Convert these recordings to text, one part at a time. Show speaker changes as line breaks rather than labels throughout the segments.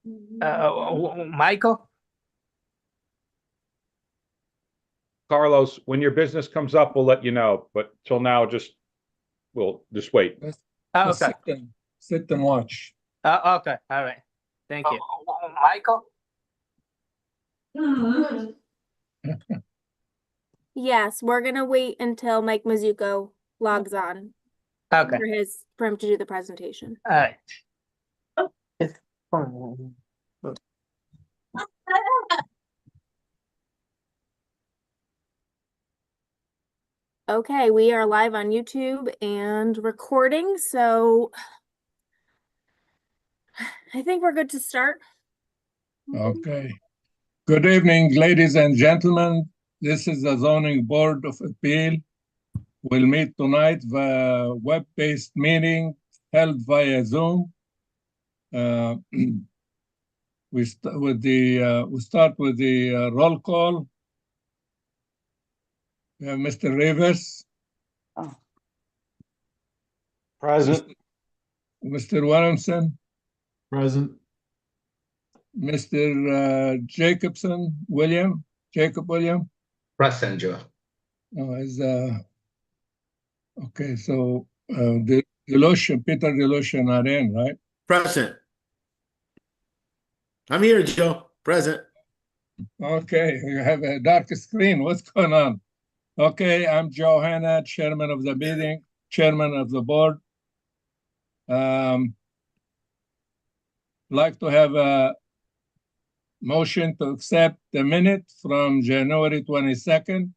Michael?
Carlos, when your business comes up, we'll let you know, but till now, we'll just wait.
Okay.
Sit and watch.
Okay. All right. Thank you. Michael?
Yes, we're gonna wait until Mike Mizuko logs on
Okay.
for him to do the presentation.
All right.
Okay, we are live on YouTube and recording, so I think we're good to start.
Okay. Good evening, ladies and gentlemen. This is the Zoning Board of Appeal. We'll meet tonight via web-based meeting held via Zoom. We start with the roll call. We have Mr. Rivers.
Present.
Mr. Williamson.
Present.
Mr. Jacob William.
Present, Joe.
Okay, so Peter Delusha not in, right?
Present. I'm here, Joe. Present.
Okay, you have a dark screen. What's going on? Okay, I'm Joe Hanna, chairman of the meeting, chairman of the board. Like to have a motion to accept the minute from January 22nd.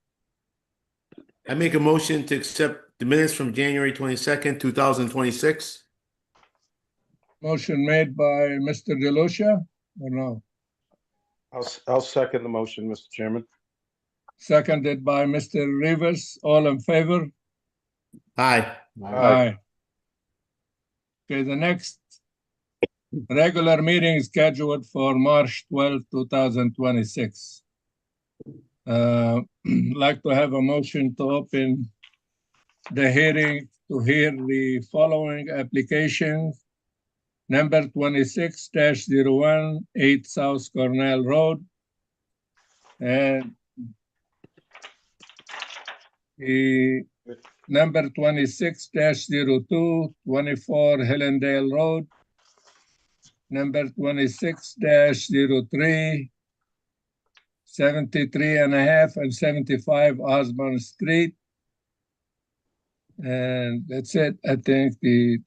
I make a motion to accept the minutes from January 22nd, 2026.
Motion made by Mr. Delusha, or no?
I'll second the motion, Mr. Chairman.
Seconded by Mr. Rivers. All in favor?
Aye.
Aye. Okay, the next regular meeting is scheduled for March 12, 2026. Like to have a motion to open the hearing to hear the following applications. Number 26-01, 8 South Cornell Road. And the number 26-02, 24 Hillendale Road. Number 26-03, 73.5 and 75 Osborne Street. And that's it. I think the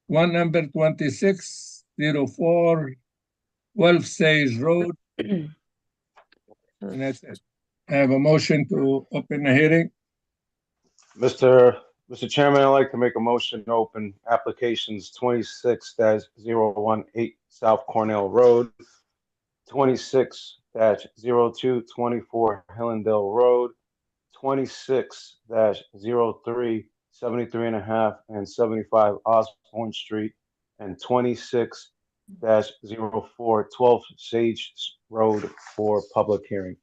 number 2604, 12 Sage Road. And that's it. I have a motion to open the hearing.
Mr. Chairman, I'd like to make a motion to open applications 26-018 South Cornell Road, 26-02, 24 Hillendale Road, 26-03, 73.5 and 75 Osborne Street, and 26-04, 12 Sage Road for public hearing.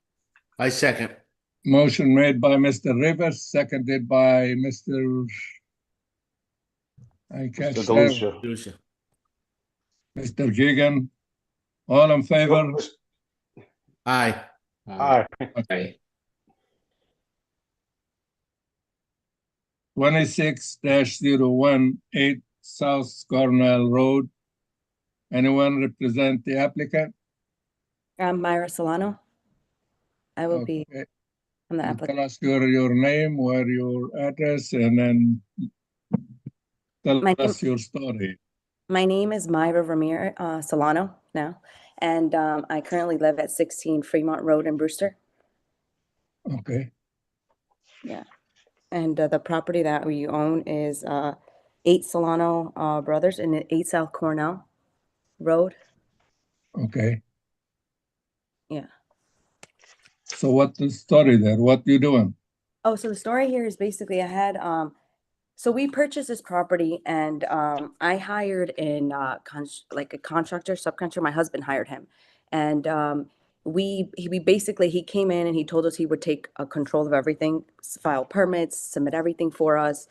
I second.
Motion made by Mr. Rivers, seconded by Mr.
Delusha.
Mr. Gigan. All in favor?
Aye.
Aye.
Okay. 26-018 South Cornell Road. Anyone represent the applicant?
I'm Myra Solano. I will be on the applicant.
Tell us your name, where your address, and then tell us your story.
My name is Myra Ramirez Solano now, and I currently live at 16 Fremont Road in Brewster.
Okay.
Yeah. And the property that we own is 8 Solano Brothers in 8 South Cornell Road.
Okay.
Yeah.
So what's the story there? What you doing?
Oh, so the story here is basically I had so we purchased this property and I hired in like a contractor, subcontractor. My husband hired him, and he came in and he told us he would take control of everything, file permits, submit everything for us.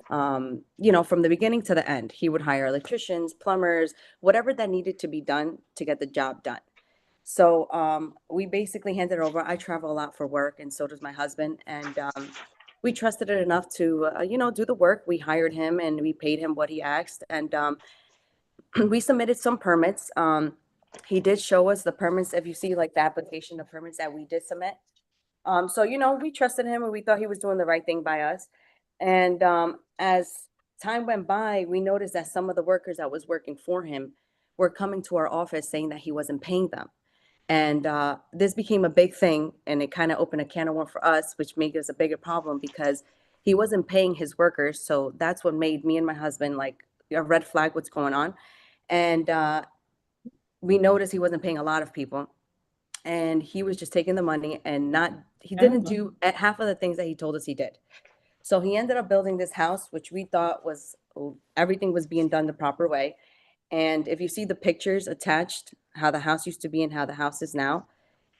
you know, from the beginning to the end. He would hire electricians, plumbers, whatever that needed to be done to get the job done. So we basically handed it over. I travel a lot for work, and so does my husband. And we trusted it enough to, you know, do the work. We hired him and we paid him what he asked. And we submitted some permits. He did show us the permits. If you see like the application, the permits that we did submit. So, you know, we trusted him and we thought he was doing the right thing by us. And as time went by, we noticed that some of the workers that was working for him were coming to our office saying that he wasn't paying them. And this became a big thing, and it kind of opened a can of worms for us, which made us a bigger problem because he wasn't paying his workers. So that's what made me and my husband like a red flag, what's going on. And we noticed he wasn't paying a lot of people, and he was just taking the money and he didn't do at half of the things that he told us he did. So he ended up building this house, which we thought was everything was being done the proper way. And if you see the pictures attached, how the house used to be and how the house is now,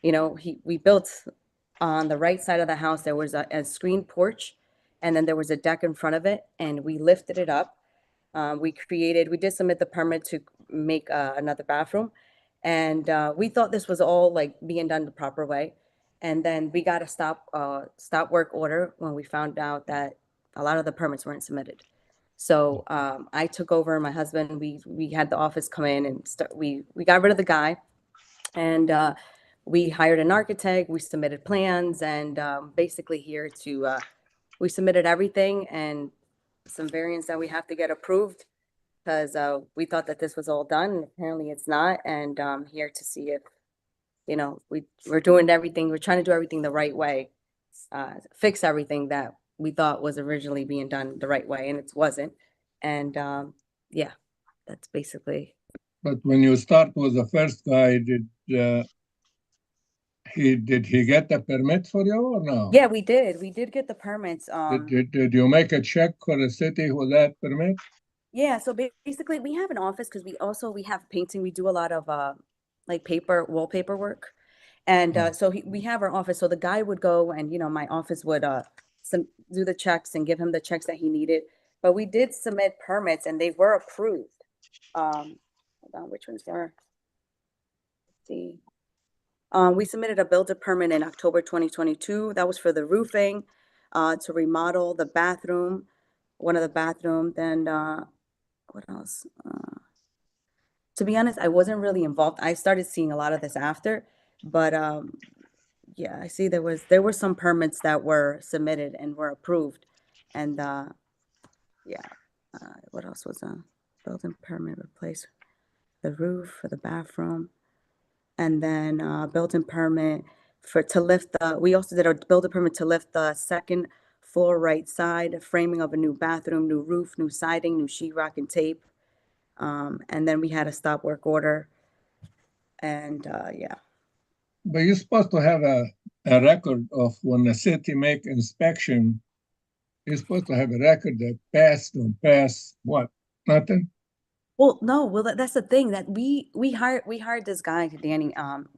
you know, we built on the right side of the house, there was a screen porch, and then there was a deck in front of it, and we lifted it up. We did submit the permit to make another bathroom. And we thought this was all like being done the proper way. And then we got a stop work order when we found out that a lot of the permits weren't submitted. So I took over, my husband, we had the office come in and we got rid of the guy, and we hired an architect, we submitted plans, and basically here to, we submitted everything and some variants that we have to get approved because we thought that this was all done, and apparently it's not. And here to see if, you know, we're doing everything, we're trying to do everything the right way, fix everything that we thought was originally being done the right way, and it wasn't. And yeah, that's basically.
But when you start with the first guy, did he get the permit for you or no?
Yeah, we did get the permits.
Did you make a check for the city with that permit?
Yeah, so basically we have an office because we have painting. We do a lot of like wallpaper work. And so we have our office. So the guy would go and, you know, my office would do the checks and give him the checks that he needed. But we did submit permits and they were approved. Hold on, which ones were? Let's see. We submitted a builder permit in October 2022. That was for the roofing, to remodel the bathroom, one of the bathrooms. Then what else? To be honest, I wasn't really involved. I started seeing a lot of this after, but yeah, I see there were some permits that were submitted and were approved, and yeah, what else was building permit replace the roof for the bathroom, and then building permit to lift the. We also did a building permit to lift the second floor right side, framing of a new bathroom, new roof, new siding, new sheetrock and tape. And then we had a stop work order, and yeah.
But you're supposed to have a record of when the city make inspection. You're supposed to have a record that passed or pass what? Nothing?
Well, no, well, that's the thing that we hired this guy, Danny,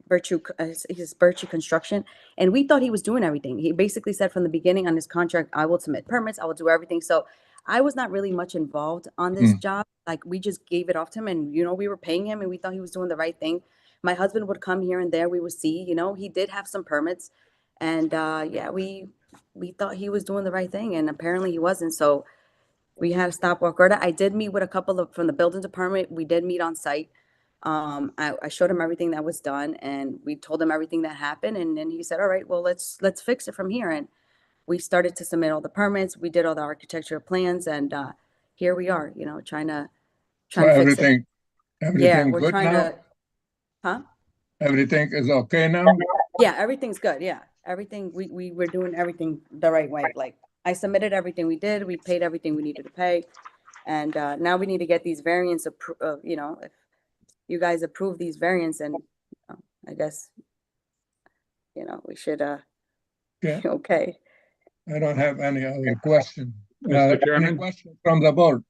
Virtue, his Virtue Construction, and we thought he was doing everything. He basically said from the beginning on his contract, I will submit permits, I will do everything. So I was not really much involved on this job. Like we just gave it off to him, and you know, we were paying him and we thought he was doing the right thing. My husband would come here and there, we would see, you know, he did have some permits, and yeah, we thought he was doing the right thing, and apparently he wasn't. So we had a stop work order. I did meet with a couple of from the building department. We did meet on site. I showed him everything that was done, and we told him everything that happened. And then he said, "All right, well, let's fix it from here." And we started to submit all the permits. We did all the architectural plans, and here we are. You know, trying to
So
fix it.
everything
Yeah, we're
good
trying
now?
to. Huh?
Everything is okay now?
Yeah, everything's good. Yeah, everything. We were doing everything the right way. Like I submitted everything we did. We paid everything we needed to pay. And now we need to get these variants you know, if you guys approve these variants, and I guess, you know, we should
Yeah.
okay.
I don't have any other question.
Mr.
Any
Chairman?
question from the board?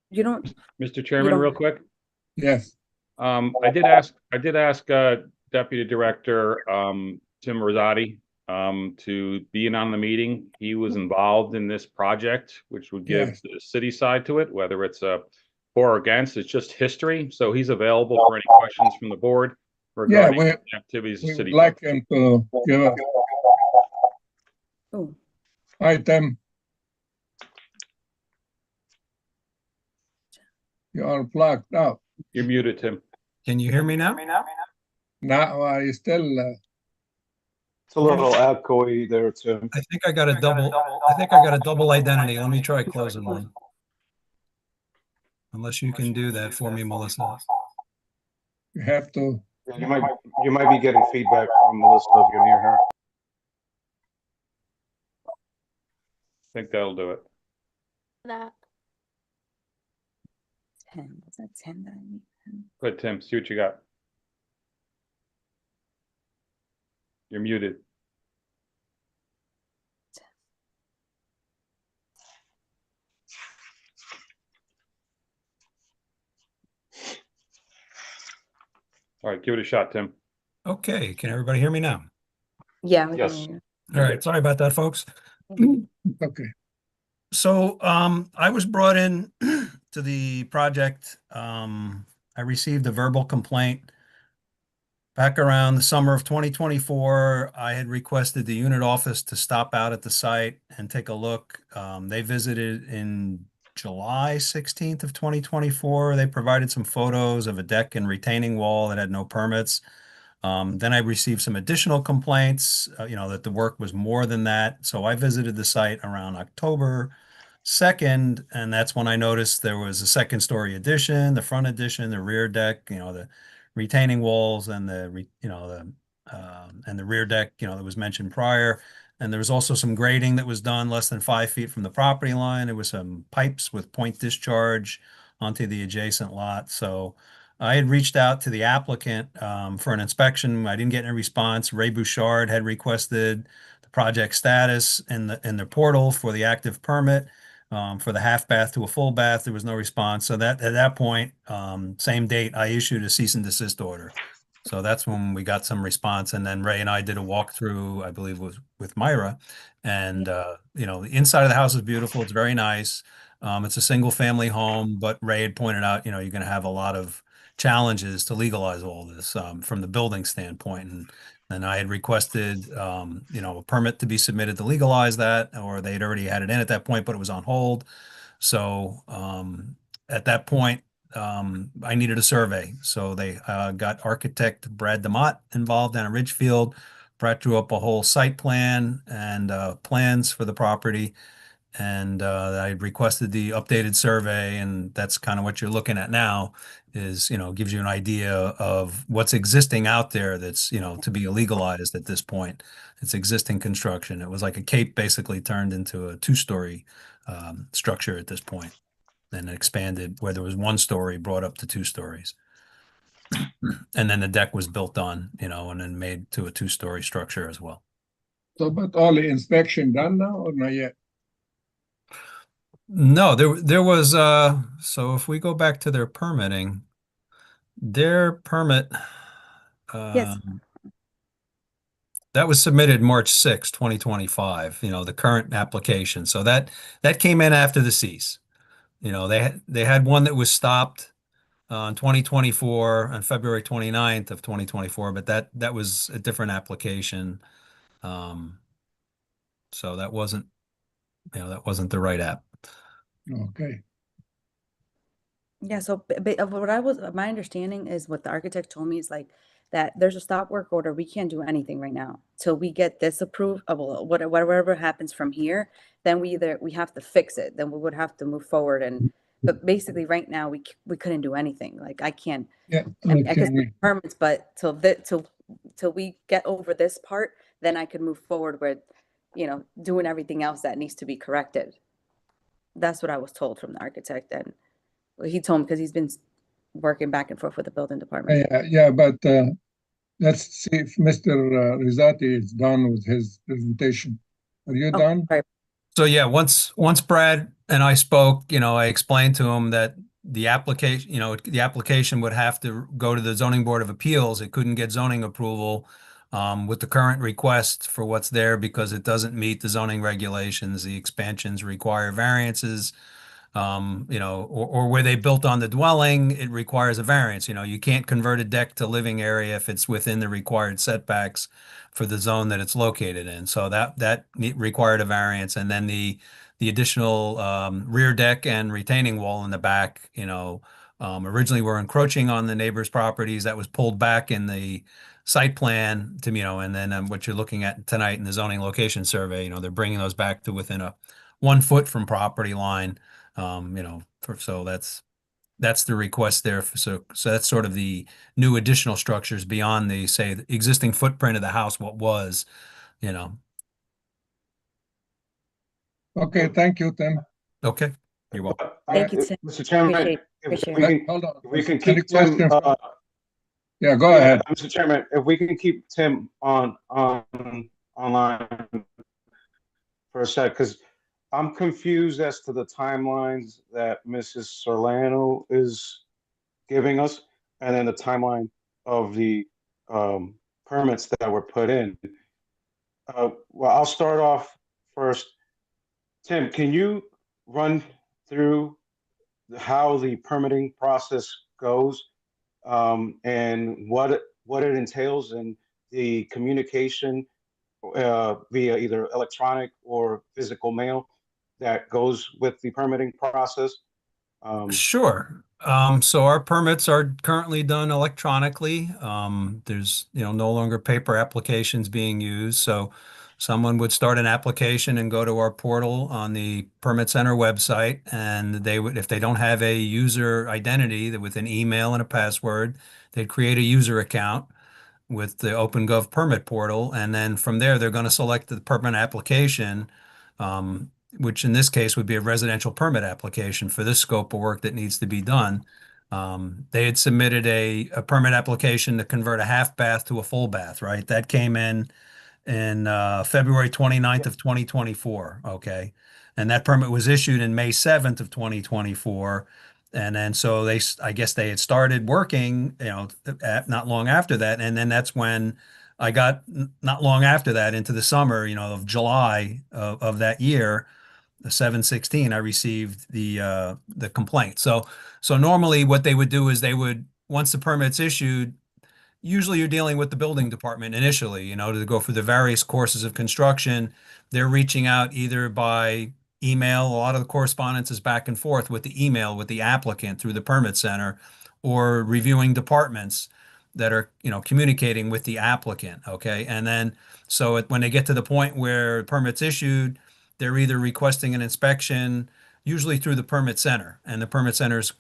You don't.
Mr. Chairman, real quick.
Yes.
I did ask Deputy Director Tim Rosati to being on the meeting. He was involved in this project, which would give
Yes.
the city side to it, whether it's a for or against. It's just history. So he's available for any questions from the board regarding
we-
the activities of
We
city.
would like him to give us.
Oh,
Hi, Tim. You are plugged out.
You're muted, Tim.
Can you hear me now?
Now, are you still,
It's a little echoey there, Tim.
I think I got a double identity. Let me try closing one. Unless you can do that for me, Melissa.
you have to,
You might be getting feedback from Melissa if you're near her.
I think that'll do it.
That.
10. Was that 10 that I need?
Good, Tim. See what you got. You're muted. All right, give it a shot, Tim.
Okay, can everybody hear me now?
Yeah. we can
Yes.
hear you.
All right, sorry about that, folks.
okay.
So I was brought in to the project. I received a verbal complaint back around the summer of 2024. I had requested the unit office to stop out at the site and take a look. They visited in July 16th of 2024. They provided some photos of a deck and retaining wall that had no permits. Then I received some additional complaints, that the work was more than that. So I visited the site around October 2nd, and that's when I noticed there was a second story addition, the front addition, the rear deck, the retaining walls and the rear deck, that was mentioned prior. And there was also some grading that was done less than 5 feet from the property line. There was some pipes with point discharge onto the adjacent lot. So I had reached out to the applicant for an inspection. I didn't get any response. Ray Bouchard had requested the project status in the portal for the active permit for the half bath to a full bath. There was no response. So that at that point, same date, I issued a cease and desist order. So that's when we got some response. And then Ray and I did a walkthrough, I believe was with Myra. And, the inside of the house is beautiful. It's very nice. It's a single family home, but Ray had pointed out, you're going to have a lot of challenges to legalize all this from the building standpoint. And I had requested, a permit to be submitted to legalize that, or they'd already had it in at that point, but it was on hold. So at that point, I needed a survey. So they got architect Brad DeMott involved down at Ridgefield. Brad drew up a whole site plan and plans for the property. And I requested the updated survey, and that's kind of what you're looking at now is, gives you an idea of what's existing out there that's, to be legalized at this point. It's existing construction. It was like a cape basically turned into a 2-story structure at this point, and expanded where there was 1 story brought up to 2 stories. And then the deck was built on, and then made to a 2-story structure as well.
So, but all the inspection done now or not yet?
No, there was so if we go back to their permitting, their permit
Yes.
that was submitted March 6, 2025, the current application. So that came in after the cease. They had one that was stopped in 2024 on February 29th of 2024, but that was a different application. So that wasn't the right app.
Okay.
Yeah, so my understanding is what the architect told me is like that there's a stop work order. We can't do anything right now till we get this approved. Well, whatever happens from here, then we have to fix it. Then we would have to move forward. But basically right now we couldn't do anything. Like I can't.
Yeah.
I mean, I could
Okay.
submit permits, but till we get over this part, then I could move forward with, doing everything else that needs to be corrected. That's what I was told from the architect, and he told me because he's been working back and forth with the building department.
Yeah, but let's see if Mr. Rizati is done with his presentation. Are you
Oh,
done?
sorry.
So yeah, once Brad and I spoke, I explained to him that the application would have to go to the zoning board of appeals. It couldn't get zoning approval with the current request for what's there because it doesn't meet the zoning regulations. The expansions require variances, or where they built on the dwelling, it requires a variance. You can't convert a deck to living area if it's within the required setbacks for the zone that it's located in. So that required a variance. And then the additional rear deck and retaining wall in the back, originally were encroaching on the neighbor's properties. That was pulled back in the site plan to, and then what you're looking at tonight in the zoning location survey, they're bringing those back to within a 1 foot from property line. So that's the request there. So that's sort of the new additional structures beyond the, say, the existing footprint of the house, what was,
Okay, thank you, Tim.
Okay, you're welcome.
Thank you, Tim.
Mr. Chairman,
Appreciate
Hold on.
if we can
Any
keep Tim,
questions? Yeah, go ahead.
Mr. Chairman, if we can keep Tim on online for a sec, because I'm confused as to the timelines that Mrs. Solano is giving us, and then the timeline of the permits that were put in. Well, I'll start off first. Tim, can you run through how the permitting process goes, and what it entails in the communication via either electronic or physical mail that goes with the permitting process?
Sure. So our permits are currently done electronically. There's, no longer paper applications being used. So someone would start an application and go to our portal on the Permit Center website, and they would, if they don't have a user identity that with an email and a password, they'd create a user account with the OpenGov permit portal. And then from there, they're going to select the permit application, which in this case would be a residential permit application for this scope of work that needs to be done. They had submitted a permit application to convert a half bath to a full bath, right? That came in February 29th of 2024. Okay. And that permit was issued in May 7th of 2024. And then so I guess they had started working, not long after that. And then that's when I got not long after that into the summer, of July of that year, the 7/16, I received the complaint. So normally what they would do is they would, once the permit's issued, usually you're dealing with the building department initially, to go through the various courses of construction. They're reaching out either by email. A lot of the correspondence is back and forth with the email with the applicant through the permit center, or reviewing departments that are, communicating with the applicant. Okay. And then, so when they get to the point where permit's issued, they're either requesting an inspection, usually through the permit center, and the permit center's,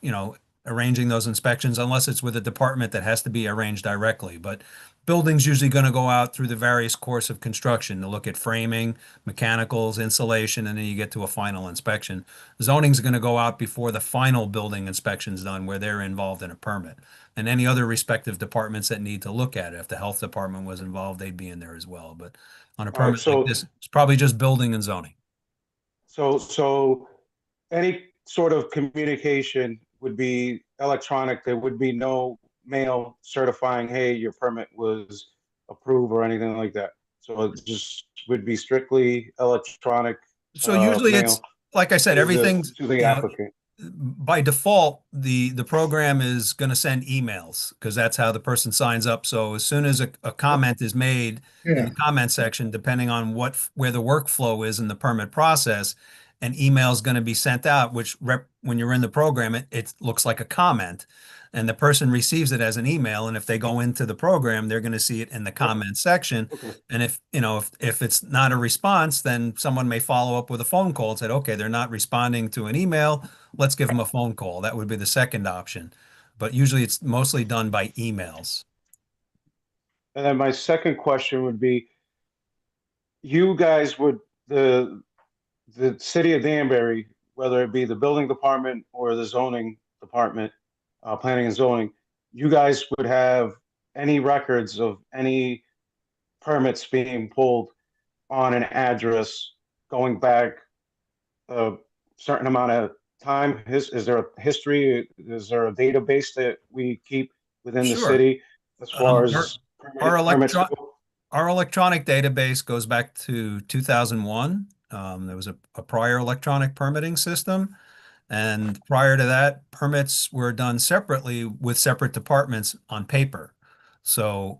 arranging those inspections, unless it's with a department that has to be arranged directly. But building's usually going to go out through the various course of construction to look at framing, mechanicals, insulation, and then you get to a final inspection. Zoning's going to go out before the final building inspection's done, where they're involved in a permit. And any other respective departments that need to look at it. If the health department was involved, they'd be in there as well. But on a permit like this, it's probably just building and zoning.
So any sort of communication would be electronic. There would be no mail certifying, hey, your permit was approved or anything like that. So it just would be strictly electronic.
So usually it's, like I said, everything's
to the applicant.
By default, the program is going to send emails because that's how the person signs up. So as soon as a comment is made in the comment section, depending on where the workflow is in the permit process, an email is going to be sent out, which when you're in the program, it looks like a comment, and the person receives it as an email. And if they go into the program, they're going to see it in the comment section.
Okay.
And if it's not a response, then someone may follow up with a phone call and said, okay, they're not responding to an email. Let's give them a phone call. That would be the second option. But usually it's mostly done by emails.
And then my second question would be, you guys would, the city of Danbury, whether it be the building department or the zoning department, planning and zoning, you guys would have any records of any permits being pulled on an address going back a certain amount of time? Is there a history? Is there a database that we keep within the
Sure.
city as far as permits go?
Our electronic database goes back to 2001. There was a prior electronic permitting system. And prior to that, permits were done separately with separate departments on paper. So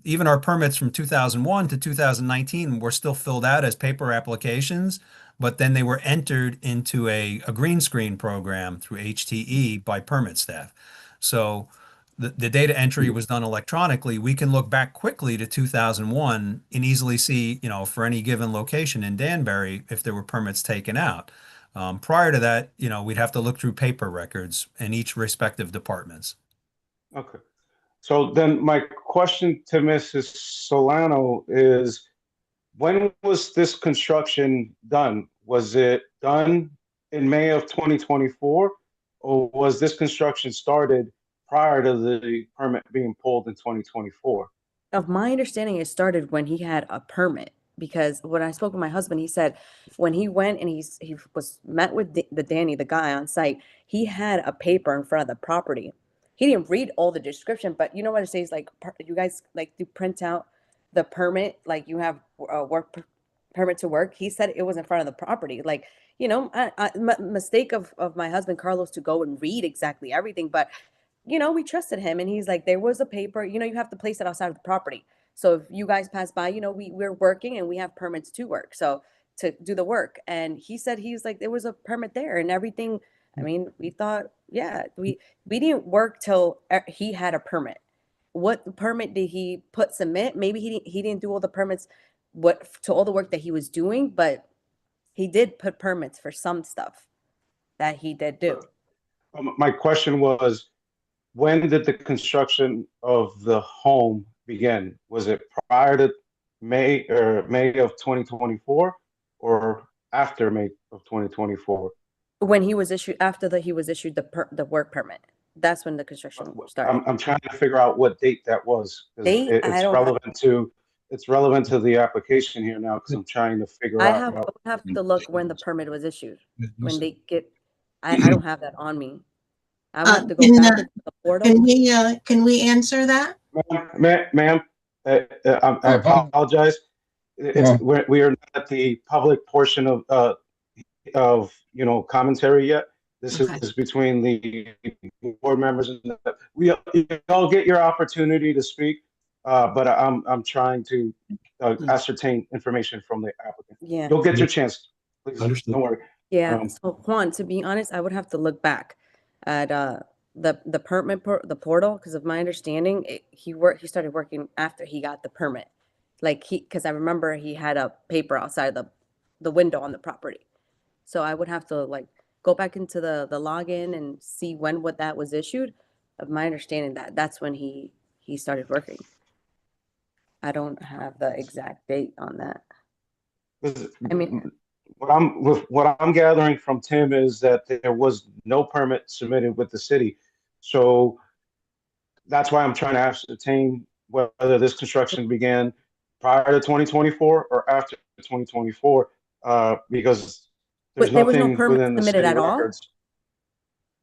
even our permits from 2001 to 2019 were still filled out as paper applications, but then they were entered into a green screen program through HTE by permit staff. So the data entry was done electronically. We can look back quickly to 2001 and easily see, for any given location in Danbury, if there were permits taken out. Prior to that, we'd have to look through paper records in each respective departments.
Okay. So then my question to Mrs. Solano is, when was this construction done? Was it done in May of 2024, or was this construction started prior to the permit being pulled in 2024?
Of my understanding, it started when he had a permit, because when I spoke with my husband, he said when he went and he was met with the Danny, the guy on site, he had a paper in front of the property. He didn't read all the description, but you know what it says, like, you guys like to print out the permit, like you have a permit to work. He said it was in front of the property. Like, mistake of my husband Carlos to go and read exactly everything, but we trusted him, and he's like, there was a paper, you have to place it outside of the property. So if you guys pass by, we're working and we have permits to work. So to do the work. And he said, he's like, there was a permit there and everything. I mean, we thought, yeah, we didn't work till he had a permit. What permit did he submit? Maybe he didn't do all the permits, to all the work that he was doing, but he did put permits for some stuff that he did do.
My question was, when did the construction of the home begin? Was it prior to May of 2024, or after May of 2024?
When he was issued, he was issued the work permit. That's when the construction started.
I'm trying to figure out what date that was.
Date?
It's relevant to the application here now, because I'm trying to figure
I
out.
have to look when the permit was issued. When they get, I don't have that on me. I would have to go back to the portal.
Can we answer that?
Ma'am, I apologize. We are not at the public portion of commentary yet. This is between the board members. We all get your opportunity to speak, but I'm trying to ascertain information from the applicant.
Yeah.
You'll get your chance. Please, don't worry.
Yeah. So Juan, to be honest, I would have to look back at the permit the portal, because of my understanding, he started working after he got the permit. Like because I remember he had a paper outside the window on the property. So I would have to go back into the login and see what that was issued. Of my understanding, that's when he started working. I don't have the exact date on that. I mean,
what I'm gathering from Tim is that there was no permit submitted with the city. So that's why I'm trying to ascertain whether this construction began prior to 2024 or after 2024, because there's
there was no
nothing
permit
within the
submitted
city
at all?
records.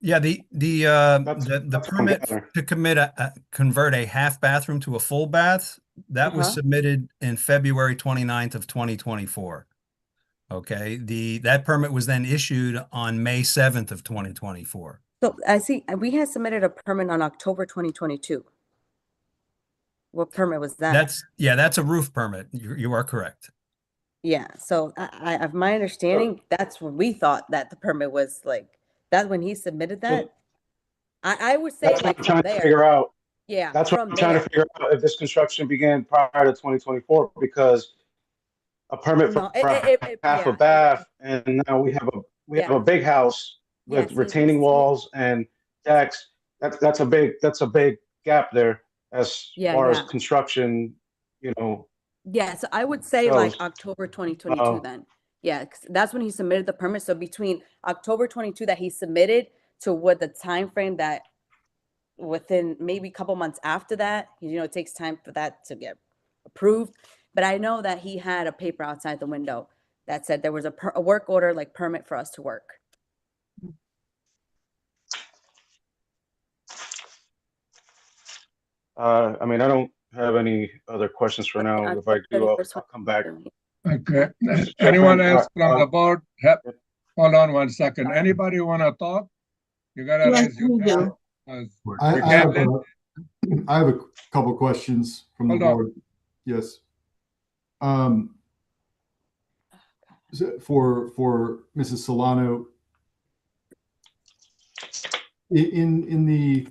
Yeah, the
That's
permit to convert a half bathroom to a full bath, that was submitted in February 29th of 2024. Okay, that permit was then issued on May 7th of 2024.
So I see we had submitted a permit on October 2022. What permit was that?
That's a roof permit. You are correct.
Yeah. So I of my understanding, that's when we thought that the permit was that when he submitted that. I would say
that's what I'm trying to figure out.
Yeah.
That's what I'm trying to figure out, if this construction began prior to 2024, because a permit for half a bath, and now we have a big house with retaining walls and decks. That's a big gap there as far as construction,
Yeah, so I would say October 2022 then. Yeah, 'cause that's when he submitted the permit. So between October 22 that he submitted to what the time frame that within maybe a couple months after that, it takes time for that to get approved. But I know that he had a paper outside the window that said there was a work order, permit for us to work.
I mean, I don't have any other questions for now. If I do, I'll come back.
Okay.
Mr.
Anyone
Chairman,
else from the board? Hold on one second. Anybody want to talk? You gotta
Yes,
raise your
we
hand.
do.
'Cause
I,
we
I
can't
have
let-
I have a couple questions from the
Hold on.
board. Yes. For Mrs. Solano, in the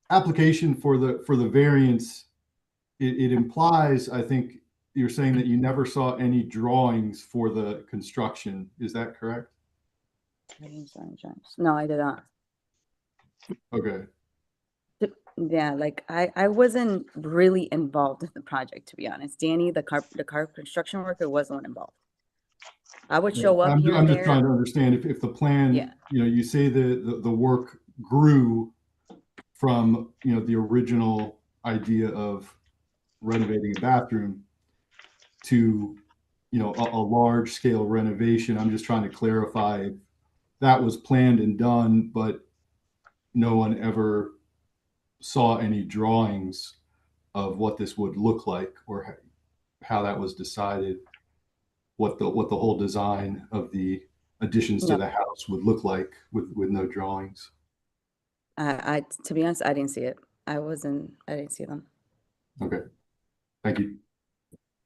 application for the variance, it implies, I think you're saying that you never saw any drawings for the construction. Is that correct?
No, I did not.
Okay.
Yeah, like I wasn't really involved in the project, to be honest. Danny, the car construction worker, was the one involved. I would show up here
I'm
and
just
there.
trying to understand if the plan,
Yeah.
you say the work grew from, the original idea of renovating a bathroom to, a large scale renovation. I'm just trying to clarify if that was planned and done, but no one ever saw any drawings of what this would look like or how that was decided, what the whole design of the additions to the house would look like with no drawings.
To be honest, I didn't see it. I didn't see them.
Okay, thank you.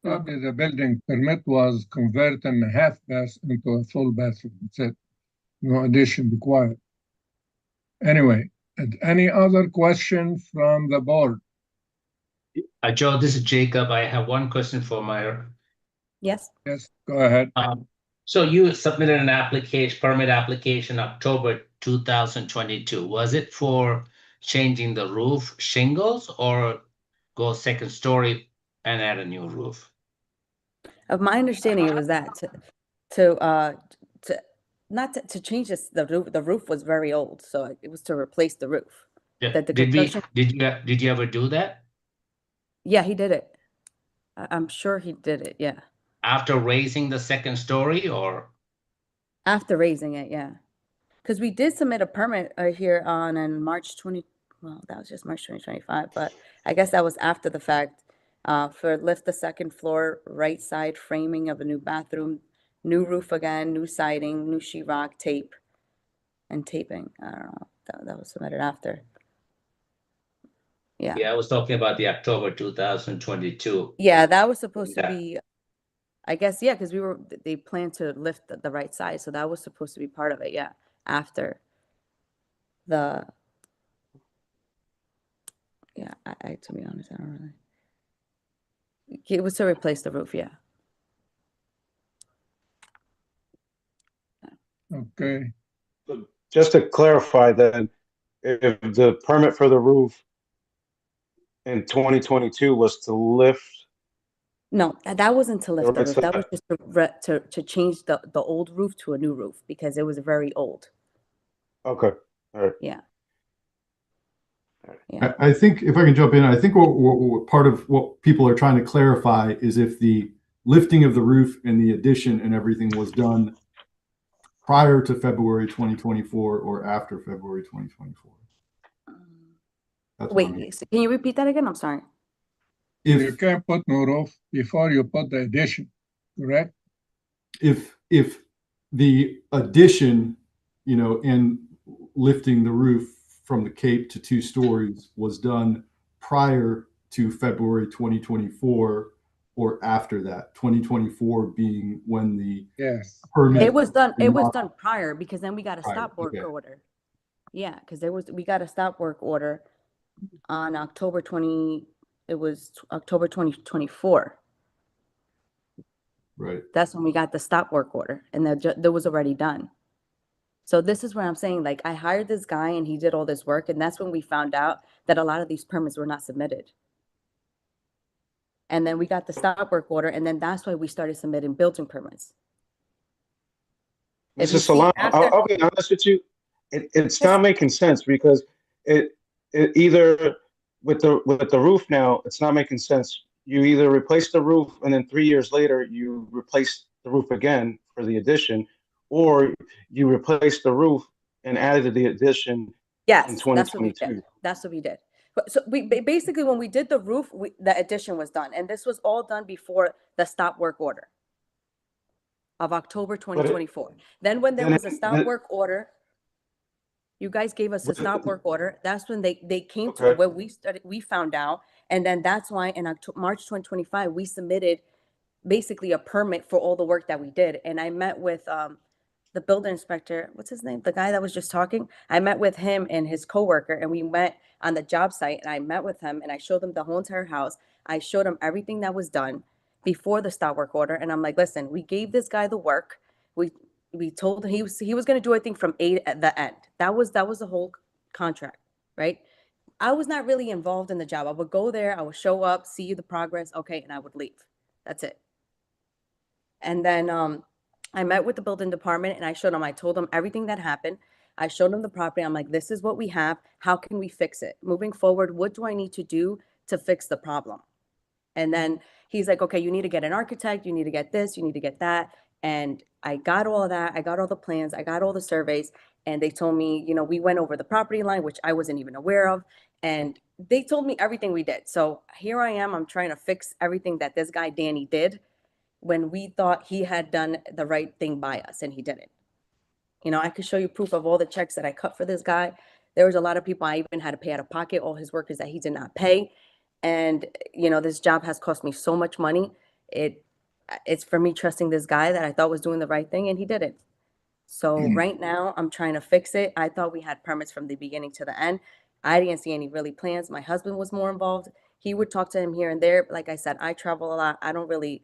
Probably the building permit was converting a half bath into a full bathroom. That's it. No addition required. Anyway, any other question from the board?
Joe, this is Jacob. I have one question for Meyer.
Yes.
Yes, go ahead.
So you submitted an permit application October 2022. Was it for changing the roof shingles or go second story and add a new roof?
Of my understanding, it was that to change this. The roof was very old, so it was to replace the roof.
Yeah.
The
Did
construction.
did you ever do that?
Yeah, he did it. I'm sure he did it. Yeah.
After raising the second story or?
After raising it, yeah. Because we did submit a permit here in March 20. Well, that was just March 2025, but I guess that was after the fact. For lift the second floor, right side framing of a new bathroom, new roof again, new siding, new sheetrock, tape, and taping. I don't know. That was submitted after. Yeah.
Yeah, I was talking about the October 2022.
Yeah, that was supposed to
Yeah.
be, I guess, yeah, because they planned to lift the right side, so that was supposed to be part of it, yeah, after the, yeah, I to be honest, I don't really. It was to replace the roof, yeah.
Okay.
Just to clarify then, if the permit for the roof in 2022 was to lift,
No, that wasn't to lift the
right
roof. That was just to change the old roof to a new roof because it was very old.
okay, all right.
Yeah.
I think if I can jump in, I think what part of what people are trying to clarify is if the lifting of the roof and the addition and everything was done prior to February 2024 or after February 2024. That's
Wait, so can you repeat that again? I'm sorry.
You can't put no roof before you put the addition, correct?
If the addition, and lifting the roof from the cape to 2 stories was done prior to February 2024 or after that, 2024 being when the permit.
It was done prior because then we got a stop work
okay.
order. Yeah, because we got a stop work order on October 2024.
Right.
That's when we got the stop work order and that was already done. So this is where I'm saying, like, I hired this guy and he did all this work. And that's when we found out that a lot of these permits were not submitted. And then we got the stop work order. And then that's why we started submitting building permits.
Mrs. Solano, I'll be honest with you. It's not making sense because it either with the roof now, it's not making sense. You either replace the roof and then 3 years later you replace the roof again for the addition, or you replace the roof and added the addition in 2022.
That's what we did. But so basically, when we did the roof, the addition was done, and this was all done before the stop work order of October 2024. Then when there
then
was a
it-
stop
then-
work order, you guys gave us a
But-
stop work order. That's when they came to
Okay.
where we found out. And then that's why in March 2025, we submitted basically a permit for all the work that we did. And I met with the building inspector, what's his name? The guy that was just talking. I met with him and his coworker, and we met on the job site, and I met with him and I showed him the whole entire house. I showed him everything that was done before the stop work order. And I'm like, listen, we gave this guy the work. We told him he was going to do everything from A at the end. That was the whole contract, right? I was not really involved in the job. I would go there, I would show up, see the progress, okay, and I would leave. That's it. And then I met with the building department and I told them everything that happened. I showed them the property. I'm like, this is what we have. How can we fix it? Moving forward, what do I need to do to fix the problem? And then he's like, okay, you need to get an architect. You need to get this. You need to get that. And I got all of that. I got all the plans. I got all the surveys. And they told me, we went over the property line, which I wasn't even aware of. And they told me everything we did. So here I am. I'm trying to fix everything that this guy, Danny, did when we thought he had done the right thing by us, and he didn't. I could show you proof of all the checks that I cut for this guy. There was a lot of people I even had to pay out of pocket, all his workers that he did not pay. And, this job has cost me so much money. It's for me trusting this guy that I thought was doing the right thing, and he didn't. So right now I'm trying to fix it. I thought we had permits from the beginning to the end. I didn't see any really plans. My husband was more involved. He would talk to him here and there. Like I said, I travel a lot. I don't really,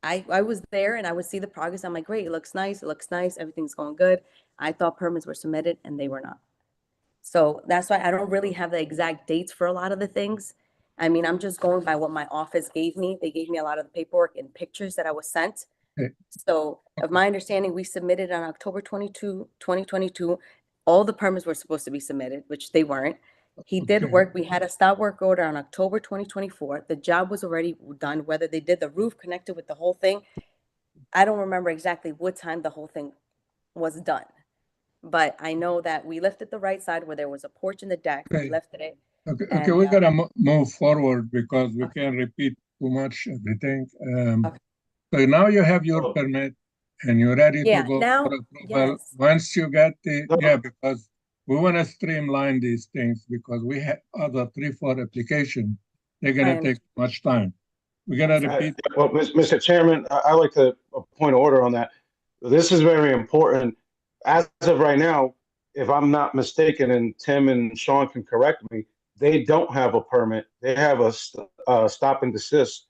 I was there and I would see the progress. I'm like, great, it looks nice. It looks nice. Everything's going good. I thought permits were submitted and they were not. So that's why I don't really have the exact dates for a lot of the things. I mean, I'm just going by what my office gave me. They gave me a lot of the paperwork and pictures that I was sent.
Okay.
So of my understanding, we submitted on October 22, 2022. All the permits were supposed to be submitted, which they weren't. He did
Okay.
work. We had a stop work order on October 2024. The job was already done, whether they did the roof connected with the whole thing. I don't remember exactly what time the whole thing was done. But I know that we lifted the right side where there was a porch in the deck. We
Okay.
lifted it.
Okay,
And,
we gotta move forward because we can't repeat too much everything.
Okay.
So now you have your
Oh.
permit and you're ready to
Yeah,
go
now-
for approval.
yes.
Once you get the,
No.
yeah, because we want to streamline these things because we have other 3-4 applications. They're gonna
Right.
take much time. We gotta repeat.
Well, Mr. Chairman, I like to a point of order on that. This is very important. As of right now, if I'm not mistaken, and Tim and Sean can correct me, they don't have a permit. They have a stop and desist,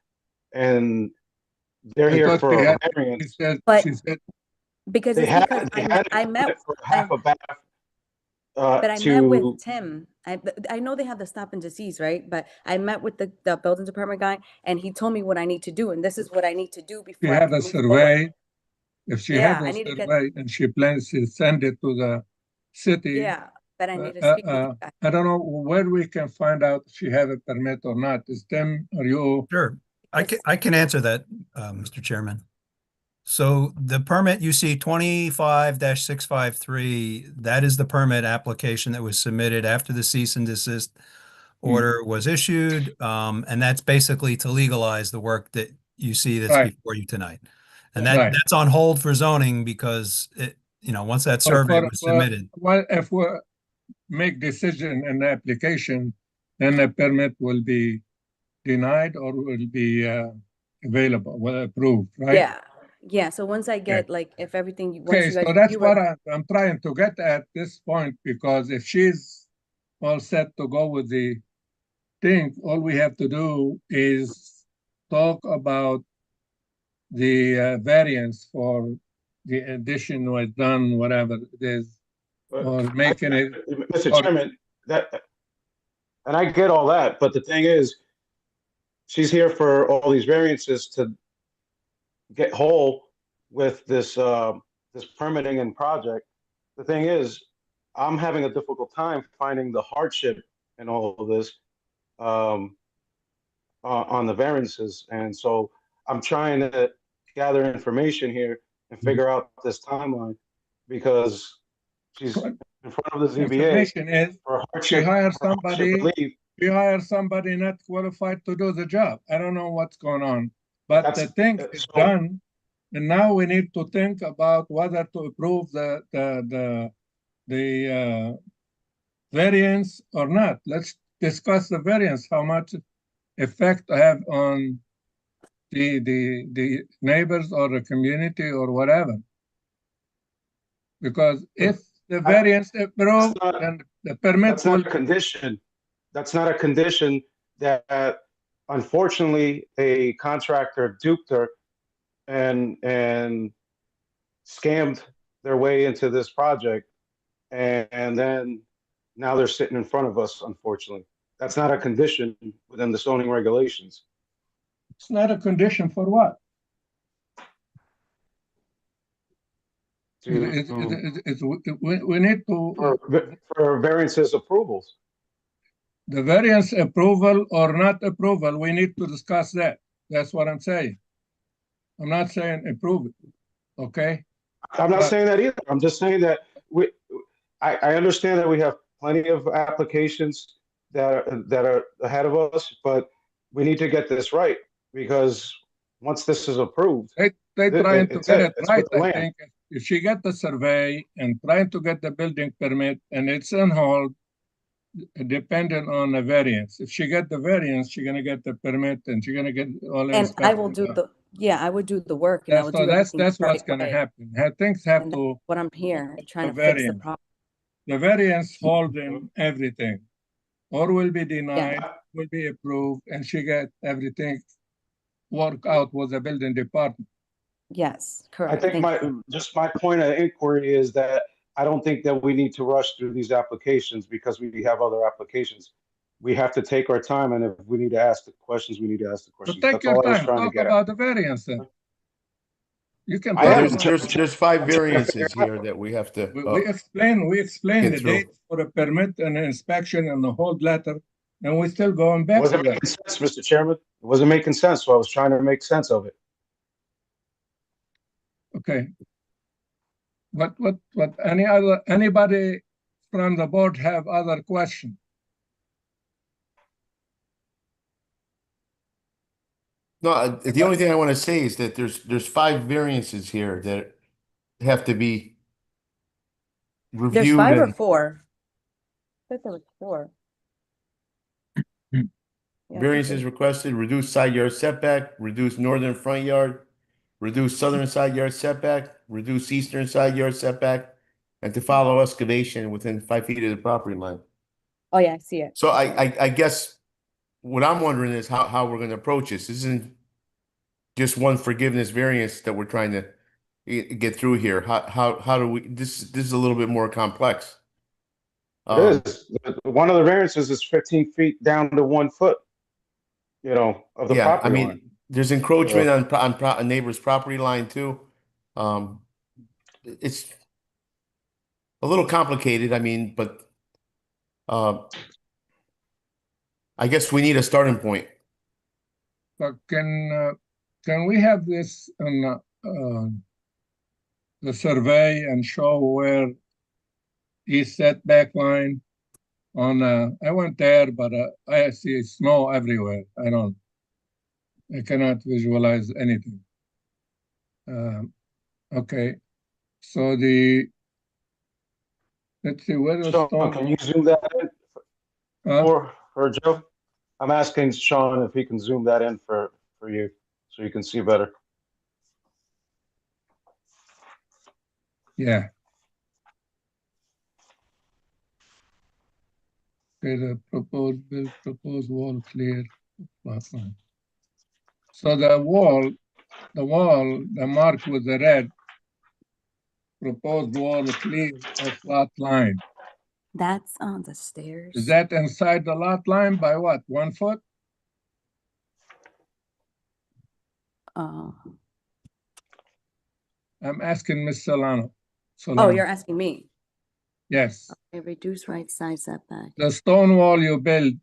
and they're
I
here
thought
for
they
a
had-
variance.
But-
She said,
Because
They
it's
had,
because
they had
I
a
met,
permit for half a bath.
but I met
To,
with Tim. I know they have the stop and disease, right? But I met with the building department guy, and he told me what I need to do, and this is what I need to do
she
before I
had
can
a
move forward.
survey. If she
Yeah,
had
I
a
need to get-
survey and she plans to send it to the city.
Yeah, but I need to speak with you guys.
I don't know where we can find out if she have a permit or not. Is Tim or you?
Sure. I can answer that, Mr. Chairman. So the permit you see 25-653, that is the permit application that was submitted after the cease and desist order was issued. And that's basically to legalize the work that you see that's
Right.
before you tonight. And
Right.
that's on hold for zoning because once that survey was submitted.
Well, if we make decision in the application, then the permit will be denied or will be available, well, approved, right?
Yeah. So once I get like, if everything, once
Okay,
you guys
so that's
review
what
it-
I'm trying to get at this point, because if she's all set to go with the thing, all we have to do is talk about the variance for the addition was done, whatever it is, or making it.
Mr. Chairman, and I get all that, but the thing is, she's here for all these variances to get whole with this this permitting and project. The thing is, I'm having a difficult time finding the hardship in all of this on the variances, and so I'm trying to gather information here and figure out this timeline because she's in front of the ZBA
Information is
for
she
hardship.
hired
for hardship
somebody,
relief.
we hire somebody not qualified to do the job. I don't know what's going on, but the
That's-
thing is
so-
done. And now we need to think about whether to approve the variance or not. Let's discuss the variance, how much effect have on the neighbors or the community or whatever. Because if the variance approved,
not-
then the permit
That's not
will
a condition. That's not a condition that unfortunately a contractor duped her and scammed their way into this project. And then now they're sitting in front of us, unfortunately. That's not a condition within the zoning regulations.
It's not a condition for what?
to-
We need to,
for variances approvals.
the variance approval or not approval, we need to discuss that. That's what I'm saying. I'm not saying approve it, okay?
I'm not
But-
saying that either. I'm just saying that I understand that we have plenty of applications that are ahead of us, but we need to get this right because once this is approved,
They trying to
it's
get
it.
it
It's
right,
with the
I
land.
think. If she get the survey and trying to get the building permit and it's on hold, depending on the variance. If she get the variance, she's gonna get the permit and she's gonna get all the
And I will
inspection
do
done.
I would do the work and I
That's,
will
so
do everything
that's
the
what's
right
gonna
way.
happen. Things have
And
to,
what I'm here, trying
the
to fix the
variance.
problem.
the variance holding everything. Or will be denied, will be approved, and she get everything work out with the building department.
Yes,
I
correct.
think
Thank you.
my point of inquiry is that I don't think that we need to rush through these applications because we have other applications. We have to take our time, and if we need to ask the questions, we need to ask the
So
questions.
take
That's
your
all I was
time,
trying to
talk
get at.
about the variance then. You can
I
talk
am.
about,
There's five variances here that we have to.
we explain
get
the
through.
dates for the permit and the inspection and the hold letter, and we're still going
It
back to
wasn't
that.
making sense, Mr. Chairman. It wasn't making sense, so I was trying to make sense of it.
Okay. What, anybody from the board have other question?
No, the only thing I want to say is that there's five variances here that have to be
There's
reviewed
5 or
and
4. I thought there was 4.
Hmm.
Yeah, I think
variances requested, reduce side yard setback, reduce northern front yard, reduce southern side yard setback, reduce eastern side yard setback, and to follow excavation within 5 feet of the property line.
Oh, yeah, I see it.
So I guess what I'm wondering is how we're gonna approach this. This isn't just one forgiveness variance that we're trying to get through here. How do we, this is a little bit more complex.
It is. One of the variances is 15 feet down to 1 foot, of the
Yeah, I
property
mean,
line.
there's encroachment on a neighbor's property line too. It's a little complicated, I mean, but I guess we need a starting point.
But can we have this on the survey and show where east setback line on, I went there, but I see snow everywhere. I cannot visualize anything. Okay, so let's see, where the
Sean,
stone?
can you zoom that in for Joe? I'm asking Sean if he can zoom that in for you so you can see better.
Yeah. Okay, the proposed wall clear flat line. So the mark with the red, proposed wall clear of lot line.
That's on the stairs.
Is that inside the lot line by what, 1 foot?
Oh,
I'm asking Ms. Solano.
oh, you're asking me.
Yes,
Okay, reduce right side setback.
the stone wall you build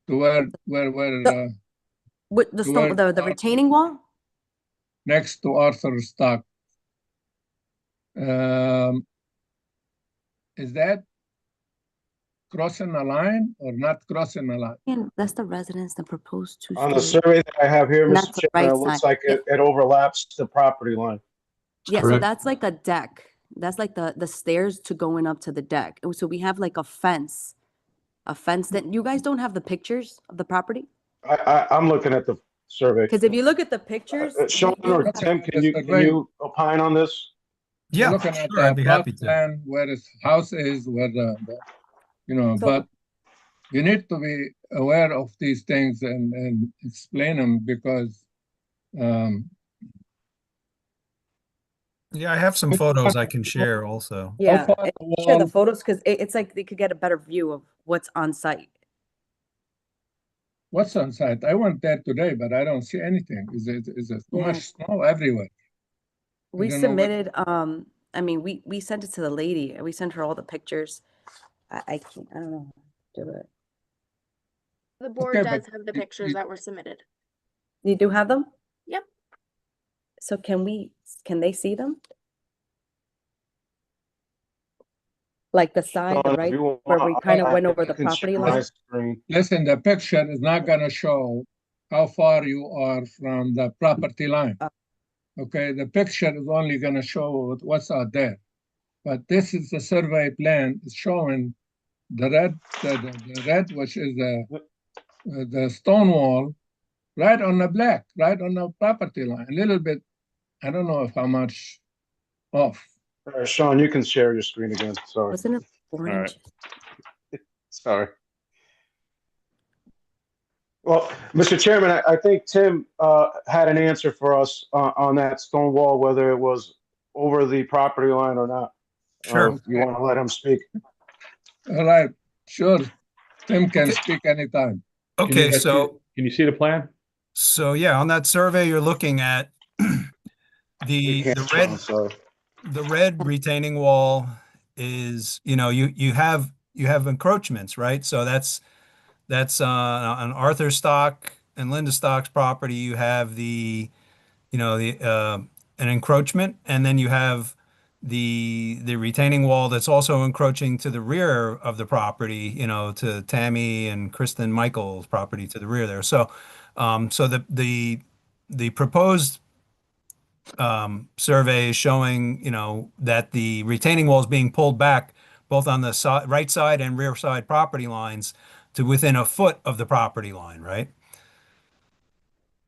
to where,
With the stone, the retaining wall?
next to Arthur Stock. Is that crossing a line or not crossing a line?
And that's the residence, the proposed
On the
two-story.
survey that I have here,
And
Mr.
that's the
Chairman,
right
it looks
side.
like it overlaps the property line.
Yeah, so
Correct.
that's like a deck. That's like the stairs to going up to the deck. And so we have like a fence that you guys don't have the pictures of the property?
I'm looking at the survey.
Because if you look at the pictures,
Sean
you
or
have-
Tim, can you opine on this?
You're
Yeah,
looking at
sure, I'd
the
be
plot
happy to.
plan where his house is, where
So-
but you need to be aware of these things and explain them because
Yeah, I have some photos I can share also.
yeah,
far
and
the
share the
wall-
photos because it's like they could get a better view of what's on site.
what's on site? I went there today, but I don't see anything. Is it too
Yeah.
much snow everywhere?
We
don't know what-
submitted, I mean, we sent it to the lady and we sent her all the pictures. I can't, I don't know how to do it.
The board
Okay,
does
but
have the
you-
pictures that were submitted.
You do have them?
Yep.
So can they see them? Like the side, the
Sean, if
right,
you want,
where we kind of
I
went over the
can share
property
my
line?
screen.
Listen, the picture is not gonna show how far you are from the property line. Okay, the picture is only gonna show what's out there. But this is the survey plan, it's showing the red, which is the stone wall, right on the black, right on the property line, a little bit, I don't know how much off.
Sean, you can share your screen again. Sorry.
Wasn't it orange?
Sorry. Well, Mr. Chairman, I think Tim had an answer for us on that stone wall, whether it was over the property line or not.
Sure.
If you want to let him speak.
All right, sure, Tim can speak anytime.
Okay, so
Can you see the plan?
yeah, on that survey, you're looking at
You can't,
the
Sean,
red
sorry.
the red retaining wall is, you have encroachments, right? So that's on Arthur Stock and Linda Stock's property. You have the an encroachment, and then you have the retaining wall that's also encroaching to the rear of the property, to Tammy and Kristen Michael's property to the rear there. So so the proposed survey is showing, that the retaining wall is being pulled back both on the right side and rear side property lines to within a foot of the property line, right?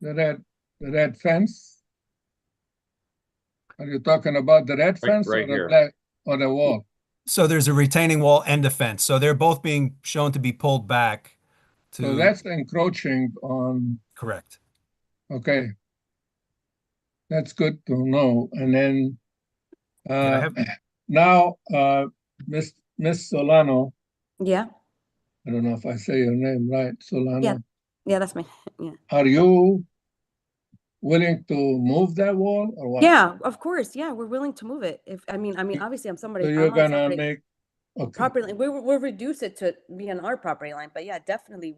The red fence? Are you talking about the red fence or
right
the
here.
black, or the wall?
So there's a retaining wall and a fence. So they're both being shown to be pulled back to.
So that's encroaching on,
Correct.
okay. That's good to know. And then,
I have-
now, Miss Solano,
Yeah,
I don't know if I say your name right, Solano.
yeah, that's me. Yeah.
Are you willing to move that wall or what?
Yeah, of course. Yeah, we're willing to move it. I mean, obviously I'm somebody.
So
I'm
you're
on
gonna
somebody-
make, okay.
property line. We'll reduce it to be on our property line, but yeah, definitely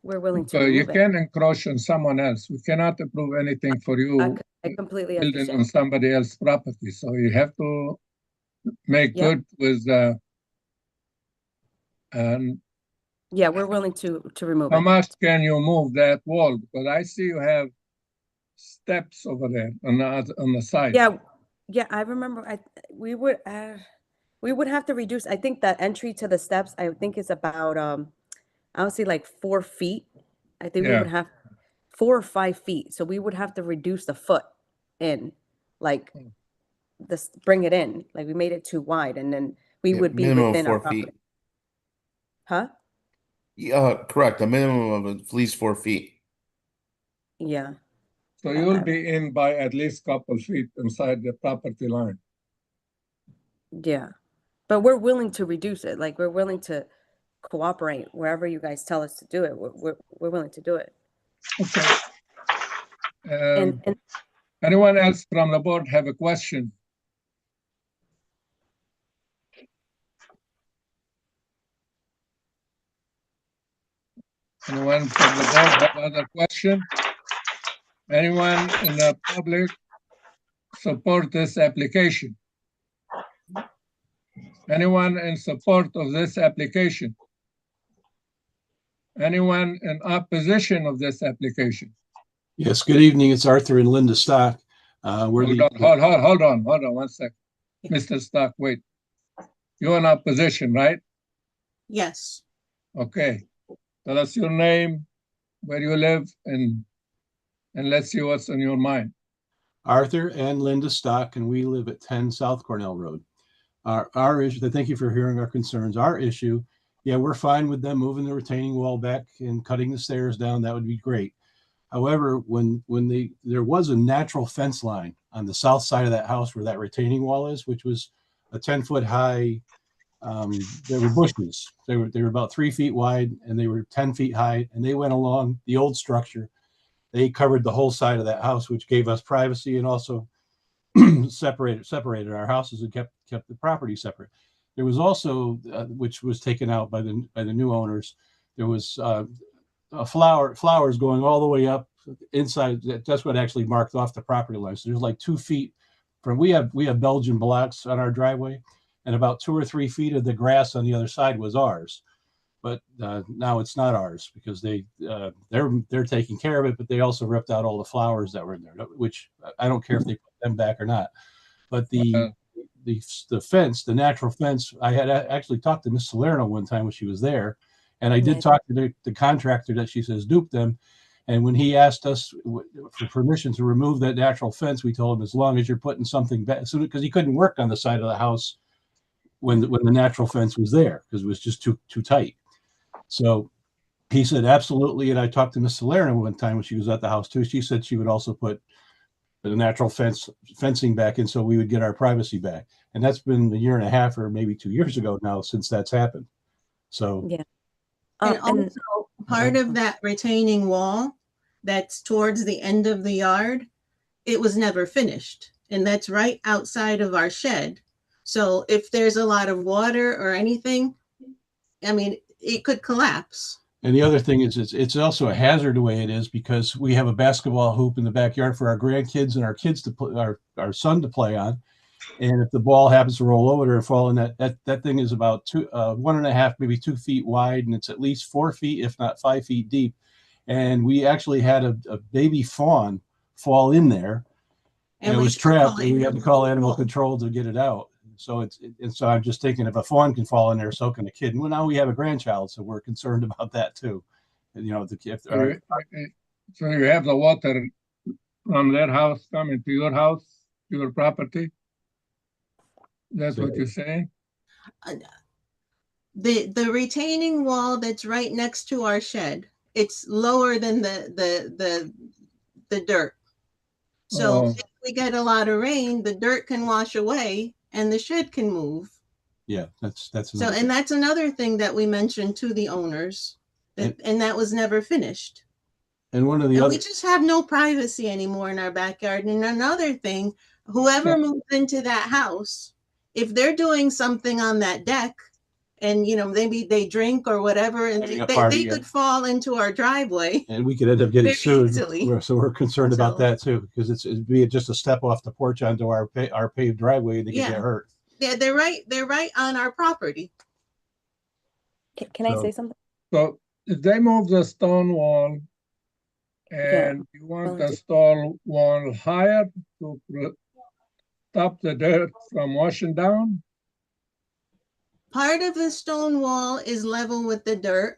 we're willing to
So you
remove it.
can encroach on someone else. We cannot approve anything for you
I completely
building on
understand.
somebody else's property. So you have to make
Yep.
good with, and
Yeah, we're willing to remove
how
it.
much can you move that wall? Because I see you have steps over there on the side.
Yeah, I remember. We would have to reduce. I think the entry to the steps, I think is about I would say like 4 feet. I think we
Yeah.
would have 4 or 5 feet. So we would have to reduce the foot in, like this, bring it in. Like we made it too wide, and then we
Yeah,
would be
minimum of
within our
4 feet.
property. Huh?
Correct. A minimum of at least 4 feet.
Yeah.
So you'll be in by at least couple feet inside the property line.
Yeah. But we're willing to reduce it. Like we're willing to cooperate wherever you guys tell us to do it. We're willing to do it.
Okay.
And
Anyone else from the board have a question? Anyone from the board have other question? Anyone in the public support this application? Anyone in support of this application? Anyone in opposition of this application?
Yes, good evening. It's Arthur and Linda Stock.
Hold on 1 second. Mr. Stock, wait. You're in opposition, right?
Yes.
Okay. Tell us your name, where you live, and let's see what's on your mind.
Arthur and Linda Stock, and we live at 10 South Cornell Road. Our issue, thank you for hearing our concerns. Our issue, yeah, we're fine with them moving the retaining wall back and cutting the stairs down. That would be great. However, when there was a natural fence line on the south side of that house where that retaining wall is, which was a 10-foot high, there were bushes. They were about 3 feet wide and they were 10 feet high, and they went along the old structure. They covered the whole side of that house, which gave us privacy and also separated our houses and kept the property separate. There was also, which was taken out by the new owners, there was flowers going all the way up inside. That's what actually marked off the property line. So there's like 2 feet from, we have Belgian blocks on our driveway, and about 2 or 3 feet of the grass on the other side was ours. But now it's not ours because they're taking care of it, but they also ripped out all the flowers that were in there, which I don't care if they put them back or not. But the fence, the natural fence, I had actually talked to Miss Salerno one time when she was there, and I did talk to the contractor that she says duped them. And when he asked us for permission to remove that natural fence, we told him as long as you're putting something back, so because he couldn't work on the side of the house when the natural fence was there because it was just too tight. So he said absolutely. And I talked to Miss Salerno one time when she was at the house too. She said she would also put the natural fencing back in so we would get our privacy back. And that's been 1.5 years or maybe 2 years ago now since that's happened. So
Yeah.
And also part of that retaining wall that's towards the end of the yard, it was never finished. And that's right outside of our shed. So if there's a lot of water or anything, I mean, it could collapse.
And the other thing is it's also a hazard the way it is because we have a basketball hoop in the backyard for our grandkids and our kids to play, our son to play on. And if the ball happens to roll over or fall in that thing is about 1.5, maybe 2 feet wide, and it's at least 4 feet, if not 5 feet deep. And we actually had a baby fawn fall in there, and it was trapped, and we had to call animal control to get it out. So so I'm just thinking if a fawn can fall in there, so can a kid. And well, now we have a grandchild, so we're concerned about that too. You know,
so you have the water from their house coming to your house, your property. That's what you're saying?
The retaining wall that's right next to our shed, it's lower than the dirt. So if we get a lot of rain, the dirt can wash away and the shed can move.
Yeah, that's
so, and that's another thing that we mentioned to the owners, and that was never finished.
And one of the
we just have no privacy anymore in our backyard. And another thing, whoever moves into that house, if they're doing something on that deck, and maybe they drink or whatever, and they could fall into our driveway,
and we could end up getting sued.
Easily.
So we're concerned about that too, because it'd be just a step off the porch onto our paved driveway, and they could get hurt.
Yeah, they're right on our property.
Can I say something?
So if they move the stone wall, and you want the stone wall higher to stop the dirt from washing down?
Part of the stone wall is level with the dirt.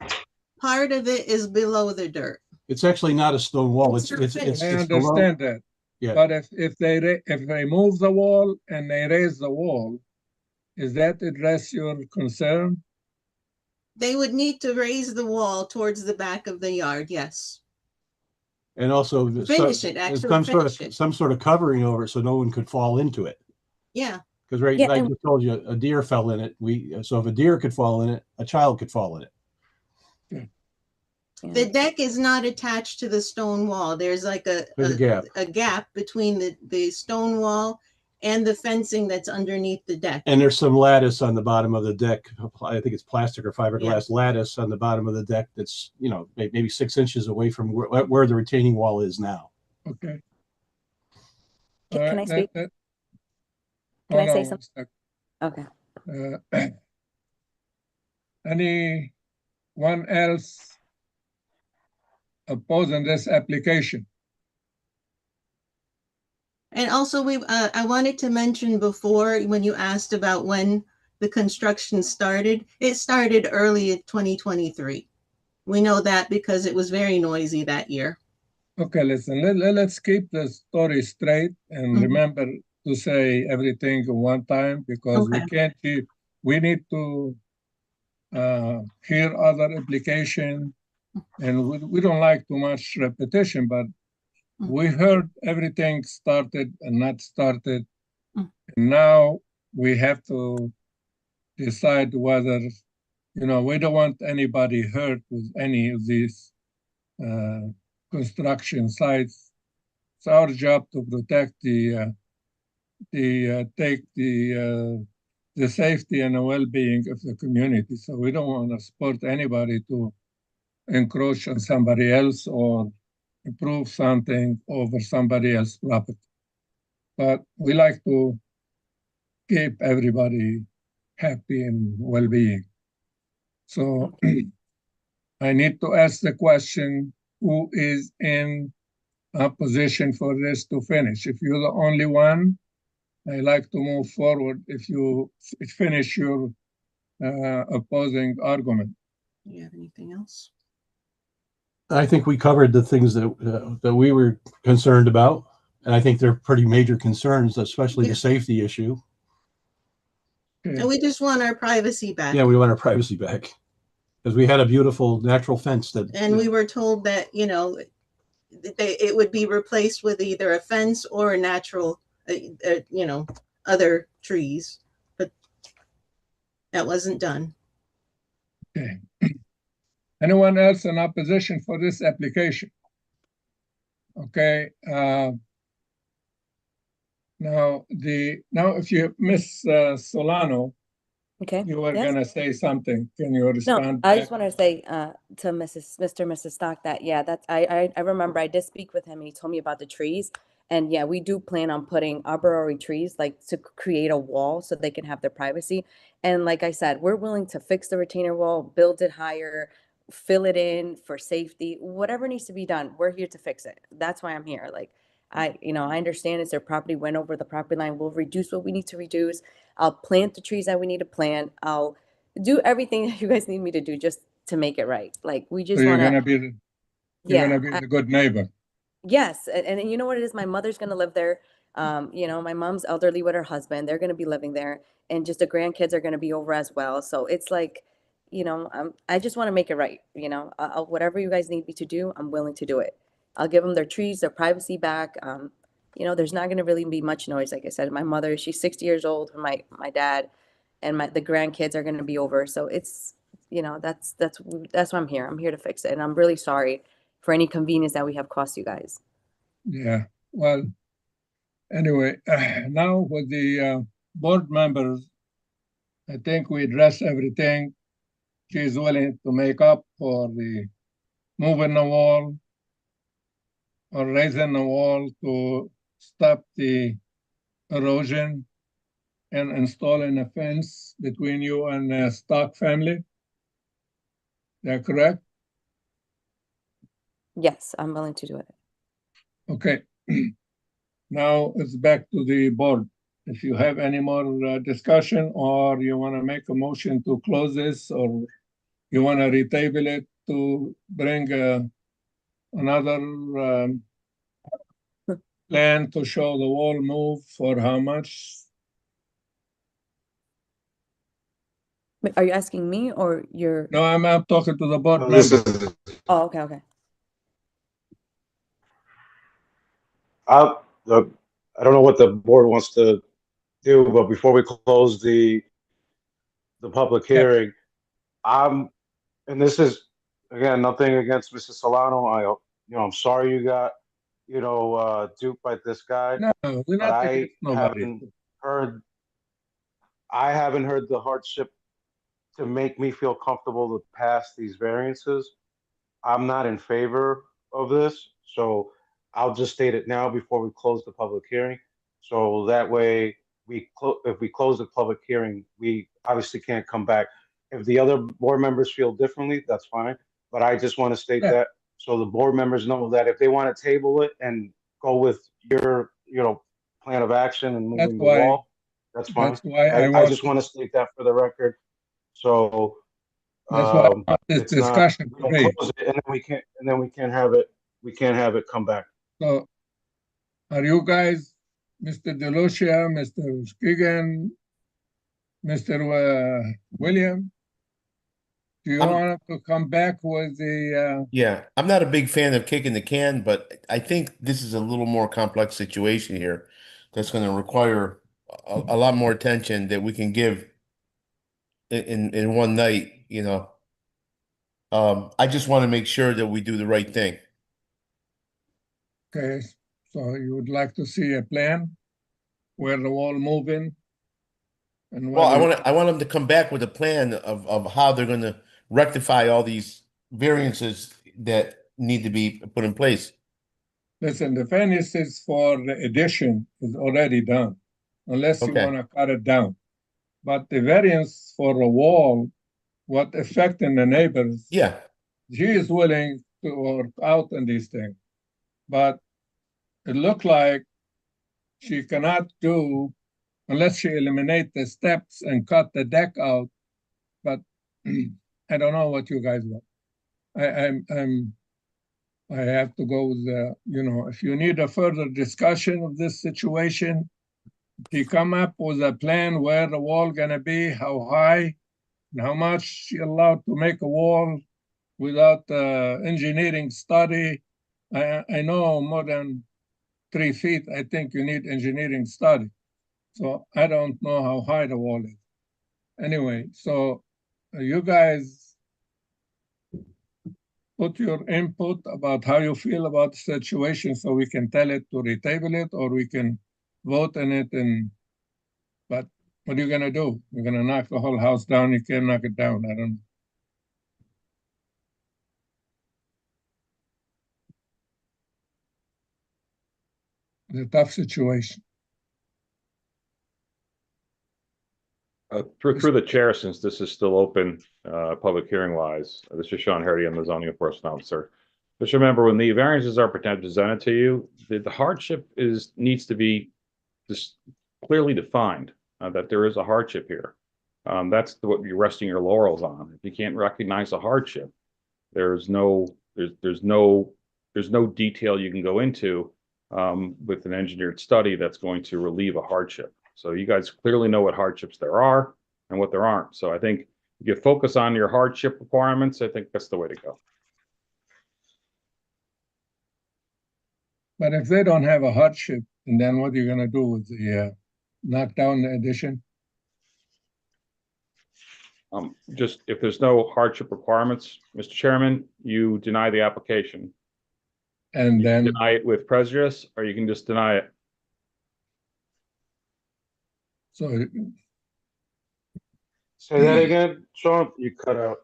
Part of it is below the dirt.
It's actually not a stone wall. It's
I understand
below.
that.
Yeah.
But if they move the wall and they raise the wall, is that address your concern?
They would need to raise the wall towards the back of the yard, yes.
And also
finish it, actually
some sort of covering over it so no one could fall into it.
Yeah.
Because I just told you a deer fell in it. So if a deer could fall in it, a child could fall in it.
The deck is not attached to the stone wall. There's like a gap between the stone wall and the fencing that's underneath the deck.
And there's some lattice on the bottom of the deck. I think it's plastic or fiberglass lattice on the bottom of the deck that's, maybe 6 inches away from where the retaining wall is now.
Okay.
Can I speak? Can I say something? Okay.
Anyone else opposing this application?
And also, I wanted to mention before, when you asked about when the construction started, it started early in 2023. We know that because it was very noisy that year.
Okay, listen, let's keep the story straight and remember to say everything one time, because we can't keep, we need to hear other application, and we don't like too much repetition, but we heard everything started and not started. And now we have to decide whether, we don't want anybody hurt with any of these construction sites. It's our job to protect the safety and the well-being of the community. So we don't want to support anybody to encroach on somebody else or improve something over somebody else's property. But we like to keep everybody happy and well-being. So I need to ask the question, who is in a position for this to finish? If you're the only one, I like to move forward if you finish your opposing argument.
Do you have anything else?
I think we covered the things that we were concerned about, and I think they're pretty major concerns, especially the safety issue.
And we just want our privacy back.
Yeah, we want our privacy back because we had a beautiful natural fence that.
And we were told that, it would be replaced with either a fence or a natural, other trees, but that wasn't done.
Okay. Anyone else in opposition for this application? Okay. Now if you, Miss Solano,
Okay.
you were
Yes.
gonna say something. Can you respond?
No, I just wanted to say to Mr. and Mrs. Stock that that's I remember I did speak with him. He told me about the trees, and yeah, we do plan on putting arboreal trees like to create a wall so they can have their privacy. And like I said, we're willing to fix the retaining wall, build it higher, fill it in for safety, whatever needs to be done. We're here to fix it. That's why I'm here. Like I understand it's their property, went over the property line. We'll reduce what we need to reduce. I'll plant the trees that we need to plant. I'll do everything that you guys need me to do just to make it right. Like we
So
just
you're
want
gonna
to.
be the,
Yeah.
the good neighbor.
Yes, and you know what it is? My mother's gonna live there. My mom's elderly with her husband. They're gonna be living there, and just the grandkids are gonna be over as well. So it's like, I just want to make it right. Whatever you guys need me to do, I'm willing to do it. I'll give them their trees, their privacy back. There's not gonna really be much noise. Like I said, my mother, she's 60 years old. My dad, and the grandkids are gonna be over. So it's, that's why I'm here. I'm here to fix it, and I'm really sorry for any convenience that we have cost you guys.
Yeah. Well, anyway, now with the board members, I think we address everything. She's willing to make up for the moving the wall or raising the wall to stop the erosion and installing a fence between you and the Stock family. Is that correct?
Yes, I'm willing to do it.
Okay. Now it's back to the board. If you have any more discussion, or you want to make a motion to close this, or you want to retable it to bring another plan to show the wall move for how much?
Are you asking me or you're?
No, I'm talking to the board
This
members.
is,
Oh, okay.
I don't know what the board wants to do, but before we close the public hearing, and this is, again, nothing against Mrs. Solano. I'm sorry you got, duped by this guy.
No, we're
But
not against nobody.
I haven't heard the hardship to make me feel comfortable to pass these variances. I'm not in favor of this, so I'll just state it now before we close the public hearing. So that way, if we close the public hearing, we obviously can't come back. If the other board members feel differently, that's fine. But I just want to state
Yeah.
that so the board members know that if they want to table it and go with your, plan of action and
That's
moving the
why,
wall, that's fine.
that's why I
I
want,
just want to state that for the record. So
that's why I want this
it's not,
discussion
we don't
today.
close it and then we can't have it come back.
So are you guys, Mr. Delucia, Mr. Keegan, Mr. William? Do you
I'm-
want to come back with the,
Yeah, I'm not a big fan of kicking the can, but I think this is a little more complex situation here that's going to require a lot more attention that we can give in one night, you know. I just want to make sure that we do the right thing.
okay, so you would like to see a plan where the wall moving? And
Well,
whether,
I want them to come back with a plan of how they're going to rectify all these variances that need to be put in place.
listen, the variances for the addition is already done, unless you
Okay.
want to cut it down. But the variance for the wall, what affecting the neighbors,
Yeah,
she is willing to work out on these things. But it looked like she cannot do unless she eliminate the steps and cut the deck out. But I don't know what you guys want. I have to go with if you need a further discussion of this situation, he come up with a plan where the wall gonna be, how high, and how much she allowed to make a wall without engineering study. I know more than 3 feet, I think you need engineering study. So I don't know how high the wall is. Anyway, so you guys put your input about how you feel about the situation so we can tell it to retable it or we can vote on it but what are you gonna do? You're gonna knock the whole house down, you can't knock it down, I don't know. It's a tough situation.
Through the chair, since this is still open, public hearing wise, this is Sean Hardy, I'm the zoning enforcement officer. Just remember, when the variances are presented to you, the hardship needs to be just clearly defined, that there is a hardship here. That's what you're resting your laurels on. If you can't recognize a hardship, there's no detail you can go into with an engineered study that's going to relieve a hardship. So you guys clearly know what hardships there are and what there aren't. So I think if you focus on your hardship requirements, I think that's the way to go.
But if they don't have a hardship, and then what are you gonna do with the knock down the addition?
Just if there's no hardship requirements, Mr. Chairman, you deny the application.
And
You can
then,
deny it with prejudice, or you can just deny it.
so
Say that again, Sean, you cut out.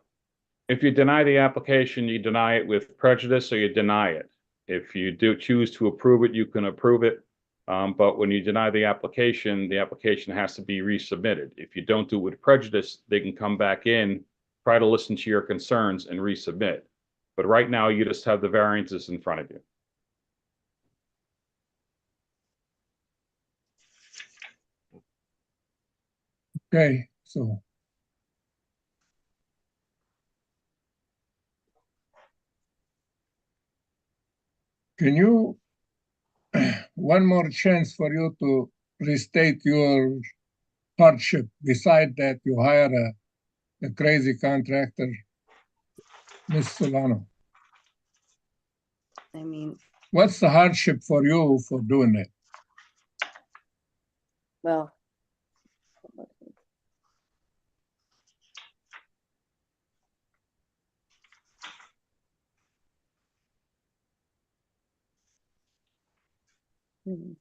If you deny the application, you deny it with prejudice, or you deny it. If you do choose to approve it, you can approve it. But when you deny the application has to be resubmitted. If you don't do it with prejudice, they can come back in, try to listen to your concerns and resubmit. But right now, you just have the variances in front of you.
okay, so can you, one more chance for you to restate your hardship, beside that you hire a crazy contractor, Ms. Solano?
I mean,
What's the hardship for you for doing that?
well, hmm.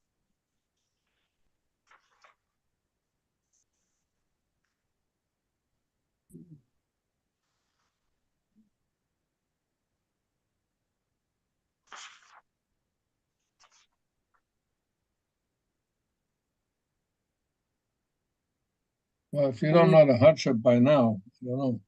Well, if you don't know the hardship by now, I don't know.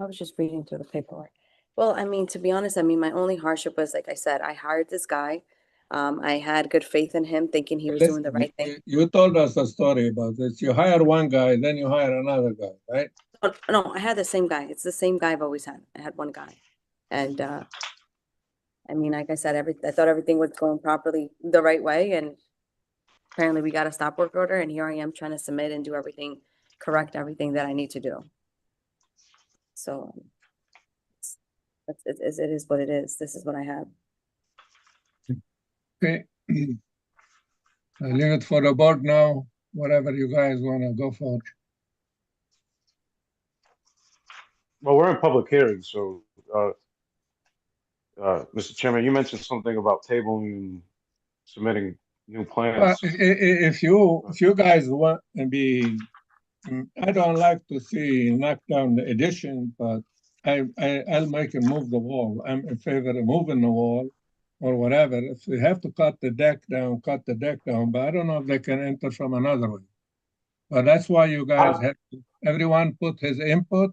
I was just reading through the paperwork. Well, I mean, to be honest, I mean, my only hardship was, like I said, I hired this guy. I had good faith in him, thinking he was doing the right thing.
You told us a story about this. You hire one guy, then you hire another guy, right?
Oh, no, I had the same guy. It's the same guy I've always had. I had one guy. And I mean, like I said, I thought everything was going properly the right way, and apparently we got a stop work order, and here I am trying to submit and do everything, correct everything that I need to do. So it is what it is. This is what I have.
Okay. I leave it for the board now, whatever you guys want to go for.
Well, we're in public hearing, so, Mr. Chairman, you mentioned something about tabling and submitting new plans.
If you guys want to be, I don't like to see knock down the addition, but I'll make him move the wall. I'm in favor of moving the wall or whatever. If we have to cut the deck down, cut the deck down, but I don't know if they can enter from another way. But that's why you guys have to, everyone put his input.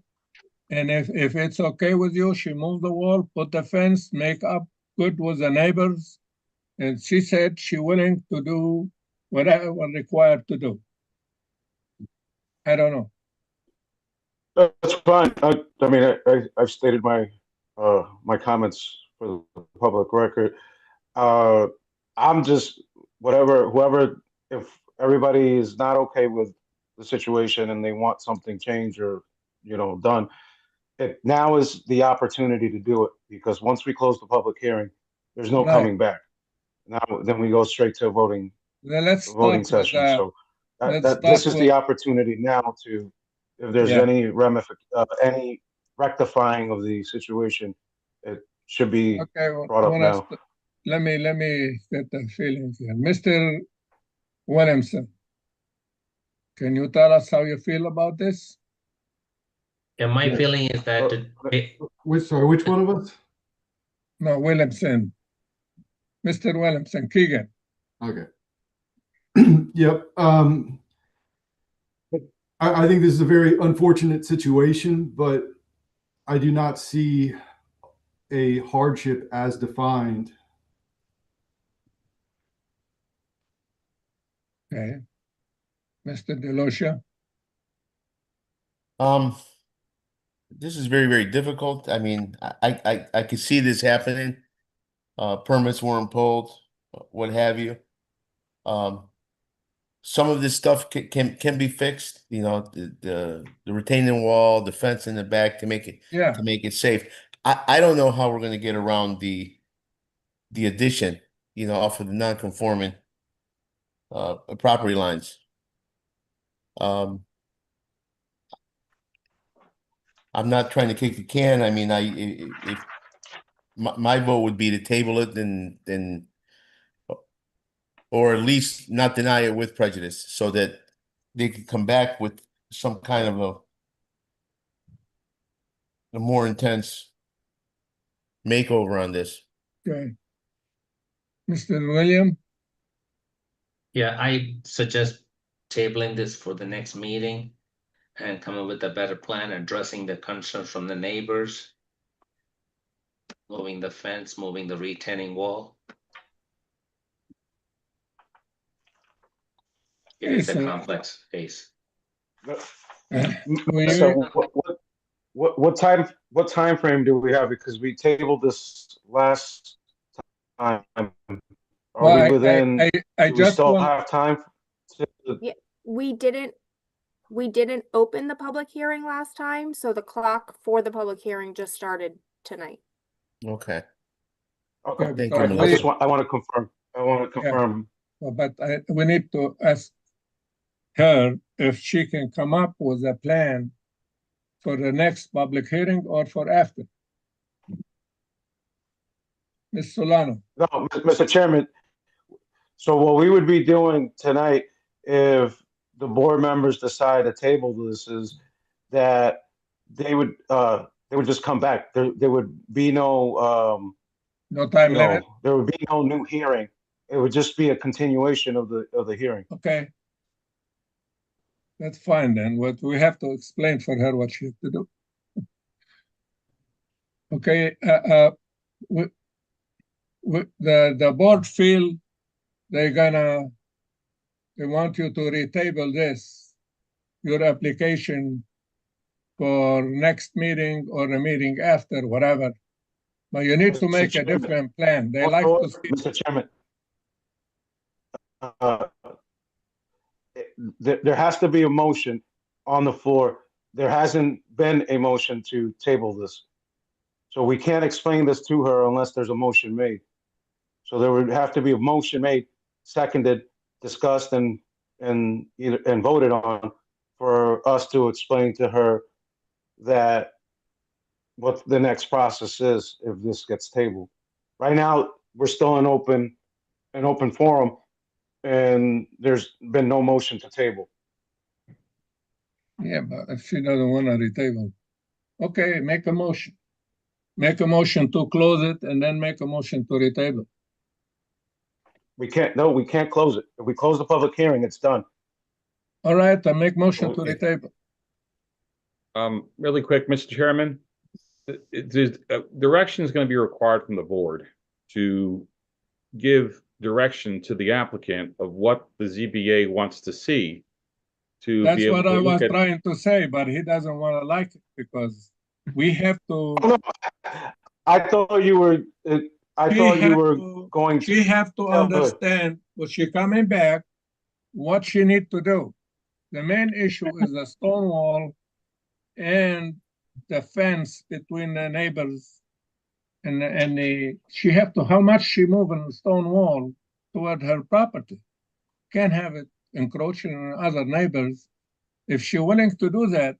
And if it's okay with you, she moved the wall, put the fence, make up good with the neighbors. And she said she willing to do whatever required to do. I don't know.
That's fine. I mean, I've stated my my comments for the public record. I'm just whoever, if everybody is not okay with the situation and they want something changed or, you know, done, now is the opportunity to do it, because once we close the public hearing, there's no
Right.
coming back. Now, then we go straight to a voting session. So this is the opportunity now to, if there's any any rectifying of the situation, it should be brought up now.
Let me get the feeling here. Mr. Williamson, can you tell us how you feel about this?
Yeah, my feeling is that
Sorry, which one of us?
No, Williamson. Mr. Williamson, Keegan.
Okay. Yep. I think this is a very unfortunate situation, but I do not see a hardship as defined.
Okay. Mr. DeLucia.
This is very, very difficult. I mean, I could see this happening. Permits weren't pulled, what have you. Some of this stuff can be fixed, you know, the retaining wall, the fence in the back to make it safe. I don't know how we're going to get around the addition, you know, off of the non-conforming property lines. I'm not trying to kick the can. I mean, if my vote would be to table it and or at least not deny it with prejudice, so that they could come back with some kind of a more intense makeover on this.
Okay. Mr. William?
Yeah, I suggest tabling this for the next meeting and come up with a better plan, addressing the concerns from the neighbors, moving the fence, moving the retaining wall. It is a complex case.
So what time frame do we have? Because we tabled this last time. Are we within?
I
do we still have time?
Yeah, we didn't open the public hearing last time, so the clock for the public hearing just started tonight.
Okay.
Okay.
Thank
All right.
you.
I want to confirm.
Yeah. But we need to ask her if she can come up with a plan for the next public hearing or for after. Ms. Solano.
No, Mr. Chairman. So what we would be doing tonight, if the board members decide to table this, is that they would just come back. There would be no
time limit.
There would be no new hearing. It would just be a continuation of the hearing.
Okay. That's fine then. What we have to explain for her what she has to do. Okay, the board feel they want you to retable this, your application for next meeting or a meeting after, whatever. But you need to
Mr.
make a
Chairman.
different plan. They like to see.
Mr. Chairman, there has to be a motion on the floor. There hasn't been a motion to table this. So we can't explain this to her unless there's a motion made. So there would have to be a motion made, seconded, discussed, and voted on for us to explain to her that what the next process is if this gets tabled. Right now, we're still in open forum, and there's been no motion to table.
Yeah, but if she doesn't want to retable, okay, make a motion. Make a motion to close it and then make a motion to retable.
We can't close it. If we close the public hearing, it's done.
All right, I make motion to
Okay.
retable.
Really quick, Mr. Chairman, direction is going to be required from the board to give direction to the applicant of what the ZBA wants to see.
That's what I was trying to say, but he doesn't want to like it because we have to.
Oh, no. I thought you were. Going.
She have to understand when she coming back what she need to do. The main issue is the stone wall and the fence between the neighbors and she have to how much she moving the stone wall toward her property. Can't have it encroaching on other neighbors. If she's willing to do that,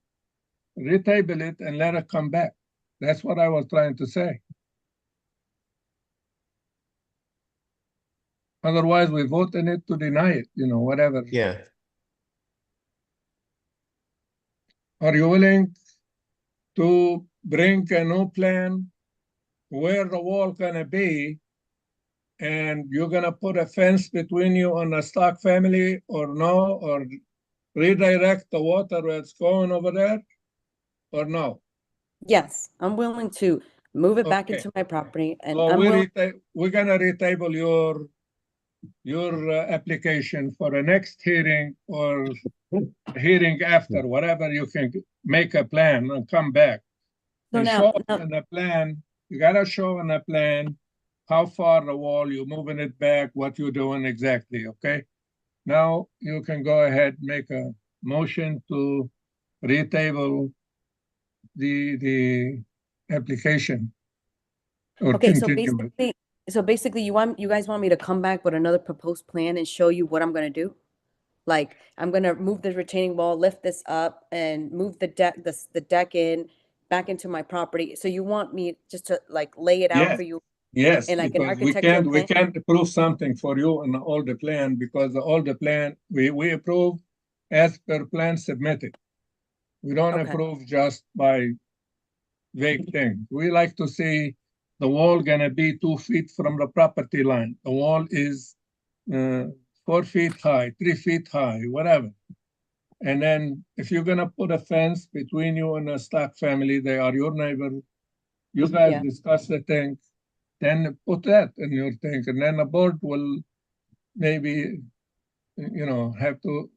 retable it and let her come back. That's what I was trying to say. Otherwise, we vote on it to deny it, whatever.
Yeah.
Are you willing to bring a new plan where the wall gonna be and you're gonna put a fence between you and the Stock family or no, or redirect the water where it's going over there or no?
Yes, I'm willing to move it back
Okay.
into my property and
So
I'm willing,
we're gonna retable your application for the next hearing or hearing after, whatever. You can make a plan and come back.
So
And
now-
show
now-
in the plan, you gotta show in the plan how far the wall, you're moving it back, what you're doing exactly, okay? Now you can go ahead, make a motion to retable the application. Or
okay, so
continue it.
basically you guys want me to come back with another proposed plan and show you what I'm gonna do? Like, I'm gonna move the retaining wall, lift this up and move the deck in, back into my property. So you want me just to like lay it out
Yes.
for you?
Yes,
And like an
because we
architectural
can't approve something for you in the older plan because the older plan, we approve as per plan submitted. We don't
Okay.
approve just by vague things. We like to see the wall gonna be 2 feet from the property line. The wall is 4 feet high, 3 feet high, whatever. And then if you're gonna put a fence between you and the Stock family, they are your neighbor. You guys
Yeah.
discuss the thing, then put that in your thing, and then the board will maybe, have to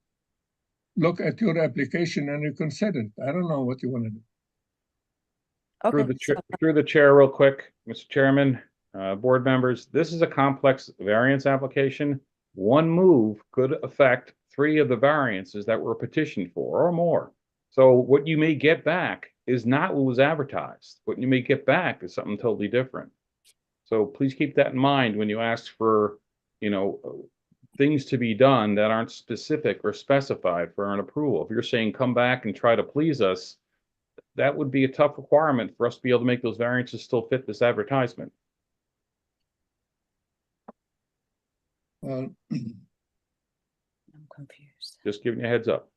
look at your application and reconsider it. I don't know what you want to do.
Okay,
Through the chair, real quick, Mr. Chairman, board members, this is a complex variance application. One move could affect 3 of the variances that were petitioned for or more. So what you may get back is not what was advertised. What you may get back is something totally different. So please keep that in mind when you ask for, things to be done that aren't specific or specified for an approval. If you're saying come back and try to please us, that would be a tough requirement for us to be able to make those variances still fit this advertisement.
Well,
I'm confused.
Just giving you a heads up.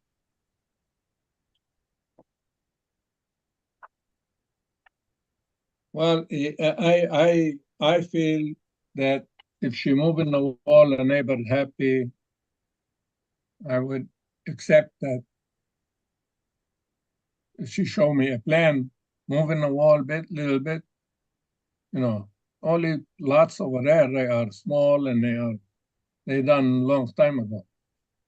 Well, I feel that if she moving the wall, the neighbor happy, I would accept that if she show me a plan, moving the wall bit, little bit, you know, only lots over there, they are small and they done long time ago.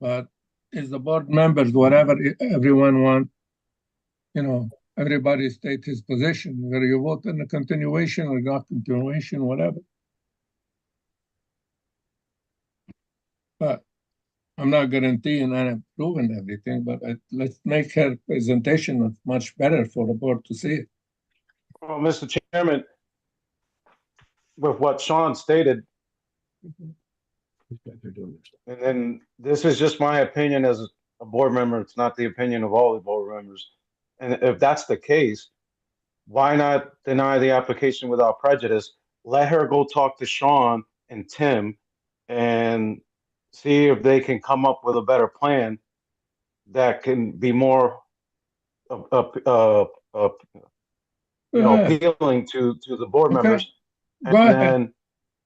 But is the board members, whatever everyone want, you know, everybody state his position, whether you vote in the continuation or not continuation, whatever. But I'm not guaranteeing and approving everything, but let's make her presentation much better for the board to see it.
Well, Mr. Chairman, with what Sean stated, and then this is just my opinion as a board member, it's not the opinion of all the board members. And if that's the case, why not deny the application without prejudice? Let her go talk to Sean and Tim and see if they can come up with a better plan that can be more appealing to the board members.
Go ahead.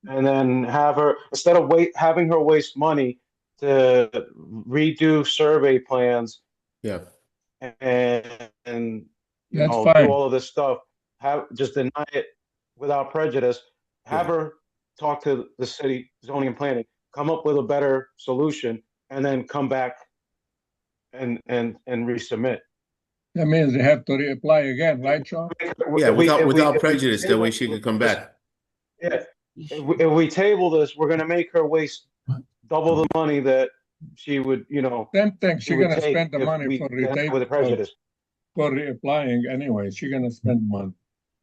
And then have her, instead of having her waste money to redo survey plans.
Yeah.
And you
That's
know,
fine.
do all of this stuff, just deny it without prejudice, have her talk to the city zoning and planning, come up with a better solution, and then come back and resubmit.
That means they have to reapply again, right, Sean?
Yeah, without prejudice, that way she can come back.
Yeah, if we table this, we're gonna make her waste double the money that she would, you know.
Same thing, she's gonna spend the money for
with the prejudice.
for reapplying anyway, she's gonna spend money.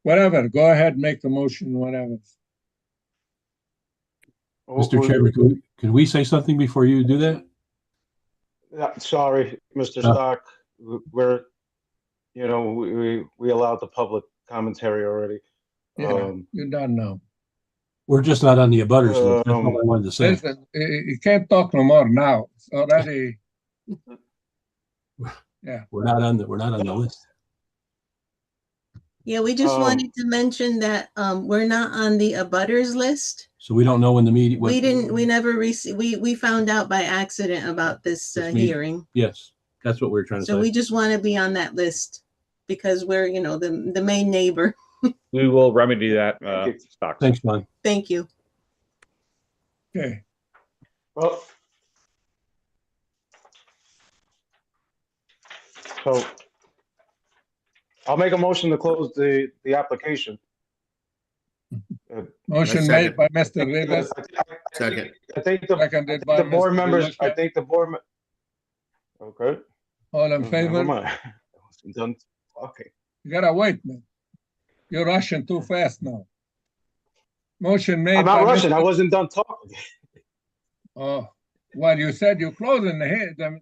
Whatever, go ahead, make the motion, whatever.
Mr. Chairman, can we say something before you do that?
Sorry, Mr. Stock, we're, you know, we allowed the public commentary already.
Yeah, you're done now.
We're just not on the abutters list. That's all I wanted to say.
Listen, you can't talk no more now. It's already. Yeah.
We're not on the list.
Yeah, we just wanted to mention that we're not on the abutters list.
So we don't know when the meeting.
We never received, we found out by accident about this hearing.
Yes, that's what we're trying to say.
So we just want to be on that list because we're, you know, the main neighbor.
We will remedy that, Stock.
Thanks, John.
Thank you.
Okay.
Well, so I'll make a motion to close the application.
Motion made by Mr. Rivas.
Second.
I think
Seconded by
the board
Mr.
members,
Deluca.
I think the board. Okay.
All in
Never
favor?
mind. I wasn't done talking.
You gotta wait, man. You're rushing too fast now. Motion made.
I'm not
by
rushing.
Mr.
I wasn't done talking.
Oh, well, you said you're closing the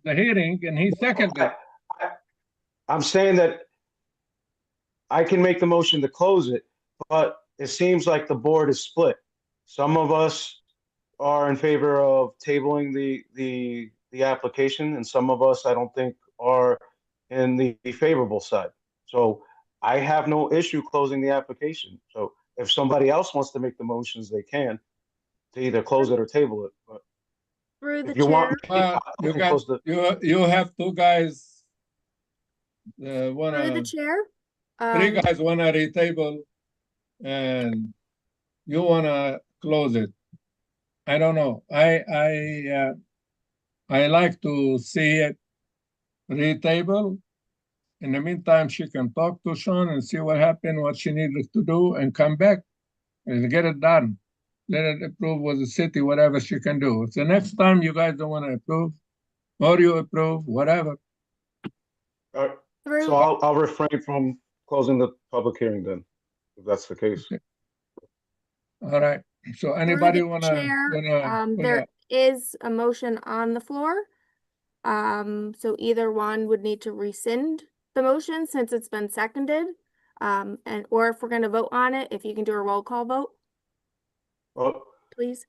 hearing and he seconded.
I'm saying that I can make the motion to close it, but it seems like the board is split. Some of us are in favor of tabling the application, and some of us I don't think are in the favorable side. So I have no issue closing the application. So if somebody else wants to make the motions, they can to either close it or table it. But
Through the
if you want,
chair,
You have two guys.
through the chair.
Three guys wanna retable, and you wanna close it. I don't know. I like to see it retable. In the meantime, she can talk to Sean and see what happened, what she needed to do, and come back and get it done. Let it approve with the city, whatever she can do. If the next time you guys don't want to approve, or you approve, whatever.
so I'll refrain from closing the public hearing then, if that's the case.
Okay. All right. So
Through
anybody
the
wanna?
there is a motion on the floor. So either one would need to rescind the motion since it's been seconded. Or if we're gonna vote on it, if you can do a roll call vote,
Well,
please.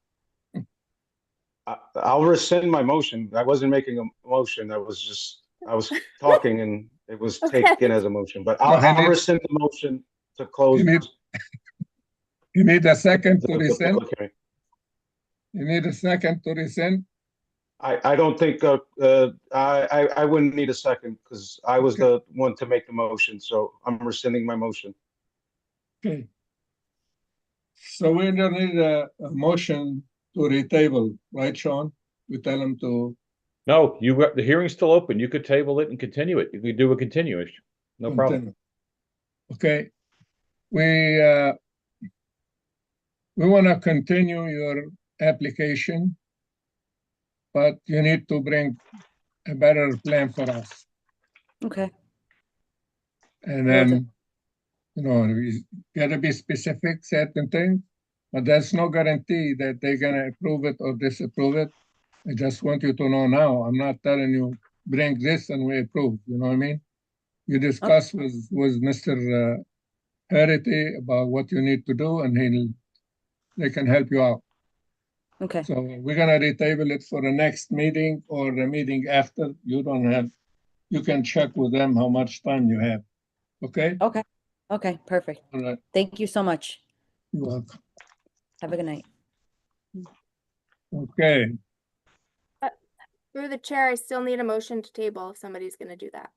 I'll rescind my motion. I wasn't making a motion. I was talking and it was
Okay.
taken as a motion, but I'll rescind the motion to close.
You need a second to
the
rescind?
public hearing.
You need a second to rescind?
I don't think, I wouldn't need a second because I was the one to make the motion, so I'm rescinding my motion.
Okay. So we don't need a motion to retable, right, Sean? We tell them to
No, the hearing's still open. You could table it and continue it. You could do a continuation. No problem.
continue. Okay. We want to continue your application, but you need to bring a better plan for us.
Okay.
And
Will
then, you know, we gotta be specific, certain things, but there's no guarantee that they're gonna approve it or disapprove it. I just want you to know now, I'm not telling you, bring this and we approve, you know what I mean? You discuss with Mr. Harity about what you need to do and they can help you out.
Okay.
So we're gonna retable it for the next meeting or the meeting after. You can check with them how much time you have, okay?
Okay. Okay. Perfect.
All right,
Thank you so much.
you're welcome.
Have a good night.
Okay,
Through the chair, I still need a motion to table if somebody's gonna do that.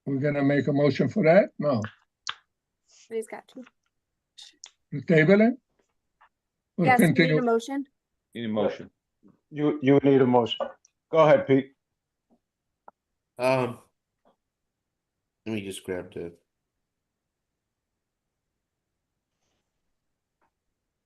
we're gonna make a motion for that? No,
Somebody's got to.
to table it? Or
Yes, we need a
continue?
motion.
Need a motion.
You need a motion. Go ahead, Pete.
Let me just grab the.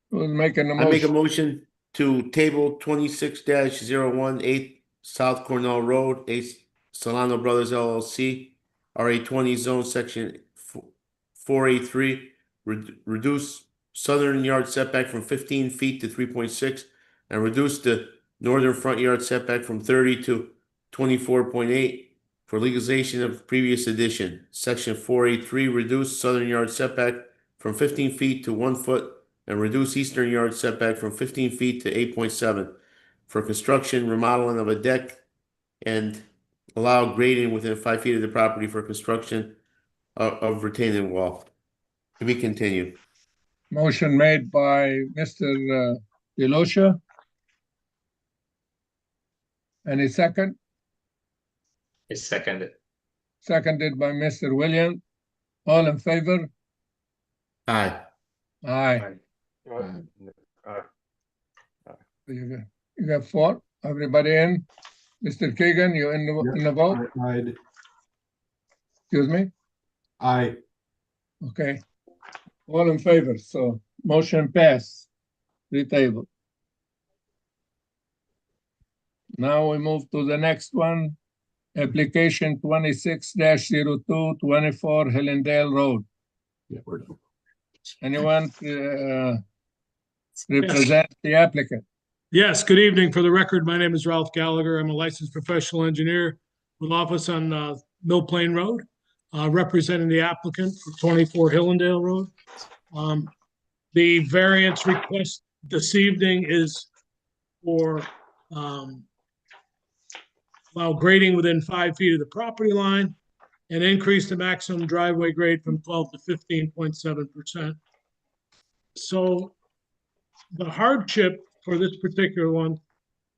Who's making the
I make a
motion?
motion to table 26-018 South Cornell Road, A Solano Brothers LLC, RA20 zone section 4A3, reduce southern yard setback from 15 feet to 3.6 and reduce the northern front yard setback from 30 to 24.8 for legalization of previous addition. Section 4A3, reduce southern yard setback from 15 feet to 1 foot and reduce eastern yard setback from 15 feet to 8.7 for construction, remodeling of a deck, and allow grading within 5 feet of the property for construction of retaining wall. To be continued.
Motion made by Mr. Delosha. Any second?
It's seconded.
Seconded by Mr. Williams. All in favor?
Aye.
Aye. You got four? Everybody in? Mr. Keegan, you in the vote? Excuse me?
Aye.
Okay. All in favor, so motion pass. Retable. Now we move to the next one. Application 26-02, 24 Hillendale Road.
Yeah, we're done.
Anyone represent the applicant?
Yes, good evening. For the record, my name is Ralph Gallagher. I'm a licensed professional engineer with office on Mill Plain Road, representing the applicant for 24 Hillendale Road. The variance request this evening is for allow grading within 5 feet of the property line and increase the maximum driveway grade from 12 to 15.7%. So the hardship for this particular one,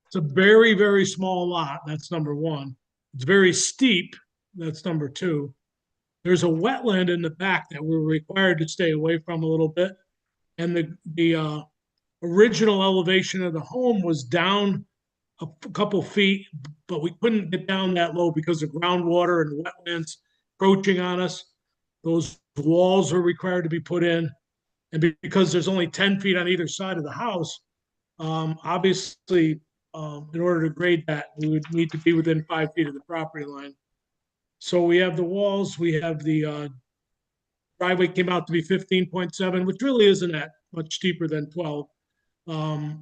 it's a very, very small lot. That's number one. It's very steep. That's number two. There's a wetland in the back that we're required to stay away from a little bit. And the original elevation of the home was down a couple feet, but we couldn't get down that low because of groundwater and wetlands approaching on us. Those walls were required to be put in. And because there's only 10 feet on either side of the house, obviously, in order to grade that, we would need to be within 5 feet of the property line. So we have the walls, we have the driveway came out to be 15.7, which really isn't that much steeper than 12.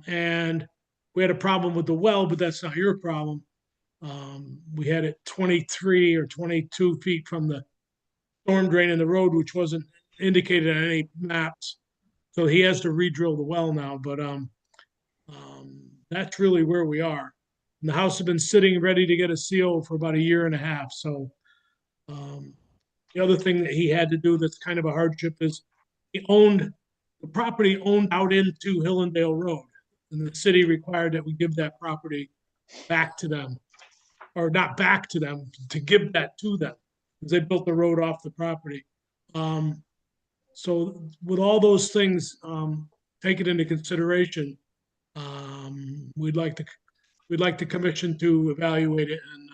And we had a problem with the well, but that's not your problem. We had it 23 or 22 feet from the storm drain in the road, which wasn't indicated on any maps. So he has to re-drill the well now, but that's really where we are. And the house has been sitting ready to get a CO for about 1.5 years. So the other thing that he had to do that's kind of a hardship is he owned the property owned out into Hillendale Road. And the city required that we give that property back to them. Or not back to them, to give that to them, because they built the road off the property. So with all those things taken into consideration, we'd like the commission to evaluate it and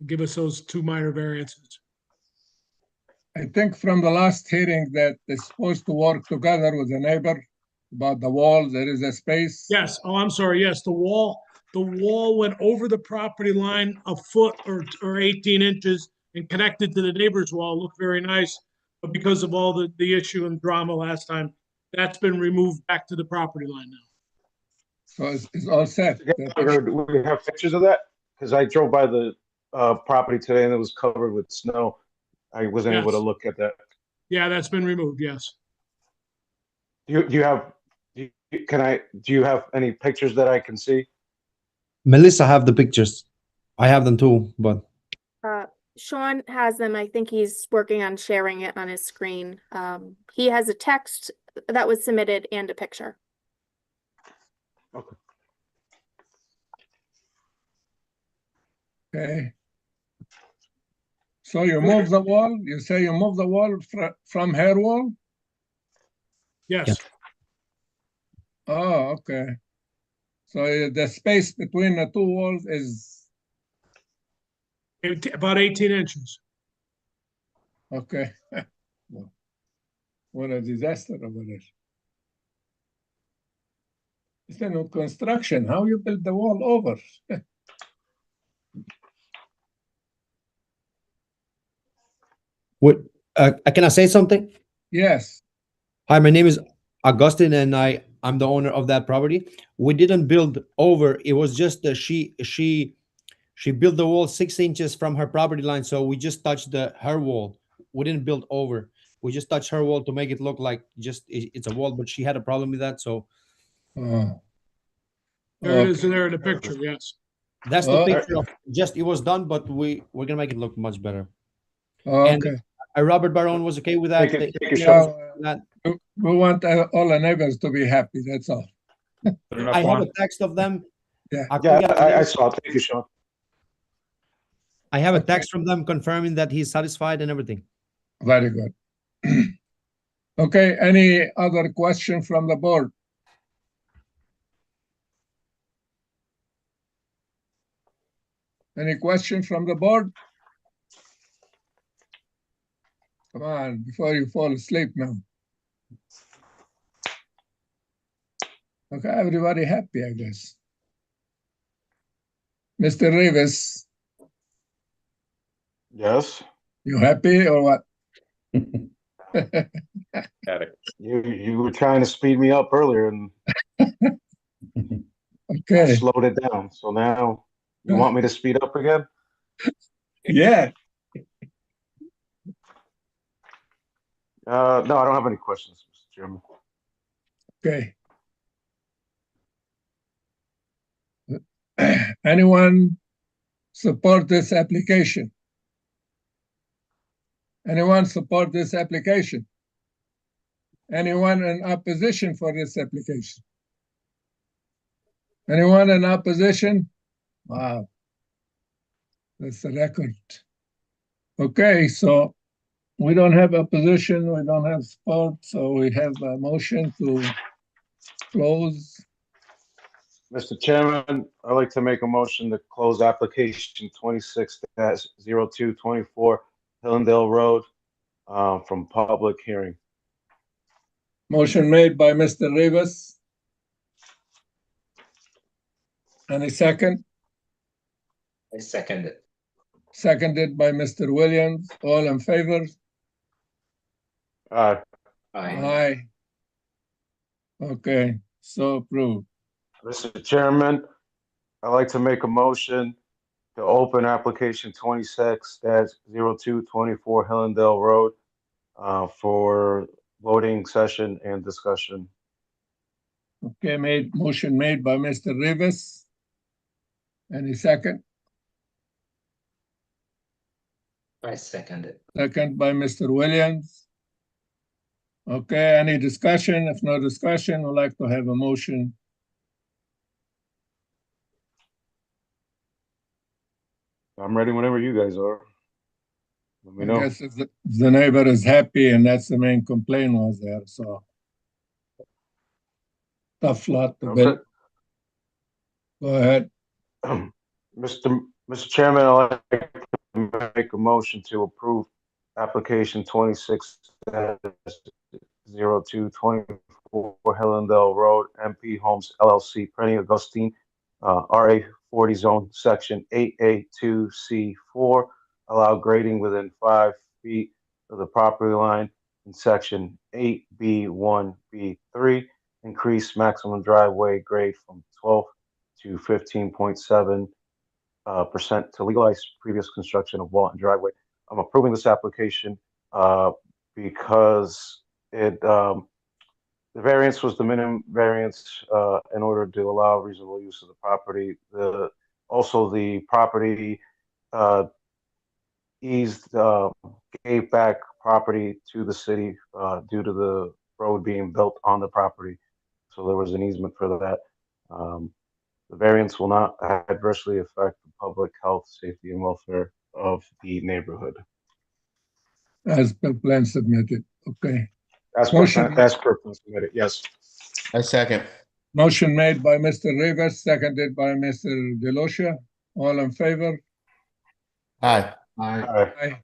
give us those 2 minor variances.
I think from the last hearing that they're supposed to work together with the neighbor about the wall, there is a space.
Yes, oh, I'm sorry, yes, the wall went over the property line a foot or 18 inches and connected to the neighbor's wall, looked very nice. But because of all the issue and drama last time, that's been removed back to the property line now.
So it's all set.
Do we have pictures of that? Because I drove by the property today and it was covered with snow. I wasn't able to
Yes.
look at that.
Yeah, that's been removed, yes.
Do you have any pictures that I can see?
Melissa have the pictures. I have them too, but
Sean has them. I think he's working on sharing it on his screen. He has a text that was submitted and a picture.
Okay.
Okay. So you move the wall, you say you move the wall from her wall?
Yes.
Yeah.
Oh, okay. So the space between the two walls is,
About 18 inches.
okay. What a disaster over there. It's a new construction. How you build the wall over?
what can I say something?
Yes.
Hi, my name is Augustine, and I'm the owner of that property. We didn't build over. It was just she built the wall 6 inches from her property line, so we just touched her wall. We didn't build over. We just touched her wall to make it look like it's a wall. But she had a problem with that, so
Oh.
There it is there in the picture, yes.
that's the
Oh.
picture of just it was done. But we're gonna make it look much better.
Okay.
And Robert Barone was okay with that.
Take a
Yeah,
shot.
That
we want all the neighbors to be happy, that's all.
Put enough
I have
on?
a text of them.
Yeah.
I could
Yeah,
get-
I saw it. Thank you, Sean.
I have a
Okay.
text from them confirming that he's satisfied and everything.
Very good. Okay, any other question from the board? Any question from the board? Come on, before you fall asleep now. Okay, everybody happy, I guess. Mr. Rivas,
Yes.
you happy or what?
Attic.
You were trying to speed me up earlier and I
Okay,
slowed it down. So now you want me to speed up again?
yeah,
No, I don't have any questions, Mr. Chairman.
okay. Anyone support this application? Anyone support this application? Anyone in opposition for this application? Anyone in opposition? Wow. That's the record. Okay, so we don't have opposition, we don't have support, so we have a motion to close.
Mr. Chairman, I'd like to make a motion to close application 26-0224 Hillendale Road from public hearing.
Motion made by Mr. Rivas. Any second?
I second it.
Seconded by Mr. Williams. All in favor?
Aye.
Aye. Okay, so approved.
Mr. Chairman, I'd like to make a motion to open application 26-0224 Hillendale Road for voting session and discussion.
Okay, motion made by Mr. Rivas. Any second?
I second it.
Second by Mr. Williams. Okay, any discussion? If no discussion, we'd like to have a motion.
I'm ready whenever you guys are. Let me
I
know.
guess if the neighbor is happy and that's the main complaint was there, so. Tough lot to build.
Okay.
Go ahead.
Mr. Chairman, I'd like to make a motion to approve application 26-0224 Hillendale Road, MP Homes LLC, Penny Augustine, RA 40 zone, section 8A2C4, allow grading within 5 feet of the property line, in section 8B1B3, increase maximum driveway grade from 12 to 15.7% to legalize previous construction of wall and driveway. I'm approving this application because the variance was the minimum variance in order to allow reasonable use of the property. Also, the property gave back property to the city due to the road being built on the property. So there was an easement for that. The variance will not adversely affect the public health, safety, and welfare of the neighborhood.
As per plan submitted, okay.
As per plan submitted, yes.
A second.
Motion made by Mr. Rivers, seconded by Mr. Delosha. All in favor?
Aye.
I,
Aye.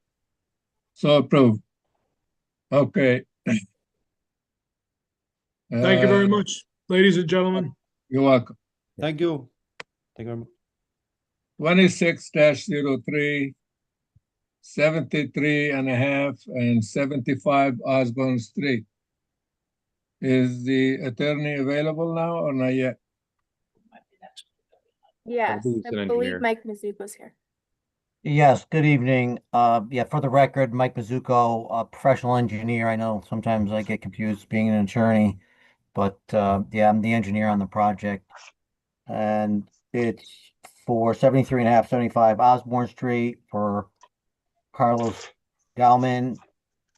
So approved. Okay.
Thank you very
Uh,
much, ladies and gentlemen.
You're welcome.
Thank you. Thank you very much.
26-03, 73 and a half and 75 Osborne Street. Is the attorney available now or not yet?
Yes,
believe it's
I
an
believe
engineer.
Mike Mizuko's here.
Yes, good evening. Yeah, for the record, Mike Mizuko, a professional engineer. I know sometimes I get confused being an attorney, but yeah, I'm the engineer on the project. And it's for 73 and a half, 75 Osborne Street for Carlos Galman.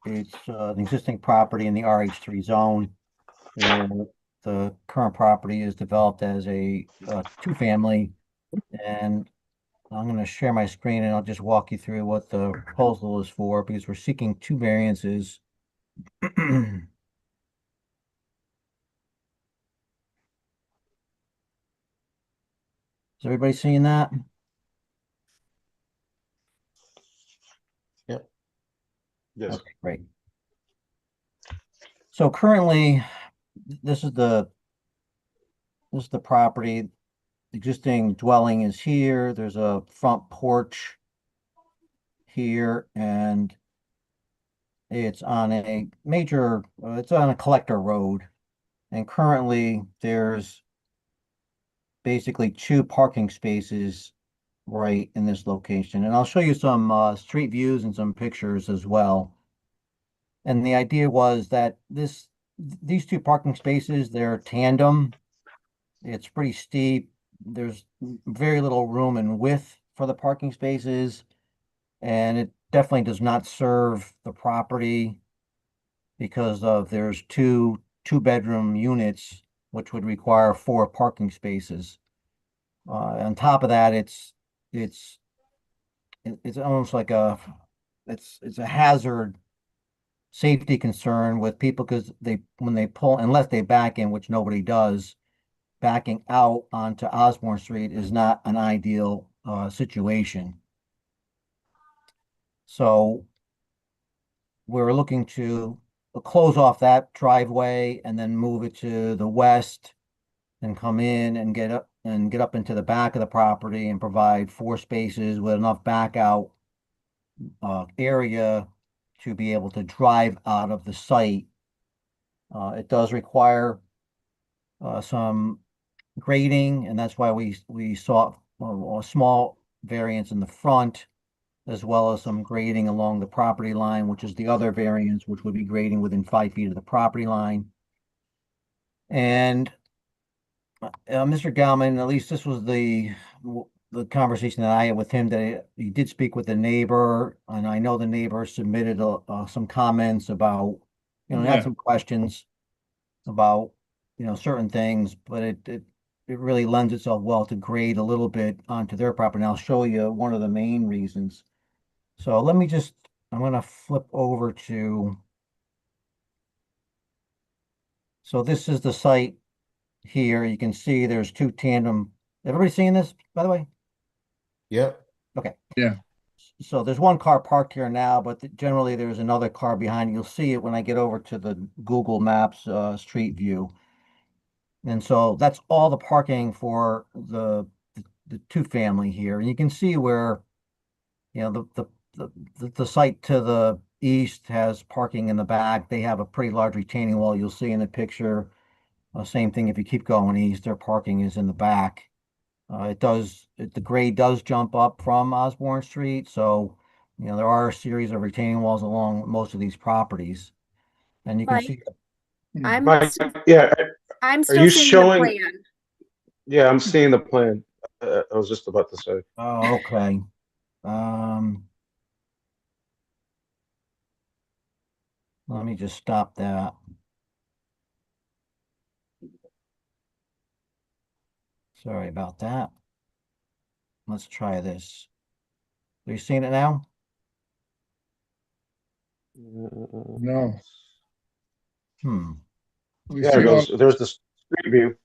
It's an existing property in the RH3 zone where the current property is developed as a two-family. And I'm going to share my screen and I'll just walk you through what the proposal is for because we're seeking two variances. Is everybody seeing that?
Yep.
Yes.
Okay, great. So currently, this is the property. Existing dwelling is here. There's a front porch here, and it's on a major, it's on a collector road. And currently, there's basically two parking spaces right in this location. And I'll show you some street views and some pictures as well. And the idea was that these two parking spaces, they're tandem. It's pretty steep. There's very little room and width for the parking spaces, and it definitely does not serve the property because there's two-bedroom units, which would require 4 parking spaces. On top of that, it's almost like it's a hazard safety concern with people because when they pull, unless they back in, which nobody does, backing out onto Osborne Street is not an ideal situation. So we're looking to close off that driveway and then move it to the west and come in and get up into the back of the property and provide 4 spaces with enough back out area to be able to drive out of the site. It does require some grading, and that's why we sought a small variance in the front, as well as some grading along the property line, which is the other variance, which would be grading within 5 feet of the property line. And Mr. Galman, at least this was the conversation that I had with him, that he did speak with the neighbor, and I know the neighbor submitted some comments about, had some questions about, certain things, but it really lends itself well to grade a little bit onto their property. And I'll show you one of the main reasons. So let me just, I'm gonna flip over to, so this is the site here. You can see there's two tandem. Everybody seeing this, by the way?
Yep.
Okay.
Yeah.
So there's one car parked here now, but generally there's another car behind. You'll see it when I get over to the Google Maps street view. And so that's all the parking for the two family here. And you can see where, you know, the site to the east has parking in the back. They have a pretty large retaining wall. You'll see in the picture. Same thing if you keep going east, their parking is in the back. The grade does jump up from Osborne Street, so you know there are a series of retaining walls along most of these properties, and you can
Right.
see.
I'm
Right, yeah,
I'm
are
still
you
seeing the
showing?
plan.
Yeah, I'm seeing the plan. I was just about to say.
Oh, okay. Let me just stop that. Sorry about that. Let's try this. Are you seeing it now?
No. We
Yeah,
see all
there's the street view.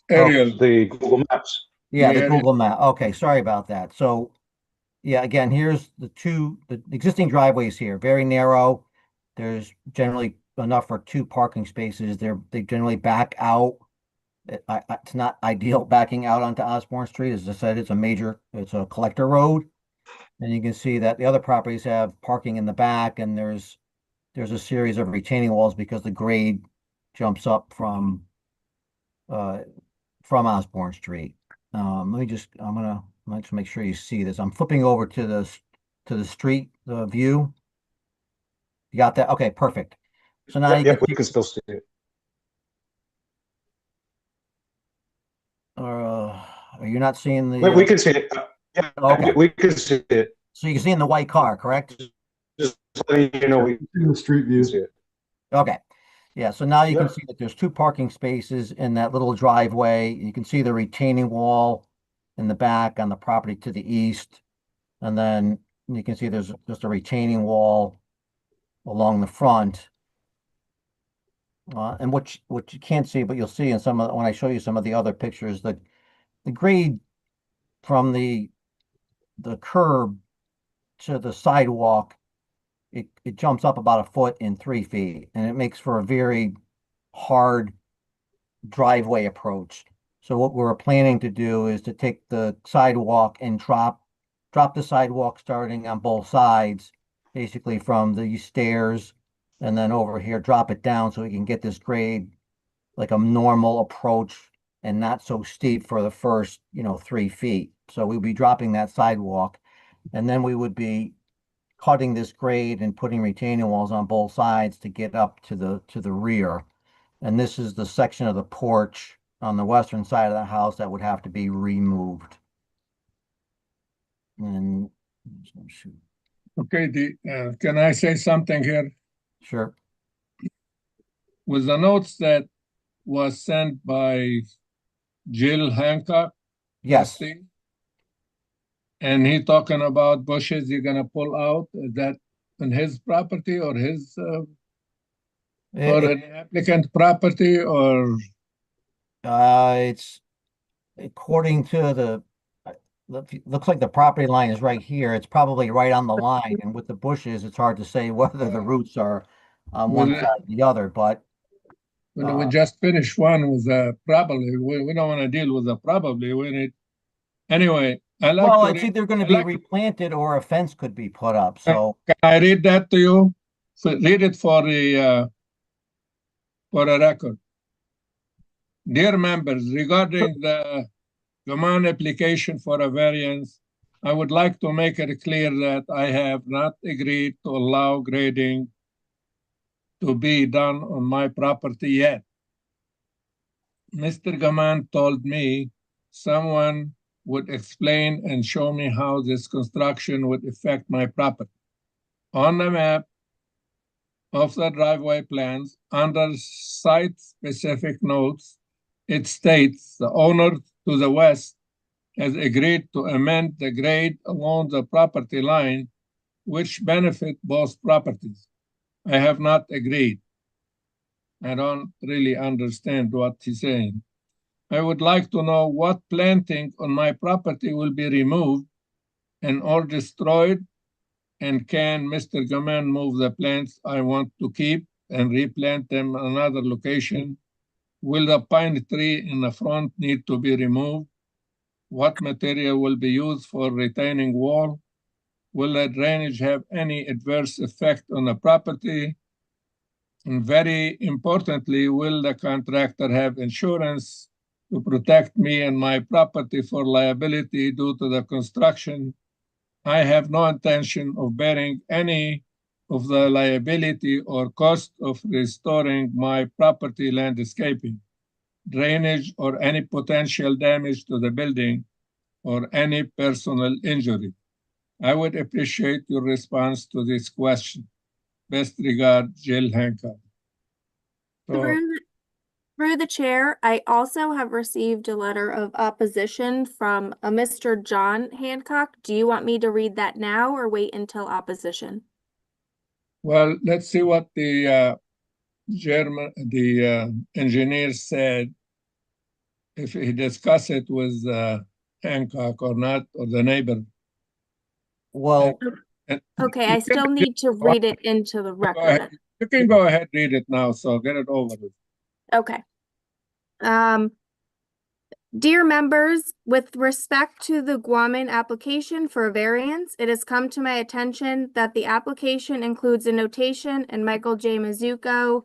aerial.
Of the Google Maps.
Yeah, the
Yeah,
Google map. Okay, sorry about that. So, yeah, again, here's the existing driveways here, very narrow. There's generally enough for two parking spaces. They generally back out. It's not ideal backing out onto Osborne Street. As I said, it's a collector road. And you can see that the other properties have parking in the back, and there's a series of retaining walls because the grade jumps up from Osborne Street. I'm gonna let's make sure you see this. I'm flipping over to the street view. You got that? Okay, perfect. So now you
Yep,
can
we can still see it.
are you not seeing the?
We can see it. Yeah,
Okay.
we can see it.
So you can see in the white car, correct?
Just letting you know we
In the street view.
see it.
Okay. Yeah, so now you can
Yep.
see that there's two parking spaces in that little driveway. You can see the retaining wall in the back on the property to the east. And then you can see there's just a retaining wall along the front. And what you can't see, but you'll see in when I show you some of the other pictures, the grade from the curb to the sidewalk, it jumps up about a foot in 3 feet, and it makes for a very hard driveway approach. So what we're planning to do is to take the sidewalk and drop the sidewalk starting on both sides, basically from the stairs, and then over here, drop it down so we can get this grade like a normal approach and not so steep for the first, 3 feet. So we'd be dropping that sidewalk, and then we would be cutting this grade and putting retaining walls on both sides to get up to the rear. And this is the section of the porch on the western side of the house that would have to be removed. And
Okay, can I say something here?
Sure.
With the notes that was sent by Jill Hancock.
Yes.
And he talking about bushes you're gonna pull out. Is that on his property or his or an applicant property or?
It's according to looks like the property line is right here. It's probably right on the line, and with the bushes, it's hard to say whether the roots are on one side or the other, but
we just finished one with probably. We don't want to deal with the probably. We need anyway.
It's either going to be replanted or a fence could be put up. So
can I read that to you? Read it for a record. Dear members, regarding the Gaman application for a variance, I would like to make it clear that I have not agreed to allow grading to be done on my property yet. Mr. Gaman told me someone would explain and show me how this construction would affect my property. On the map of the driveway plans, under site-specific notes, It states the owner to the west has agreed to amend the grade along the property line, which benefit both properties. I have not agreed. I don't really understand what he's saying. I would like to know what planting on my property will be removed and or destroyed, and can Mr. Gaman move the plants I want to keep and replant them in another location? Will the pine tree in the front need to be removed? What material will be used for retaining wall? Will the drainage have any adverse effect on the property? And very importantly, will the contractor have insurance to protect me and my property for liability due to the construction? I have no intention of bearing any of the liability or cost of restoring my property landscaping, drainage, or any potential damage to the building or any personal injury. I would appreciate your response to this question. Best regard, Jill Hancock. So,
Through the chair, I also have received a letter of opposition from a Mr. John Hancock. Do you want me to read that now or wait until opposition?
well, let's see what the engineer said, if he discussed it with Hancock or not, or the neighbor.
Well,
Okay, I still need to read it into the record.
You can go ahead, read it now, so get it over with.
Okay. Dear members, with respect to the Guaman application for a variance, it has come to my attention that the application includes a notation in Michael J. Mizuko,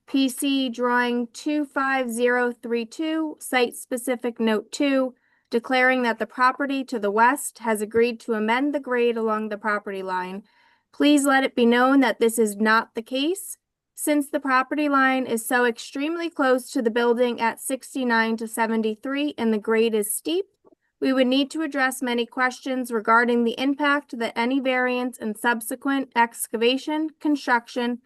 PC drawing 25032, site-specific note 2, declaring that the property to the west has agreed to amend the grade along the property line. Please let it be known that this is not the case. Since the property line is so extremely close to the building at 69 to 73 and the grade is steep, we would need to address many questions regarding the impact that any variance and subsequent excavation, construction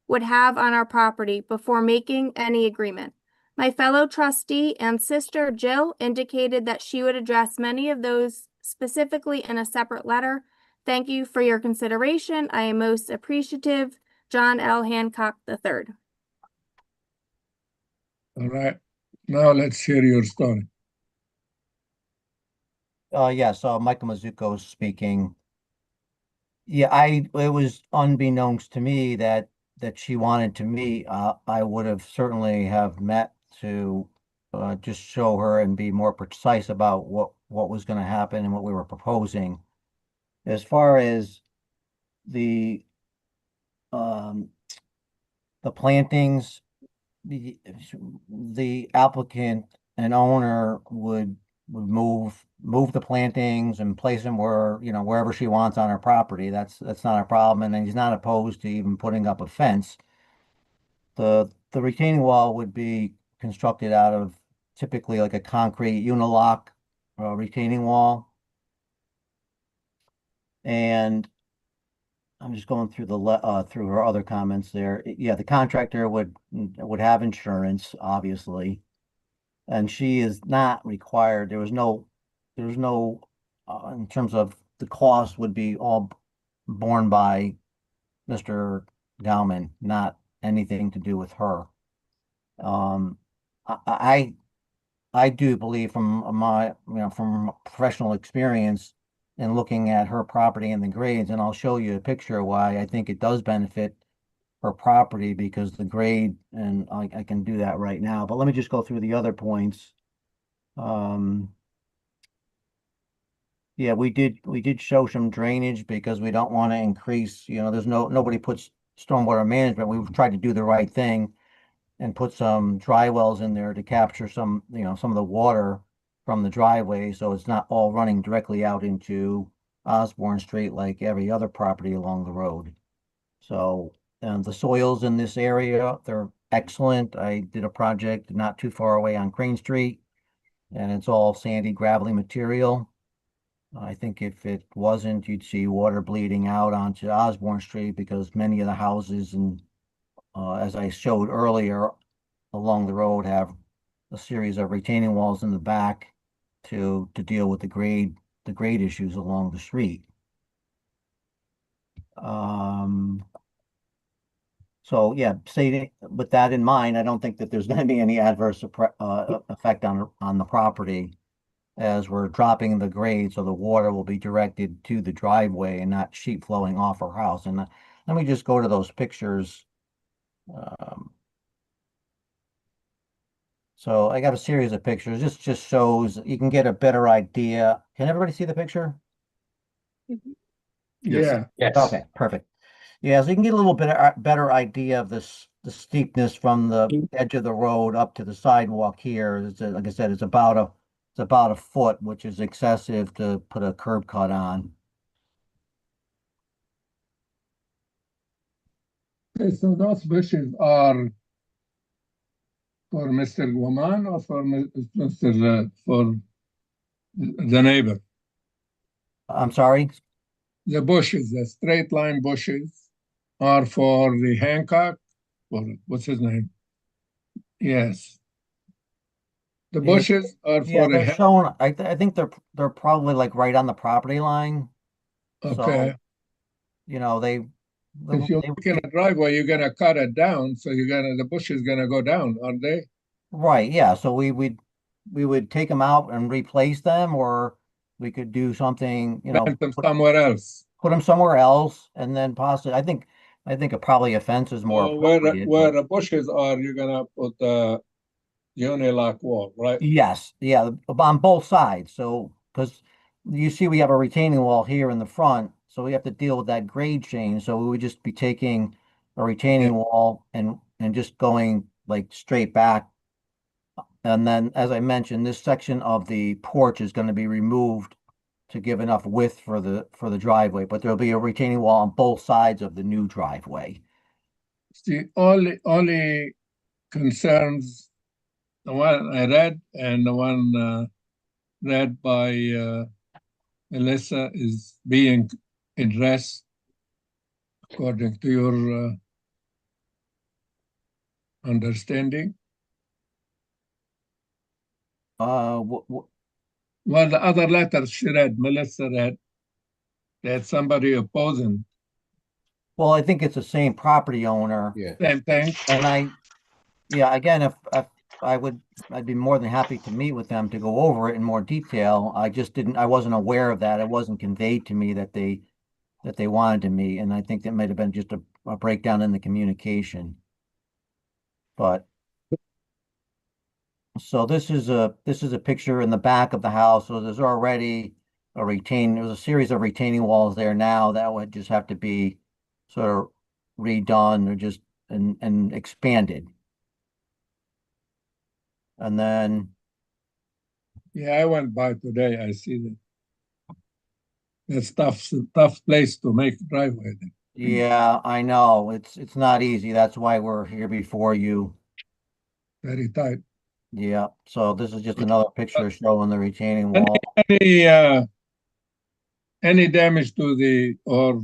would have on our property before making any agreement. My fellow trustee and sister Jill indicated that she would address many of those specifically in a separate letter. Thank you for your consideration. I am most appreciative. John L. Hancock III.
All right, now let's hear your story.
yeah, so Michael Mizuko speaking. Yeah, it was unbeknownst to me that she wanted to meet. I would have certainly have met to just show her and be more precise about what was going to happen and what we were proposing. As far as the plantings, the applicant and owner would move the plantings and place them where, wherever she wants on her property. That's not a problem. And then he's not opposed to even putting up a fence. The retaining wall would be constructed out of typically like a concrete unilock retaining wall. And I'm just going through through her other comments there. Yeah, the contractor would have insurance, obviously, and she is not required. There's no in terms of the cost would be all borne by Mr. Gauman, not anything to do with her. I do believe from my from professional experience and looking at her property and the grades, and I'll show you a picture why I think it does benefit her property because the grade, and I can do that right now, but let me just go through the other points. Yeah, we did show some drainage because we don't want to increase, there's nobody puts stormwater management. We've tried to do the right thing and put some dry wells in there to capture some of the water from the driveway, so it's not all running directly out into Osborne Street like every other property along the road. So, the soils in this area, they're excellent. I did a project not too far away on Crane Street, and it's all sandy, gravelly material. I think if it wasn't, you'd see water bleeding out onto Osborne Street because many of the houses and as I showed earlier along the road have a series of retaining walls in the back to deal with the grade issues along the street. So yeah, with that in mind, I don't think that there's going to be any adverse effect on the property as we're dropping the grade, so the water will be directed to the driveway and not sheet flowing off our house. And let me just go to those pictures. So I got a series of pictures. This just shows you can get a better idea. Can everybody see the picture?
Yeah.
Yes.
Okay, perfect. Yeah, so you can get a little bit better idea of the steepness from the edge of the road up to the sidewalk here. Like I said, it's about a foot, which is excessive to put a curb cut on.
Okay, so those bushes are for Mr. Guaman or for for the neighbor?
I'm sorry?
The bushes, the straight line bushes are for the Hancock, or what's his name? Yes. The bushes are
Yeah,
for
they're
the,
shown, I think they're probably like right on the property line.
okay.
So, you know,
If you're making a driveway, you're gonna cut it down, so the bush is gonna go down, aren't they?
right, yeah, so we would take them out and replace them, or we could do something,
Plant them somewhere else.
put them somewhere else, and then possibly, I think probably a fence is more
So
appropriate.
where the bushes are, you're gonna put a unilock wall, right?
Yes, yeah, on both sides. So, because you see, we have a retaining wall here in the front, so we have to deal with that grade change. So we would just be taking a retaining wall and just going like straight back. And then, as I mentioned, this section of the porch is going to be removed to give enough width for the driveway, but there'll be a retaining wall on both sides of the new driveway.
The only concerns, the one I read and the one read by Melissa is being addressed according to your understanding. Well, the other letters she read, Melissa read, that somebody opposing.
Well, I think it's the same property owner.
Yeah.
Same thing.
And yeah, again, if I'd be more than happy to meet with them to go over it in more detail. I wasn't aware of that. It wasn't conveyed to me that they wanted to meet, and I think that might have been just a breakdown in the communication. But so this is a picture in the back of the house. So there's already there's a series of retaining walls there now that would just have to be sort of redone or just and expanded. And then
Yeah, I went by today. I see that. It's a tough place to make a driveway.
yeah, I know it's not easy. That's why we're here before you.
Very tight.
Yeah. So this is just another picture showing the retaining wall.
Any damage to the or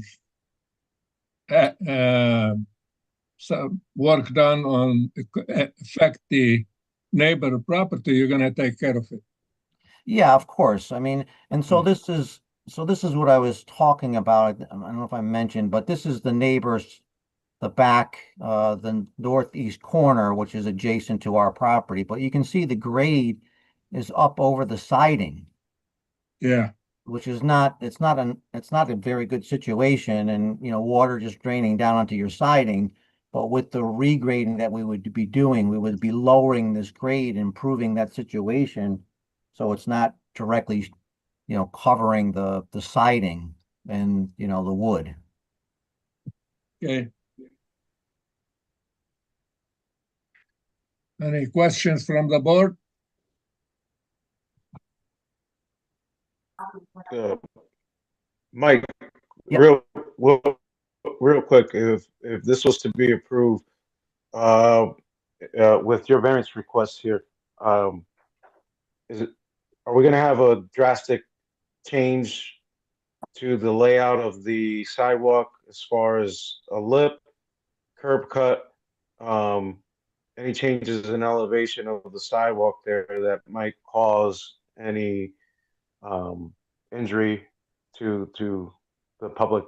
some work done on affect the neighbor property, you're gonna take care of it.
Yeah, of course. I mean, and so this is what I was talking about. I don't know if I mentioned, but this is the neighbors, the back, the northeast corner, which is adjacent to our property. But you can see the grade is up over the siding.
Yeah.
Which is it's not a very good situation, and water just draining down onto your siding. But with the regrading that we would be doing, we would be lowering this grade, improving that situation, so it's not directly, covering the siding and the wood.
Okay. Any questions from the board?
Mike,
Yeah.
real quick, if this was to be approved, with your variance request here, are we gonna have a drastic change to the layout of the sidewalk as far as a lip, curb cut, any changes in elevation of the sidewalk there that might cause any injury to the public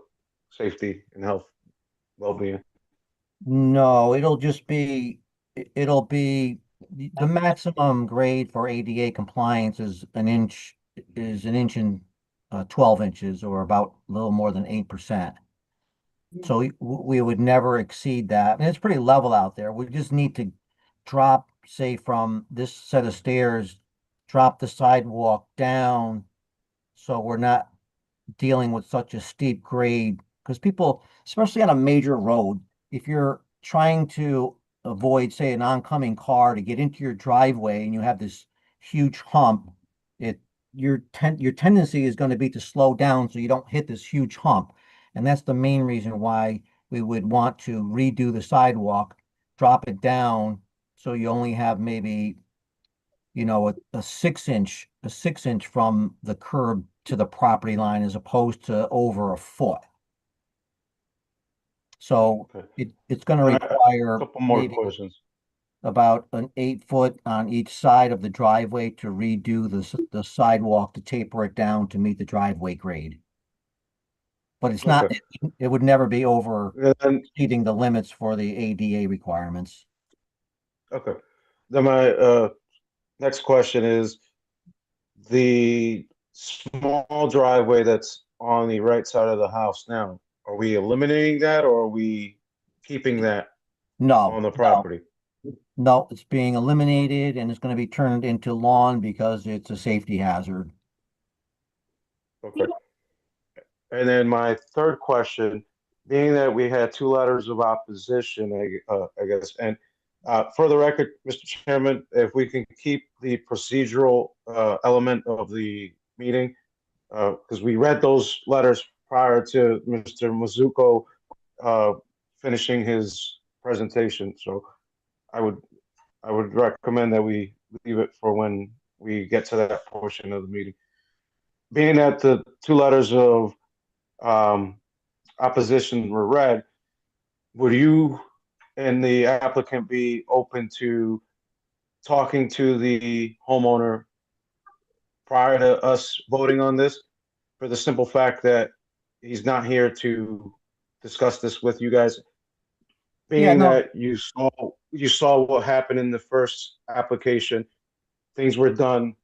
safety and health, well-being.
No, it'll just be, it'll be, the maximum grade for ADA compliance is an inch, and 12 inches, or about a little more than 8%. So we would never exceed that. And it's pretty level out there. We just need to drop, say, from this set of stairs, drop the sidewalk down, so we're not dealing with such a steep grade. Because people, especially on a major road, if you're trying to avoid, say, an oncoming car to get into your driveway and you have this huge hump, your tendency is going to be to slow down so you don't hit this huge hump. And that's the main reason why we would want to redo the sidewalk, drop it down, so you only have maybe, you know, a 6 inch from the curb to the property line, as opposed to over a foot. So
Okay.
it's going to require
A couple more
maybe
questions.
about an 8 foot on each side of the driveway to redo the sidewalk, to taper it down to meet the driveway grade. But it's not,
Okay.
it would never be over
And then,
exceeding the limits for the ADA requirements.
okay. Then my next question is, the small driveway that's on the right side of the house now, are we eliminating that, or are we keeping that on the property?
No, it's being eliminated, and it's going to be turned into lawn because it's a safety hazard.
Okay. And then my third question, being that we had 2 letters of opposition, I guess, and for the record, Mr. Chairman, if we can keep the procedural element of the meeting, because we read those letters prior to Mr. Mizuko finishing his presentation. So I would recommend that we leave it for when we get to that portion of the meeting. Being that the 2 letters of opposition were read, would you and the applicant be open to talking to the homeowner prior to us voting on this, for the simple fact that he's not here to discuss this with you guys? Being that you saw what happened in the first application, things were done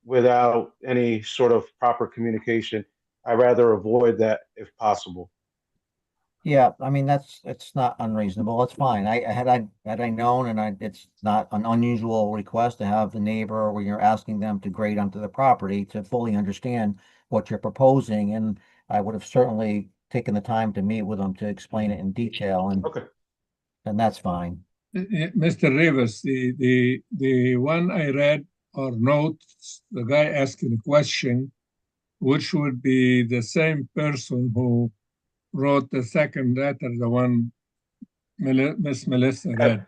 without any sort of proper communication. I'd rather avoid that if possible.
Yeah, I mean, it's not unreasonable. That's fine. Had I known, and it's not an unusual request to have the neighbor, where you're asking them to grade onto the property, to fully understand what you're proposing, and I would have certainly taken the time to meet with them to explain it in detail, and that's fine.
Mr. Rivers, the one I read or notes, the guy asking a question, which would be the same person who wrote the second letter, the one Miss Melissa read.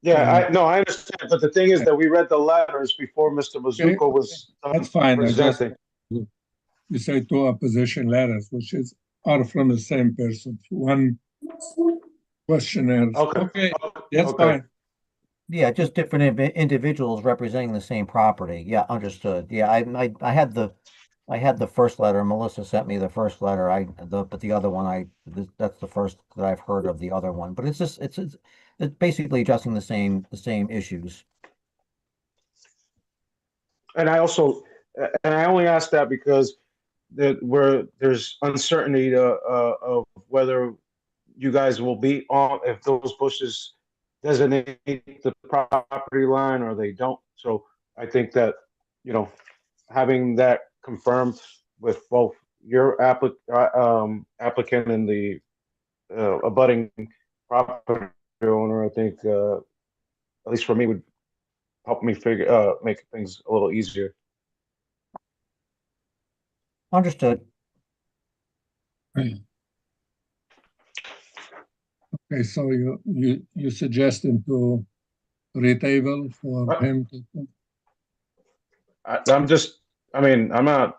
Yeah, I understand, but the thing is that we read the letters before Mr. Mizuko was
That's fine.
presenting.
You say 2 opposition letters, which are from the same person. One questionnaire. Okay, that's fine.
Yeah, just different individuals representing the same property. Yeah, understood. Yeah, I had the first letter. Melissa sent me the first letter. But the other one, that's the first that I've heard of the other one. But it's just it's basically addressing the same issues.
And I only asked that because there's uncertainty of whether you guys will be on, if those bushes designate the property line or they don't. So I think that, having that confirmed with both your applicant and the abutting property owner, I think, at least for me, would help me make things a little easier.
Understood.
Okay, so you suggesting to retable for him to.
I'm not,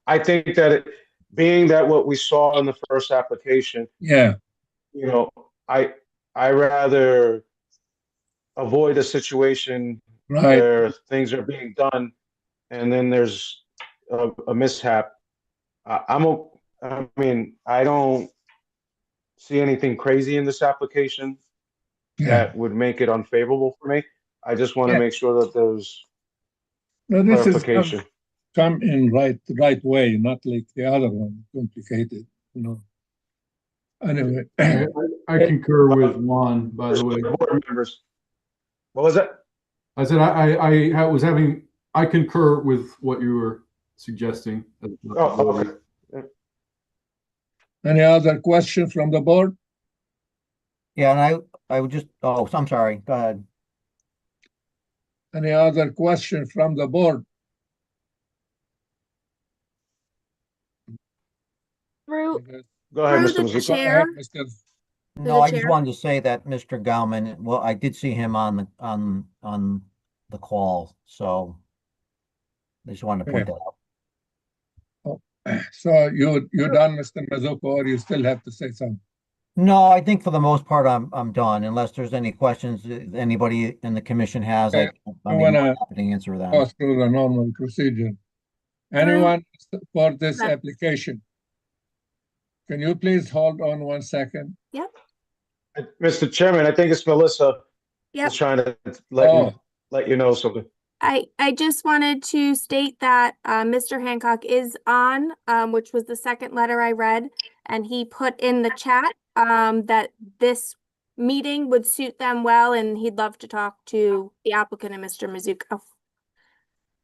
I think that being that what we saw in the first application,
Yeah,
I rather avoid a situation
Right.
where things are being done and then there's a mishap. I mean, I don't see anything crazy in this application
Yeah.
that would make it unfavorable for me. I just want to
Yeah.
make sure that there's
No, this is
clarification.
come in right way, not like the other one, complicated, you know. Anyway,
I concur with Juan, by the way.
Board members. What was that?
I said I concur with what you were suggesting.
Oh, okay.
any other questions from the board?
Yeah, and I would just, oh, I'm sorry, go ahead.
Any other question from the board?
Through,
Go ahead,
through
Mr.
the
Mizuko.
Go ahead,
chair,
Mr.
No, I just
chair.
wanted to say that Mr. Gauman, well, I did see him on the call, so I just wanted to point that out.
So you're done, Mr. Mizuko, or you still have to say something?
No, I think for the most part, I'm done, unless there's any questions anybody in the commission has.
Okay,
I
I
mean,
wanna
happy to answer them.
go through the normal procedure. Anyone for this application? Can you please hold on 1 second?
Yep.
Mr. Chairman, I think it's Melissa.
Yep.
Just trying to
Oh.
let you know something.
I just wanted to state that Mr. Hancock is on, which was the second letter I read, and he put in the chat that this meeting would suit them well, and he'd love to talk to the applicant and Mr. Mizuko.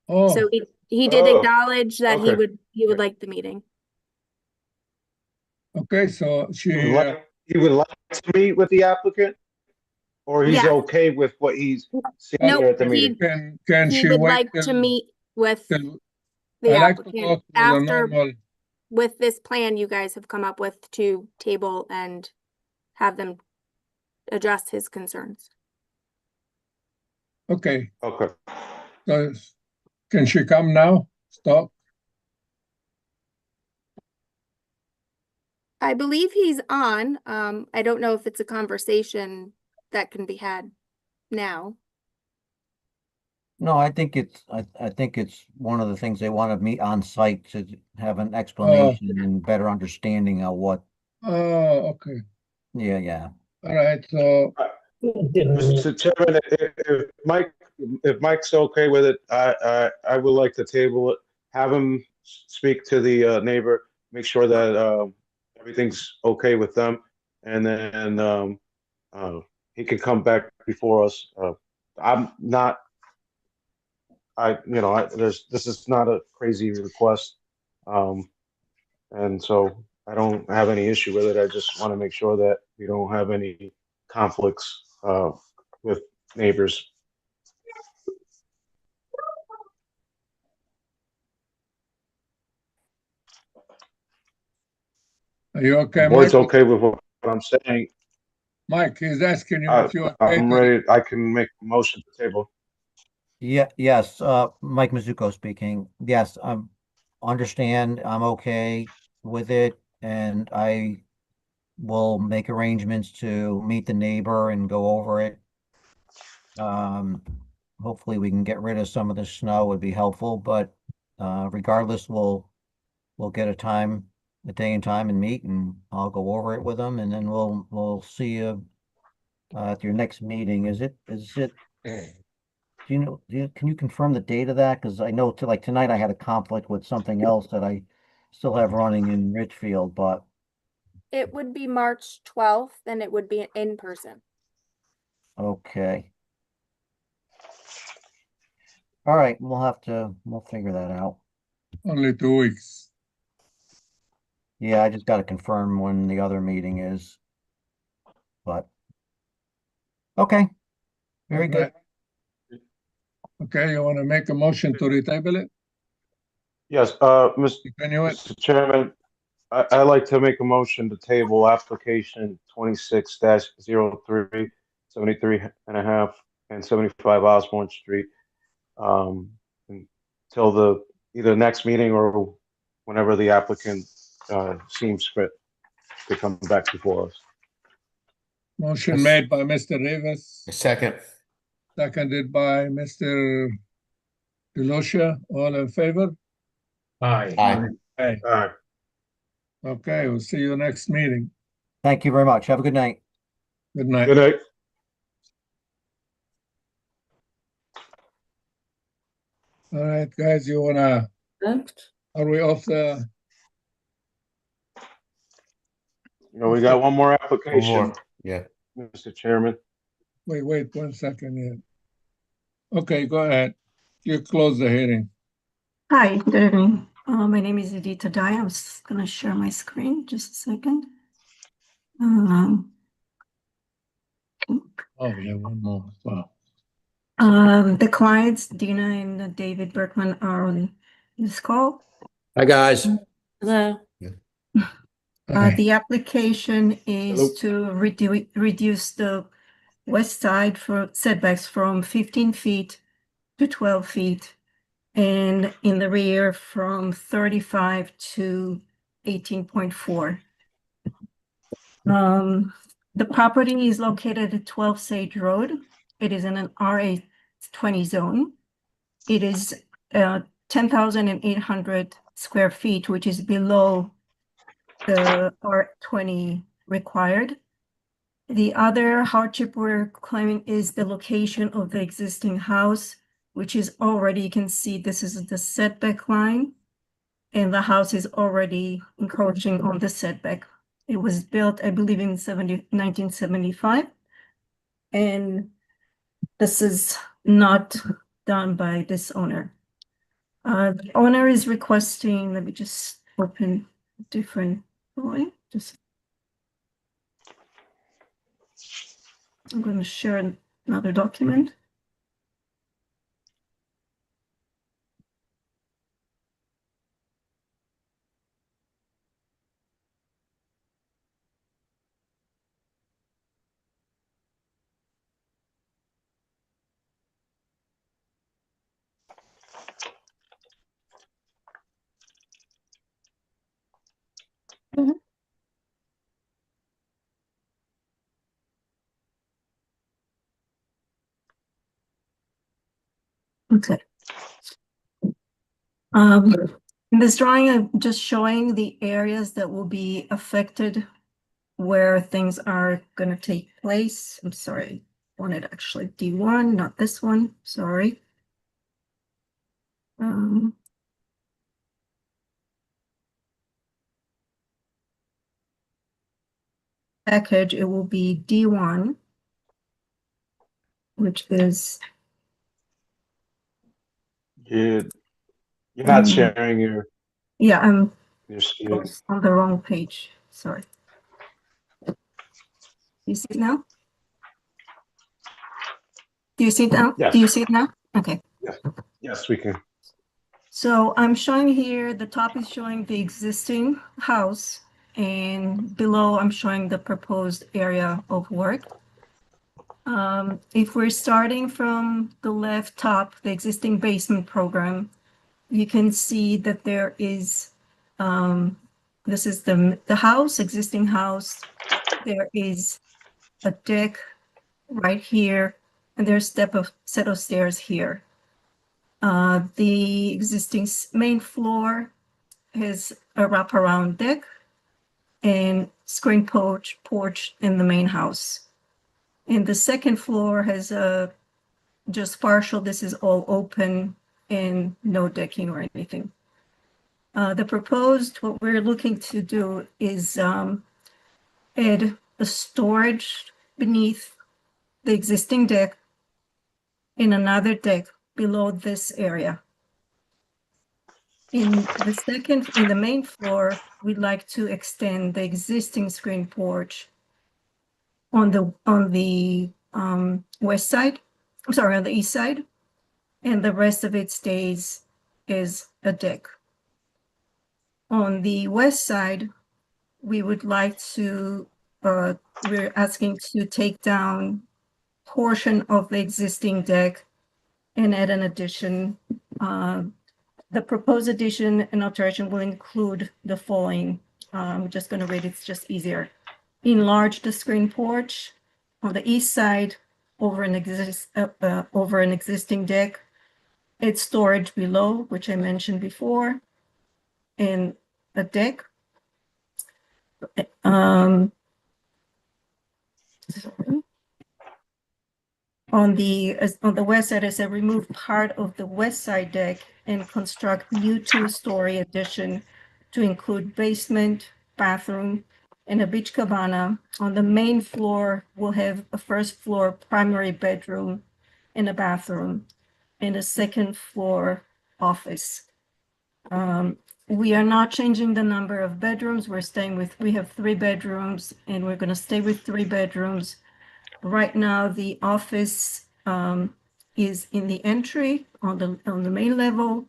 Oh,
So he did
Oh,
acknowledge that he
okay.
would like the meeting.
okay, so
He would like to meet with the applicant? Or he's
Yeah.
okay with what he's seeing
Nope,
here at the meeting?
can
He
she
would
wait
like to
till,
meet with
till,
the
I like to go
applicant
through the
after,
normal,
with this plan you guys have come up with to table and have them address his concerns.
okay,
Okay.
so can she come now? Stop.
I believe he's on. I don't know if it's a conversation that can be had now.
No, I think it's one of the things they want to meet on site to have an explanation and better understanding of what.
Oh, okay.
Yeah.
All right, so
Mr. Chairman, if Mike's okay with it, I would like to table it, have him speak to the neighbor, make sure that everything's okay with them, and then he can come back before us. This is not a crazy request, and so I don't have any issue with it. I just want to make sure that we don't have any conflicts with neighbors.
are you okay,
The
Mike?
board's okay with what I'm saying.
Mike, he's asking you if you're okay.
I'm ready. I can make a motion to table.
Yes, Mike Mizuko speaking. Yes, understand, I'm okay with it, and I will make arrangements to meet the neighbor and go over it. Hopefully we can get rid of some of the snow would be helpful, but regardless, we'll get a day and time and meet, and I'll go over it with them, and then we'll see you at your next meeting. Is it? Can you confirm the date of that? Because I know tonight I had a conflict with something else that I still have running in Richfield, but
It would be March 12th, and it would be in person.
okay. All right, we'll figure that out.
Only 2 weeks.
Yeah, I just got to confirm when the other meeting is. But okay, very good.
Okay, you want to make a motion to retable it?
Yes,
Continue it.
Mr. Chairman, I'd like to make a motion to table application 26-03, 73 and a half and 75 Osborne Street until either next meeting or whenever the applicant seems fit to come back before us.
Motion made by Mr. Rivas,
A second.
seconded by Mr. Delosha. All in favor?
Aye.
Aye.
Aye.
Aye.
Okay, we'll see you next meeting.
Thank you very much. Have a good night.
Good night.
Good night.
All right, guys, you wanna, are we off the,
We got one more
One
application,
more. Yeah.
Mr. Chairman.
wait 1 second here. Okay, go ahead. You close the hearing.
Hi, good evening. My name is Edita Dai. I'm just gonna share my screen, just a second.
Oh, we have one more. Wow.
The clients, Dina and David Berkman, are on this call.
Hi, guys.
Hello.
Okay.
The application
Hello.
is to reduce the west side for setbacks from 15 feet to 12 feet, and in the rear from 35 to 18.4. The property is located at 12 Sage Road. It is in an RA20 zone. It is 10,800 square feet, which is below the R20 required. The other hardship we're claiming is the location of the existing house, which is already, you can see this is the setback line, and the house is already encroaching on the setback. It was built, I believe, in 1975. And this is not done by this owner. The owner is requesting, let me just open a different drawing. I'm going to share another document. Okay. In this drawing, I'm just showing the areas that will be affected where things are going to take place. I'm sorry, I wanted actually D1, not this one. Sorry. Package, it will be D1, which is
You're not sharing your
I'm
screen.
on the wrong page. Sorry. You see it now? Do you see it now?
Yes.
Do you see it now? Okay.
Yes, we can.
So I'm showing here, the top is showing the existing house, and below I'm showing the proposed area of work. If we're starting from the left top, the existing basement program, you can see that there is, this is the house, existing house. There is a deck right here, and there's set of stairs here. The existing main floor has a wraparound deck and screen porch in the main house. And the second floor has a just partial, this is all open and no decking or anything. The proposed, what we're looking to do is add a storage beneath the existing deck in another deck below this area. In the main floor, we'd like to extend the existing screen porch on the west side, I'm sorry, on the east side, and the rest of it stays as a deck. On the west side, we would like to, we're asking to take down portion of the existing deck and add an addition. The proposed addition and alteration will include the following. I'm just going to read it, it's just easier. Enlarge the screen porch on the east side over an existing deck. It's storage below, which I mentioned before, and a deck. Sorry. On the west side, I said remove part of the west side deck and construct new 2-story addition to include basement, bathroom, and a beach cabana. On the main floor, we'll have a first floor primary bedroom and a bathroom, and a second floor office. We are not changing the number of bedrooms. We have 3 bedrooms, and we're going to stay with 3 bedrooms. Right now, the office is in the entry on the main level,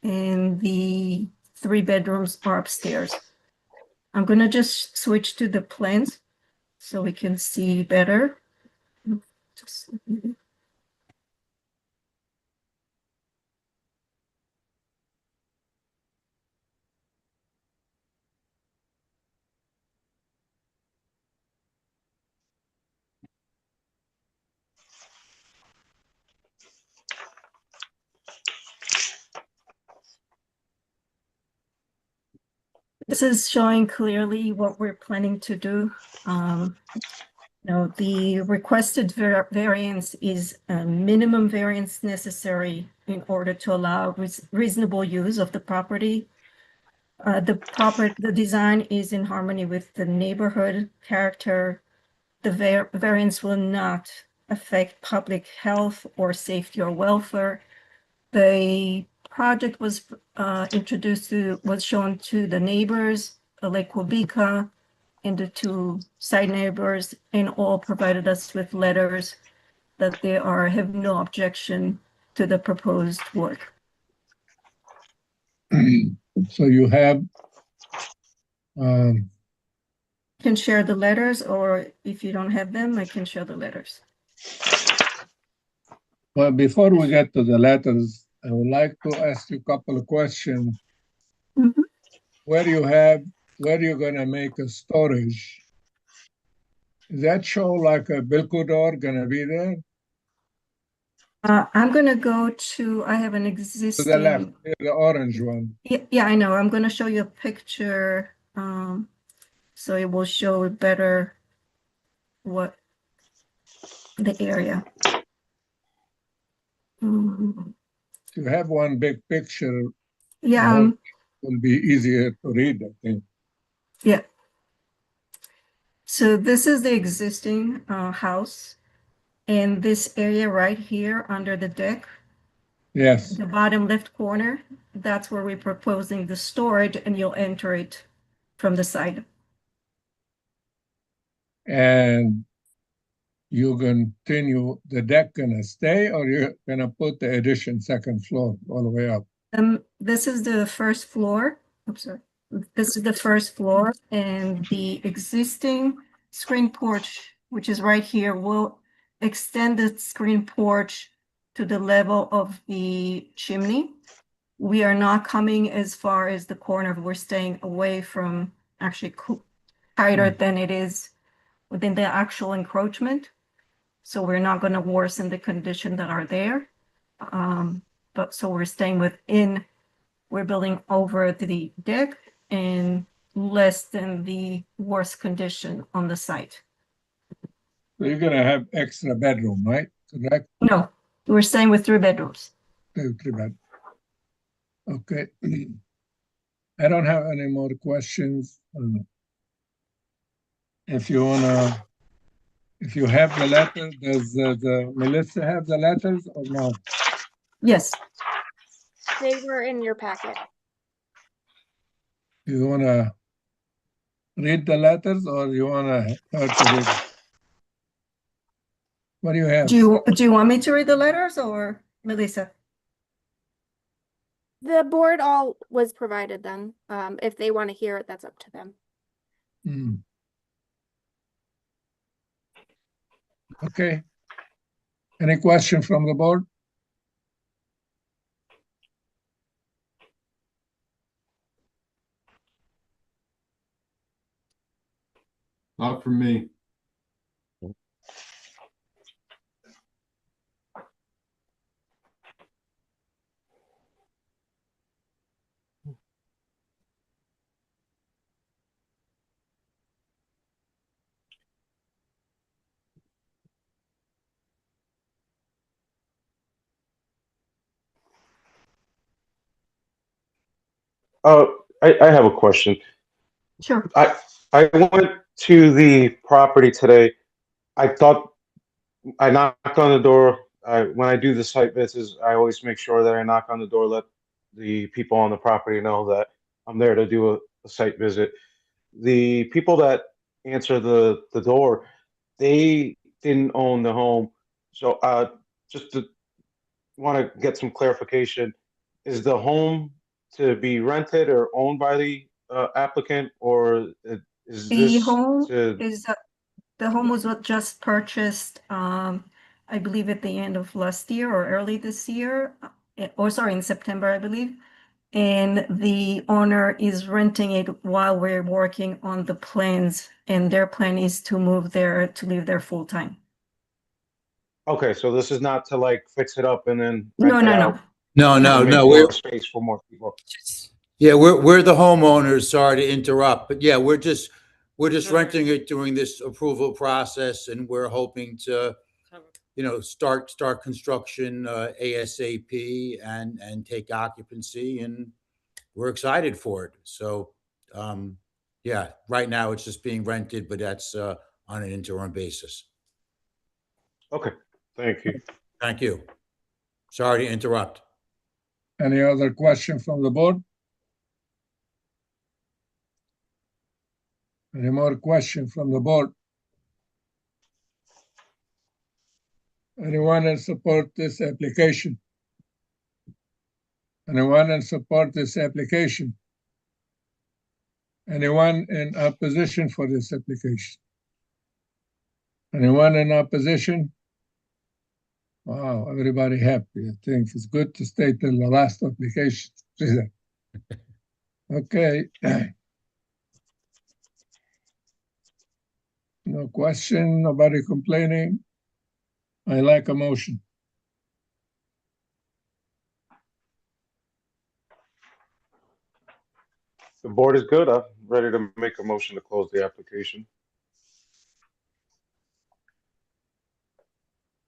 and the 3 bedrooms are upstairs. I'm going to just switch to the plans so we can see better. This is showing clearly what we're planning to do. The requested variance is a minimum variance necessary in order to allow reasonable use of the property. The design is in harmony with the neighborhood character. The variance will not affect public health or safety or welfare. The project was shown to the neighbors, Lake Wabica, and the 2 side neighbors, and all provided us with letters that they have no objection to the proposed work.
So you have,
I can share the letters, or if you don't have them, I can share the letters.
well, before we get to the letters, I would like to ask you a couple of questions.
Mhm.
Where you're gonna make a storage, does that show like a Bilco door gonna be there?
I'm gonna go I have an
To
existing.
the left, the orange one.
Yeah, I know. I'm gonna show you a picture, so it will show better what the area. Mhm.
To have one big picture,
Yeah,
will be easier to read, I think.
yeah. So this is the existing house, and this area right here under the deck,
Yes,
the bottom left corner, that's where we're proposing the storage, and you'll enter it from the side.
and you continue, the deck gonna stay, or you're gonna put the addition second floor all the way up?
This is the first floor. Oops, sorry. This is the first floor, and the existing screen porch, which is right here, will extend the screen porch to the level of the chimney. We are not coming as far as the corner. We're staying away from, actually tighter than it is within the actual encroachment. So we're not going to worsen the condition that are there. But so we're staying within, we're building over the deck and less than the worst condition on the site.
So you're gonna have extra bedroom, right? Correct?
No, we're staying with 3 bedrooms.
3 bed. Okay. I don't have any more questions. If you have the letter, does the Melissa have the letters or no?
Yes.
They were in your packet.
You wanna read the letters or you wanna her to read? What do you have?
Do you want me to read the letters or Melissa?
The board all was provided them. If they want to hear it, that's up to them.
Okay. Any question from the board?
Not for me.
I have a question.
Sure.
I went to the property today. I thought I knocked on the door. When I do the site visits, I always make sure that I knock on the door, let the people on the property know that I'm there to do a site visit. The people that answer the door, they didn't own the home. So just to want to get some clarification, is the home to be rented or owned by the applicant, or is
The
this
home
to?
is, the home was what just purchased, I believe at the end of last year or early this year, or sorry, in September, I believe. And the owner is renting it while we're working on the plans, and their plan is to move there, to live there full time.
Okay, so this is not to like fix it up and then
No,
rent it
no, no.
out
No,
to
no,
make
no.
more space for more people.
Yeah, we're the homeowners. Sorry to interrupt, but yeah, we're just renting it during this approval process, and we're hoping to, start construction ASAP and take occupancy, and we're excited for it. So, yeah, right now it's just being rented, but that's on an interim basis.
Okay, thank you.
Thank you. Sorry to interrupt.
Any other question from the board? Any more question from the board? Anyone in support this application? Anyone in support this application? Anyone in opposition for this application? Anyone in opposition? Wow, everybody happy. I think it's good to stay till the last application. Okay. No question, nobody complaining. I like a motion.
The board is good. I'm ready to make a motion to close the application.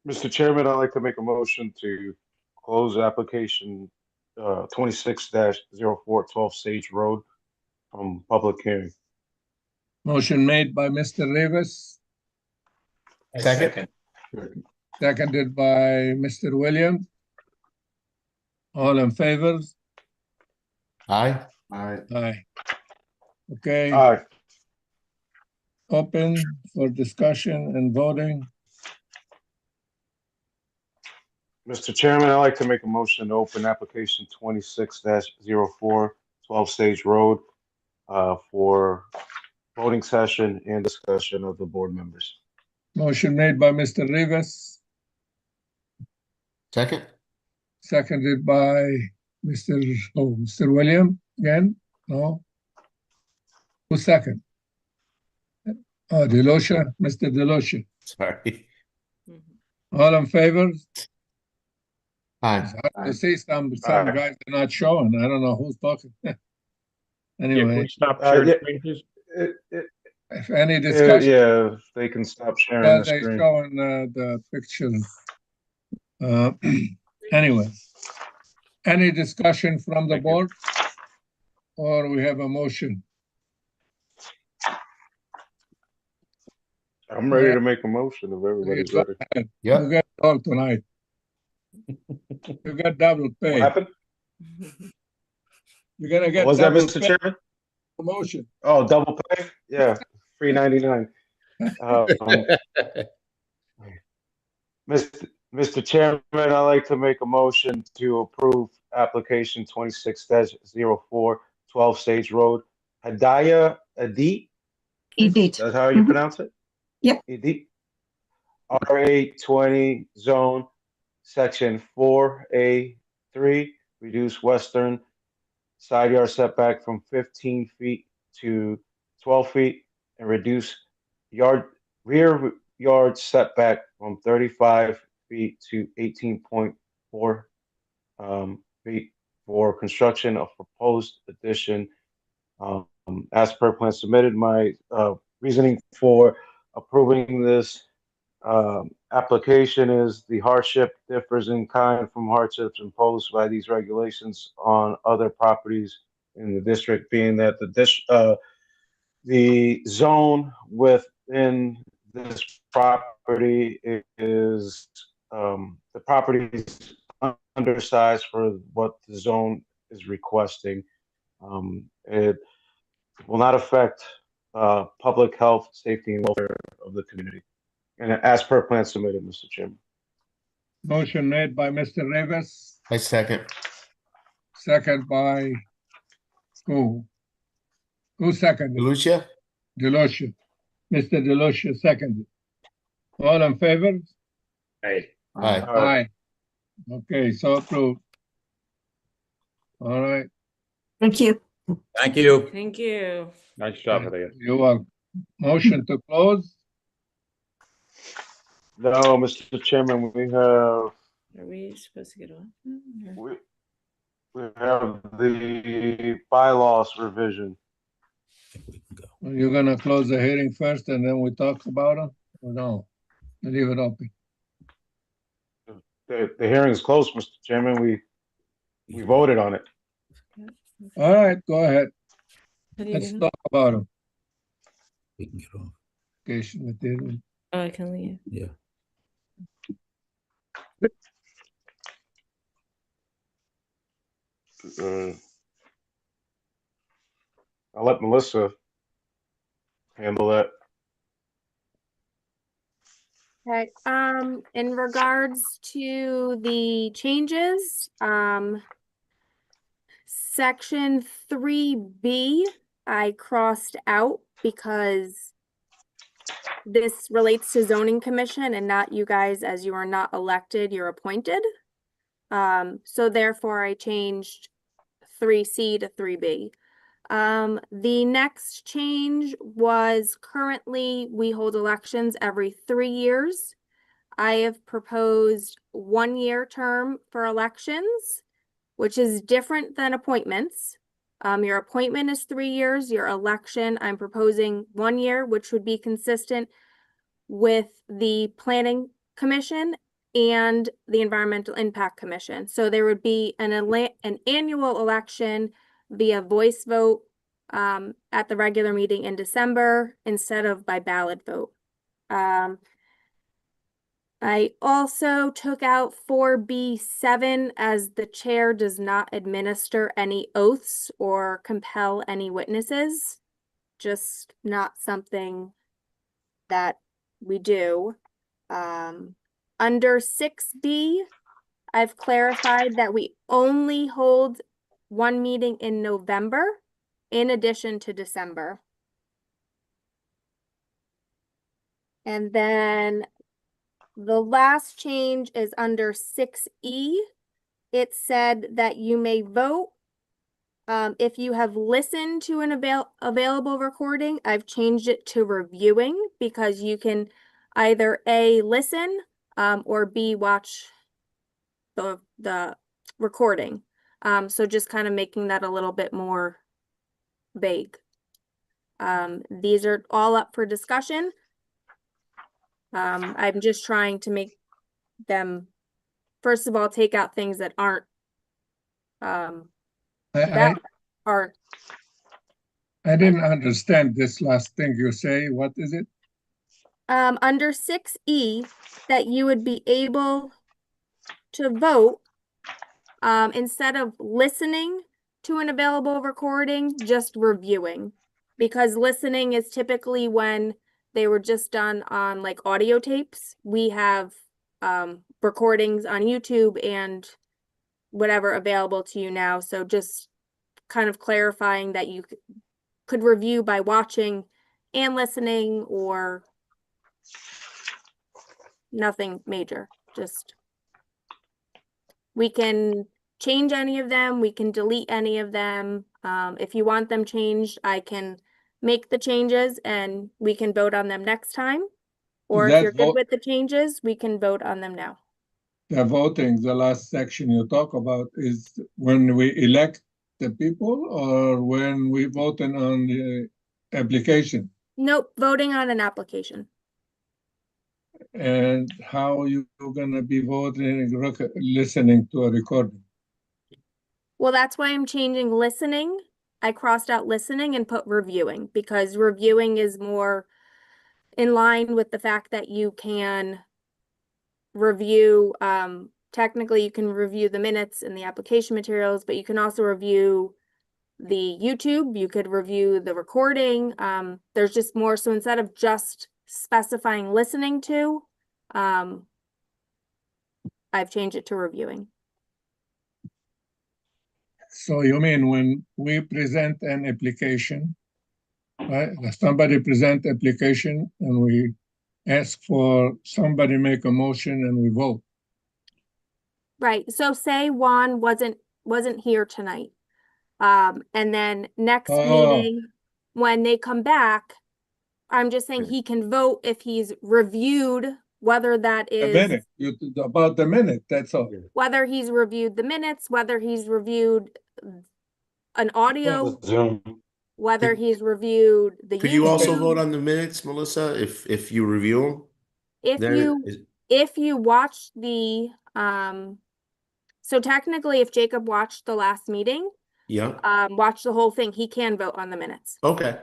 Mr. Chairman, I'd like to make a motion to close application 26-0412 Sage Road from public hearing.
Motion made by Mr. Rivas,
Second.
seconded by Mr. Williams. All in favor?
Aye.
Aye. Okay,
Aye.
open for discussion and voting.
Mr. Chairman, I'd like to make a motion to open application 26-0412 Sage Road for voting session and discussion of the board members.
Motion made by Mr. Rivas,
Second.
seconded by Mr. William again? No? Who's second? Oh, Delosha, Mr. Delosha.
Sorry.
All in favor?
Aye.
I see some
Aye.
guys are not showing. I don't know who's talking.
Yeah,
Anyway,
please stop sharing
yeah.
screen, please.
if any discussion,
Yeah, if they can stop sharing the
they're
screen.
showing the picture. Anyway, any discussion from the
Thank you.
board? Or we have a motion?
I'm ready to make a motion if everybody's ready.
Yep.
You got all tonight. You got double
What
pay.
happened?
You're gonna get
Was that
double
Mr.
pay
Chairman?
promotion.
Oh, double pay? Yeah, $3.99. Mr. Chairman, I'd like to make a motion to approve application 26-0412 Sage Road. Hadaya Edit?
Edit.
That's how you pronounce it?
Yep.
Edit. RA20 zone, section 4A3, reduce western side yard setback from 15 feet to 12 feet and reduce rear yard setback from 35 feet to 18.4 feet for construction of proposed addition. As per plan submitted, my reasoning for approving this application is the hardship differs in kind from hardships imposed by these regulations on other properties in the district, being that the zone within this property is, the property is undersized for what the zone is requesting. It will not affect public health, safety, and welfare of the community. And as per plan submitted, Mr. Chairman.
Motion made by Mr. Rivas,
I second.
second by who? Who seconded?
Lucia?
Delosia. Mr. Delosia seconded. All in favor?
Hey,
Aye.
Aye. Okay, so approved. All right,
Thank you.
Thank you.
Thank you.
Nice job, Hidayat.
you are, motion to close?
No, Mr. Chairman, we have
Are we supposed to get off?
we have the bylaws revision.
You're gonna close the hearing first and then we talk about it? Or no? Leave it open.
The hearing is closed, Mr. Chairman. We voted on it.
All right, go ahead.
How do you
Let's
get off?
talk about them.
We can get off.
Application material.
Oh, I can leave.
Yeah.
I'll let Melissa handle that.
Okay, in regards to the changes, section 3B, I crossed out because this relates to zoning commission and not you guys, as you are not elected, you're appointed. So therefore I changed 3C to 3B. The next change was currently we hold elections every 3 years. I have proposed 1-year term for elections, which is different than appointments. Your appointment is 3 years, your election, I'm proposing 1 year, which would be consistent with the Planning Commission and the Environmental Impact Commission. So there would be an annual election via voice vote at the regular meeting in December instead of by ballot vote. I also took out 4B7 as the chair does not administer any oaths or compel any witnesses. Just not something that we do. Under 6B, I've clarified that we only hold 1 meeting in November in addition to December. And then the last change is under 6E. It said that you may vote if you have listened to an available recording. I've changed it to reviewing because you can either A, listen, or B, watch the recording. So just kind of making that a little bit more vague. These are all up for discussion. I'm just trying to make them, first of all, take out things that aren't
I
aren't
didn't understand this last thing you say. What is it?
under 6E, that you would be able to vote instead of listening to an available recording, just reviewing. Because listening is typically when they were just done on like audio tapes. We have recordings on YouTube and whatever available to you now. So just kind of clarifying that you could review by watching and listening, or nothing major. Just we can change any of them, we can delete any of them. If you want them changed, I can make the changes and we can vote on them next time. Or if
That
you're good
vote-
with the changes, we can vote on them now.
The voting, the last section you talk about is when we elect the people or when we voting on the application?
Nope, voting on an application.
And how you gonna be voting, listening to a recording?
Well, that's why I'm changing listening I crossed out listening and put reviewing because reviewing is more in line with the fact that you can review, technically you can review the minutes and the application materials, but you can also review the YouTube, you could review the recording. There's just more. So instead of just specifying listening to, I've changed it to reviewing.
So you mean when we present an application, right? Somebody present application and we ask for somebody make a motion and we vote.
Right. So say Juan wasn't here tonight. And then next meeting, when they come back, I'm just saying he can vote if he's reviewed whether that
A
is
minute, about the minute, that's all.
whether he's reviewed the minutes, whether he's reviewed an audio, whether he's reviewed the
Could you also
YouTube.
vote on the minutes, Melissa, if you review them?
If you watch the so technically if Jacob watched the last meeting, watch the whole thing, he can vote on the minutes.
Okay.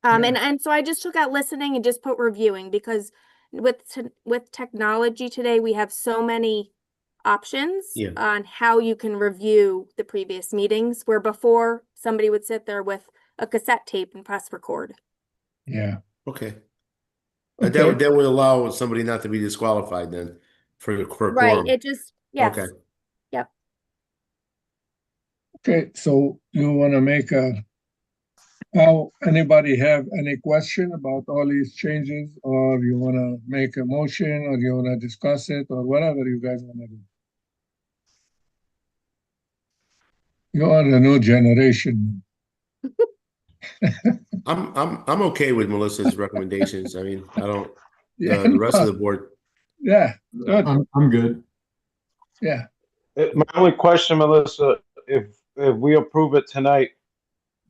And so I just took out listening and just put reviewing because with technology today, we have so many options on how you can review the previous meetings, where before somebody would sit there with a cassette tape and press record.
Yeah.
Okay. That would allow somebody not to be disqualified then for a quorum.
It just, yes.
Okay.
Yep.
Okay, so you want to make anybody have any question about all these changes, or you want to make a motion, or you want to discuss it, or whatever you guys want to do? You are the new generation.
I'm okay with Melissa's recommendations. I mean, I don't.
Yeah,
the rest of the board.
Yeah, good.
I'm good.
Yeah.
My only question, Melissa, if we approve it tonight,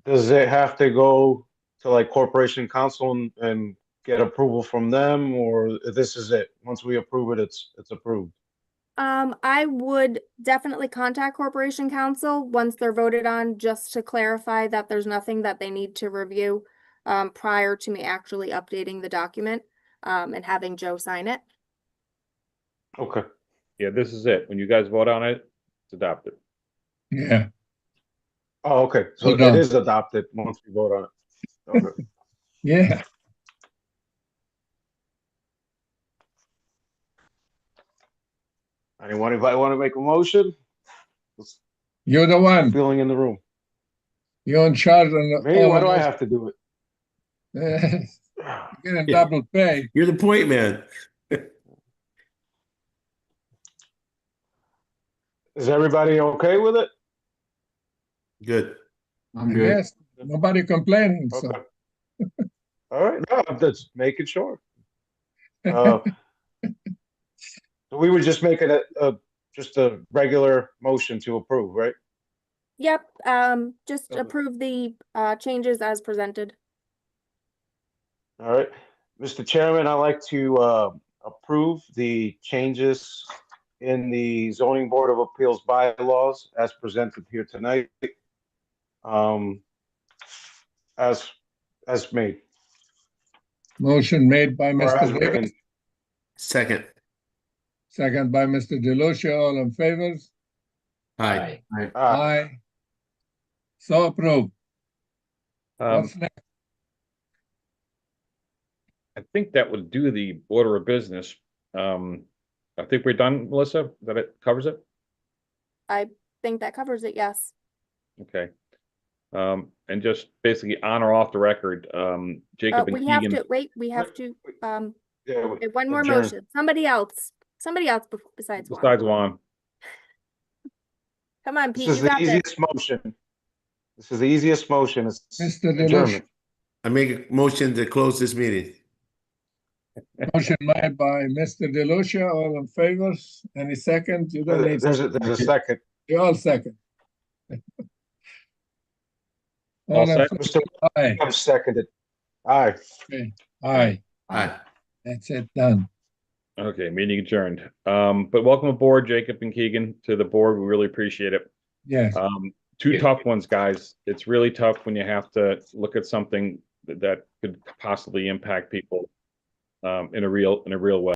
does it have to go to like Corporation Council and get approval from them, or this is it? Once we approve it, it's approved.
I would definitely contact Corporation Council once they're voted on, just to clarify that there's nothing that they need to review prior to me actually updating the document and having Joe sign it.
Okay.
Yeah, this is it. When you guys vote on it, it's adopted.
Yeah.
Oh, okay. So it is adopted once we vote on it. Okay.
Yeah.
Anybody want to make a motion?
You're the one.
Feeling in the room.
You're in charge.
Me? Why do I have to do
it? You're getting double pay.
You're the point man.
Is everybody okay with it?
Good.
I'm good.
Yes. Nobody complaining.
Okay.
So.
All right. No, I'm just making sure. So we would just make it just a regular motion to approve, right?
Yep. Just approve the changes as presented.
All right. Mr. Chairman, I'd like to approve the changes in the Zoning Board of Appeals bylaws as presented here tonight. As made.
Motion made by Mr. Davis.
Second.
Second by Mr. DeLucia. All in favor?
Aye.
Aye. So approved. What's next?
I think that would do the order of business. I think we're done, Melissa, that it covers it?
I think that covers it, yes.
Okay. And just basically on or off the record, Jacob and
we have
Keegan.
to wait, we have to
wait,
one more
adjourn.
motion. Somebody else besides Juan.
Besides Juan.
Come on,
This
Pete,
is
you
the
got this.
easiest motion. This is the easiest motion. It's
Mr. DeLucia.
adjournment.
I make a motion to close this meeting.
Motion made by Mr. DeLucia. All in favor? Any second? You don't need.
There's a second.
You all second.
All set?
Mr.
Aye.
I'm seconded. Aye.
Okay. Aye.
Aye.
That's it, done.
Okay, meeting adjourned. But welcome aboard, Jacob and Keegan, to the board. We really appreciate it.
Yes.
two tough ones, guys. It's really tough when you have to look at something that could possibly impact people in a real way.